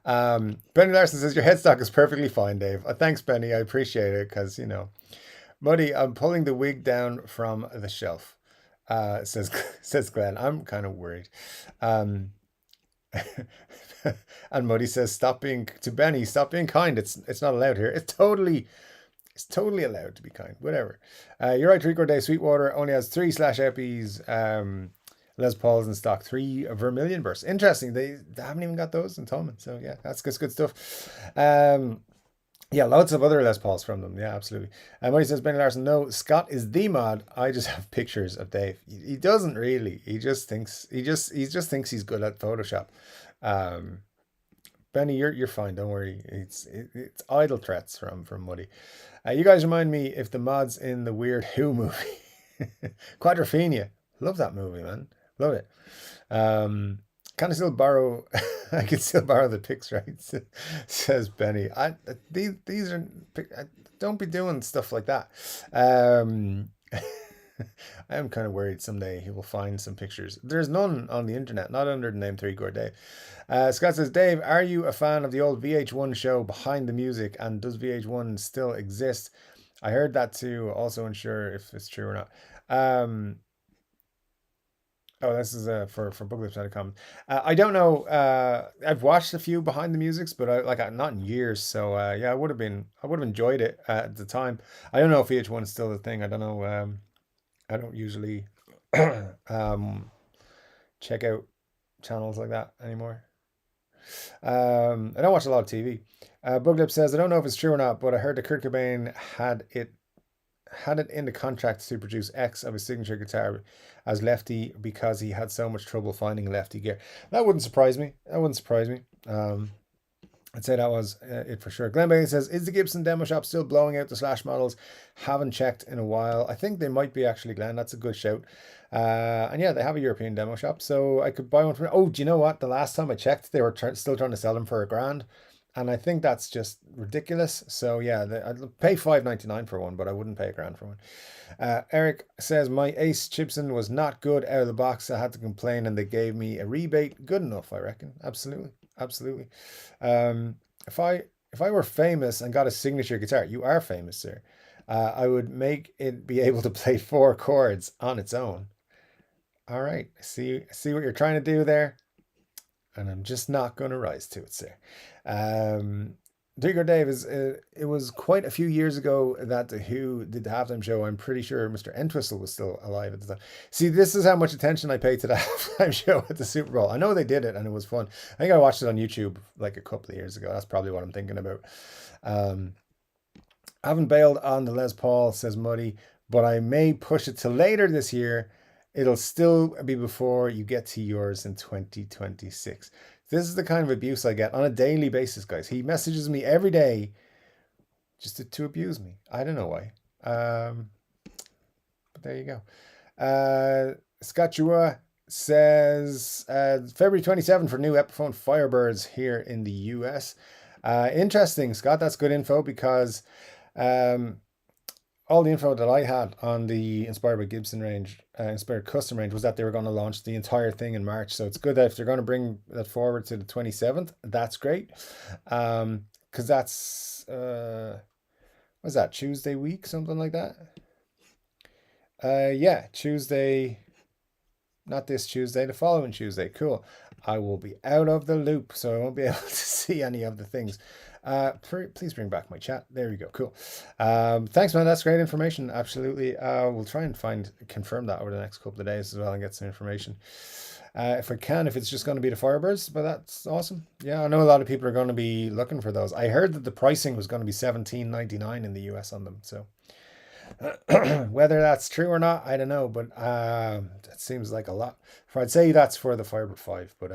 Benny Larson says, your headstock is perfectly fine, Dave. Thanks, Benny. I appreciate it because, Muddy, I'm pulling the wig down from the shelf, says Glenn. I'm kind of worried. And Muddy says, stop being kind. It's not allowed here. It's totally allowed to be kind. Whatever. You're right, Three Chord Dave Sweetwater only has 3 /Epis, Les Pauls in stock, 3 Vermilion bursts. Interesting. They haven't even got those in Tolman. So yeah, that's good stuff. Yeah, lots of other Les Pauls from them. Yeah, absolutely. And when he says Benny Larson, no, Scott is the mod. I just have pictures of Dave. He doesn't really. He just thinks he's good at Photoshop. Benny, you're fine. Don't worry. It's idle threats from Muddy. You guys remind me if the mod's in the Weird Who movie. Quadrophenia. Love that movie, man. Love it. Can I still borrow? I can still borrow the pics, right? Says Benny. These are. Don't be doing stuff like that. I am kind of worried someday he will find some pictures. There's none on the internet, not under the name Three Chord Dave. Scott says, Dave, are you a fan of the old VH1 show Behind the Music, and does VH1 still exist? I heard that too. Also unsure if it's true or not. Oh, this is for booklips.com. I don't know. I've watched a few Behind the Musics, but not in years. So yeah, I would have enjoyed it at the time. I don't know if VH1 is still a thing. I don't know. I don't usually check out channels like that anymore. I don't watch a lot of TV. Booklip says, I don't know if it's true or not, but I heard that Kurt Cobain had it in the contract to produce X of his signature guitar as lefty because he had so much trouble finding lefty gear. That wouldn't surprise me. I'd say that was it for sure. Glenn Bailey says, is the Gibson demo shop still blowing out the Slash models? Haven't checked in a while. I think they might be actually, Glenn. That's a good shout. And yeah, they have a European demo shop, so I could buy one from. Oh, do you know what? The last time I checked, they were still trying to sell them for $1,000, and I think that's just ridiculous. So yeah, I'd pay $5.99 for one, but I wouldn't pay $1,000 for one. Eric says, my Ace Chipson was not good out of the box. I had to complain and they gave me a rebate. Good enough, I reckon. Absolutely. Absolutely. Um, if I were famous and got a signature guitar, you are famous, sir. I would make it be able to play 4 chords on its own. All right. See what you're trying to do there? And I'm just not going to rise to it, sir. Um, Chord Dave it was quite a few years ago that the Who did the halftime show. I'm pretty sure Mr. Entwistle was still alive at the time. See, this is how much attention I paid to the halftime show at the Super Bowl. I know they did it and it was fun. I think I watched it on YouTube like a couple of years ago. That's probably what I'm thinking about. Um, I haven't bailed on the Les Paul, says Muddy, but I may push it to later this year. It'll still be before you get to yours in 2026. This is the kind of abuse I get on a daily basis, guys. He messages me every day just to abuse me. I don't know why. But there you go. Scotchua says February 27 for new Epiphone Firebirds here in the US. Interesting, Scott. That's good info because all the info that I had on the Inspired by Gibson range, Inspired Custom range, was that they were going to launch the entire thing in March. So it's good that if they're going to bring that forward to the 27th, that's great. Because that's, what's that, Tuesday week, something like that? Yeah, Tuesday, not this Tuesday, the following Tuesday. Cool. I will be out of the loop, so I won't be able to see any of the things. Please bring back my chat. There we go. Cool. Thanks, man. That's great information. Absolutely. We'll try and confirm that over the next couple of days as well and get some information. If I can, if it's just going to be the Firebirds, but that's awesome. Yeah, I know a lot of people are going to be looking for those. I heard that the pricing was going to be $17.99 in the US on them. So whether that's true or not, I don't know, but it seems like a lot. I'd say that's for the Firebird 5, but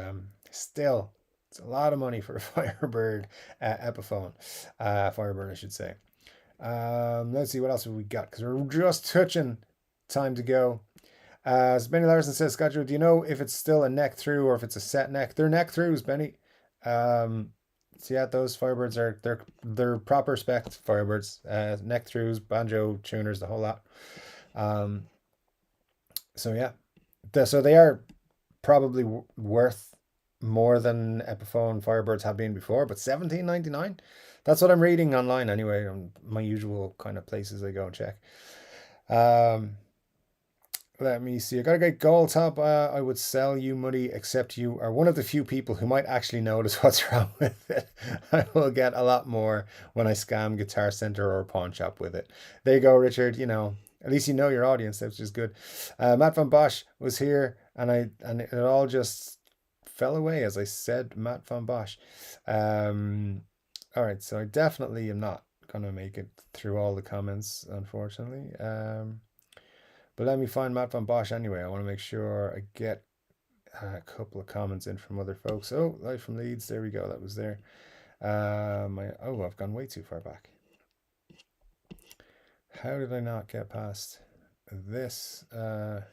still, it's a lot of money for a Firebird Epiphone. Firebird, I should say. Let's see, what else have we got? Because we're just touching time to go. So Benny Larson says, Scott, do you know if it's still a neck through or if it's a set neck? They're neck throughs, Benny. So yeah, those Firebirds they're proper spec Firebirds, neck throughs, banjo tuners, the whole lot. So yeah, so they are probably worth more than Epiphone Firebirds have been before, but $17.99. That's what I'm reading online anyway, on my usual kind of places I go and check. Let me see. I got a great gold top. I would sell you, Muddy, except you are one of the few people who might actually notice what's wrong with it. I will get a lot more when I scam Guitar Center or Pawn Shop with it. There you go, Richard. You know, at least you know your audience, which is good. Matt Van Bosch was here, and it all just fell away as I said. Matt Van Bosch. All right, so I definitely am not gonna make it through all the comments, unfortunately. But let me find Matt Van Bosch anyway. I want to make sure I get a couple of comments in from other folks. Oh, live from Leeds. There we go. That was there. I've gone way too far back. How did I not get past this? Where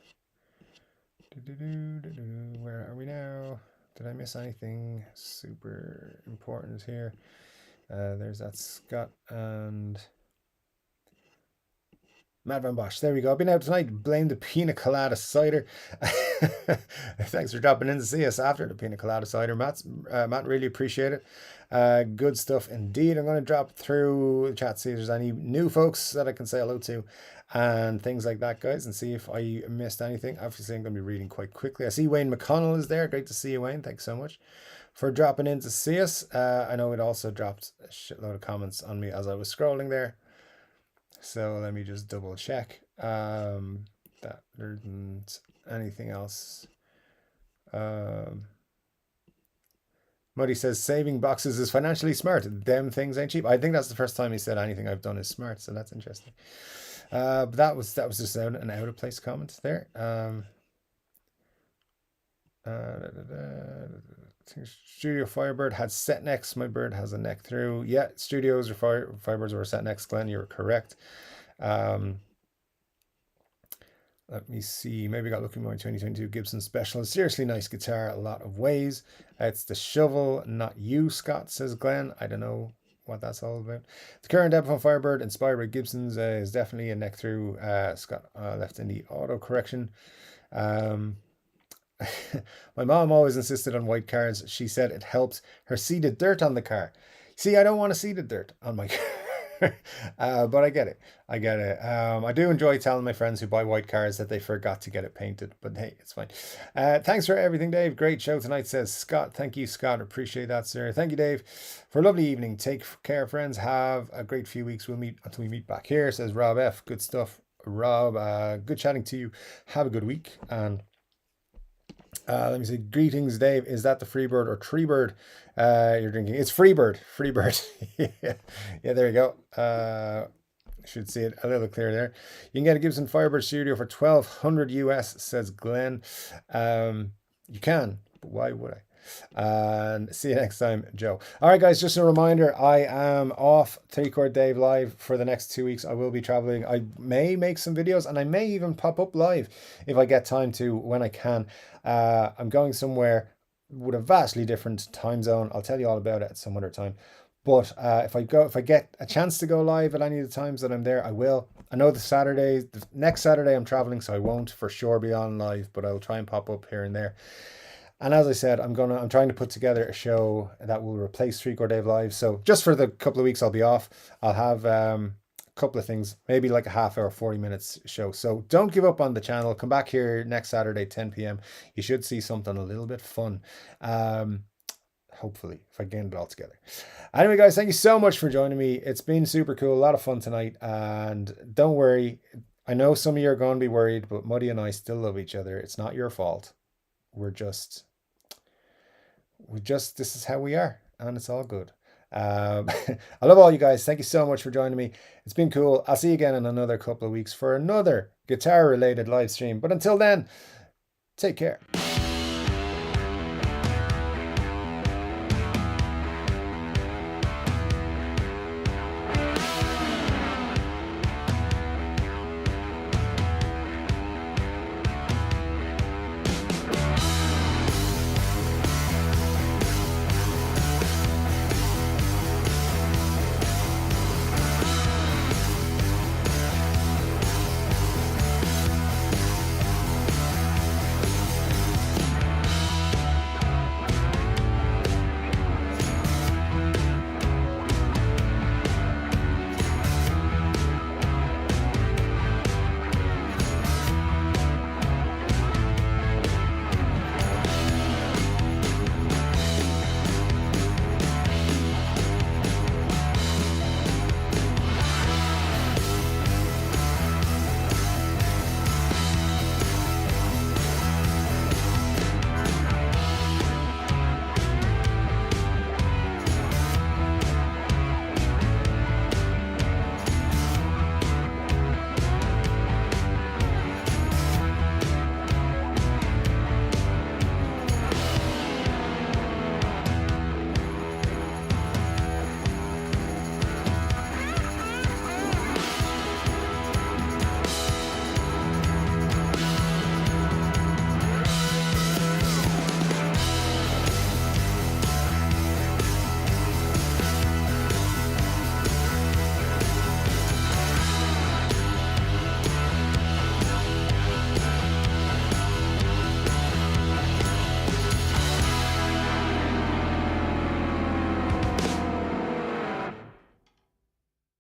are we now? Did I miss anything super important here? There's that Scott and Matt Van Bosch. There we go. I've been out tonight. Blame the pina colada cider. Thanks for dropping in to see us after the pina colada cider, Matt. Really appreciate it. Good stuff indeed. I'm going to drop through the chat, see if there's any new folks that I can say hello to and things like that, guys, and see if I missed anything. Obviously, I'm going to be reading quite quickly. I see Wayne McConnell is there. Great to see you, Wayne. Thanks so much for dropping in to see us. I know it also dropped a shitload of comments on me as I was scrolling there. So let me just double check that there isn't anything else. Muddy says saving boxes is financially smart. Them things ain't cheap. I think that's the first time he said anything I've done is smart, so that's interesting. But that was just an out of place comment there. Studio Firebird had set necks. My bird has a neck through. Yeah, studios or Firebirds were set necks, Glenn. You're correct. Let me see. Maybe got looking more 2022 Gibson Special. Seriously nice guitar, a lot of ways. It's the shovel, not you, Scott, says Glenn. I don't know what that's all about. The current Epiphone Firebird, inspired by Gibson's, is definitely a neck through. Scott left in the auto correction. My mom always insisted on white cars. She said it helps her see the dirt on the car. See, I don't want to see the dirt on my car. But I get it. I get it. I do enjoy telling my friends who buy white cars that they forgot to get it painted. But hey, it's fine. Thanks for everything, Dave. Great show tonight, says Scott. Thank you, Scott. Appreciate that, sir. Thank you, Dave, for a lovely evening. Take care, friends. Have a great few weeks. We'll meet until we meet back here, says Rob F. Good stuff, Rob. Good chatting to you. Have a good week. And let me say, greetings, Dave. Is that the Freebird or Treebird you're drinking? It's Freebird. Freebird. Yeah, there you go. Should see it a little clearer there. You can get a Gibson Firebird Studio for $1,200 US, says Glenn. You can, but why would I? And see you next time, Joe. All right, guys, just a reminder, I am off Chord Dave live for the next 2 weeks. I will be traveling. I may make some videos and I may even pop up live if I get time to, when I can. I'm going somewhere with a vastly different time zone. I'll tell you all about it at some other time. But if I get a chance to go live at any of the times that I'm there, I will. I know the next Saturday I'm traveling, so I won't for sure be on live, but I'll try and pop up here and there. And as I said, I'm trying to put together a show that will replace Chord Dave Live. So just for the couple of weeks I'll be off, I'll have a couple of things, maybe like a half hour, 40 minutes show. So don't give up on the channel. Come back here next Saturday, 10 p.m. You should see something a little bit fun. Hopefully, if I get it all together. Anyway, guys, thank you so much for joining me. It's been super cool, a lot of fun tonight. And don't worry, I know some of you are going to be worried, but Muddy and I still love each other. It's not your fault. This is how we are, and it's all good. I love all you guys. Thank you so much for joining me. It's been cool. I'll see you again in another couple of weeks for another guitar related live stream. But until then, take care.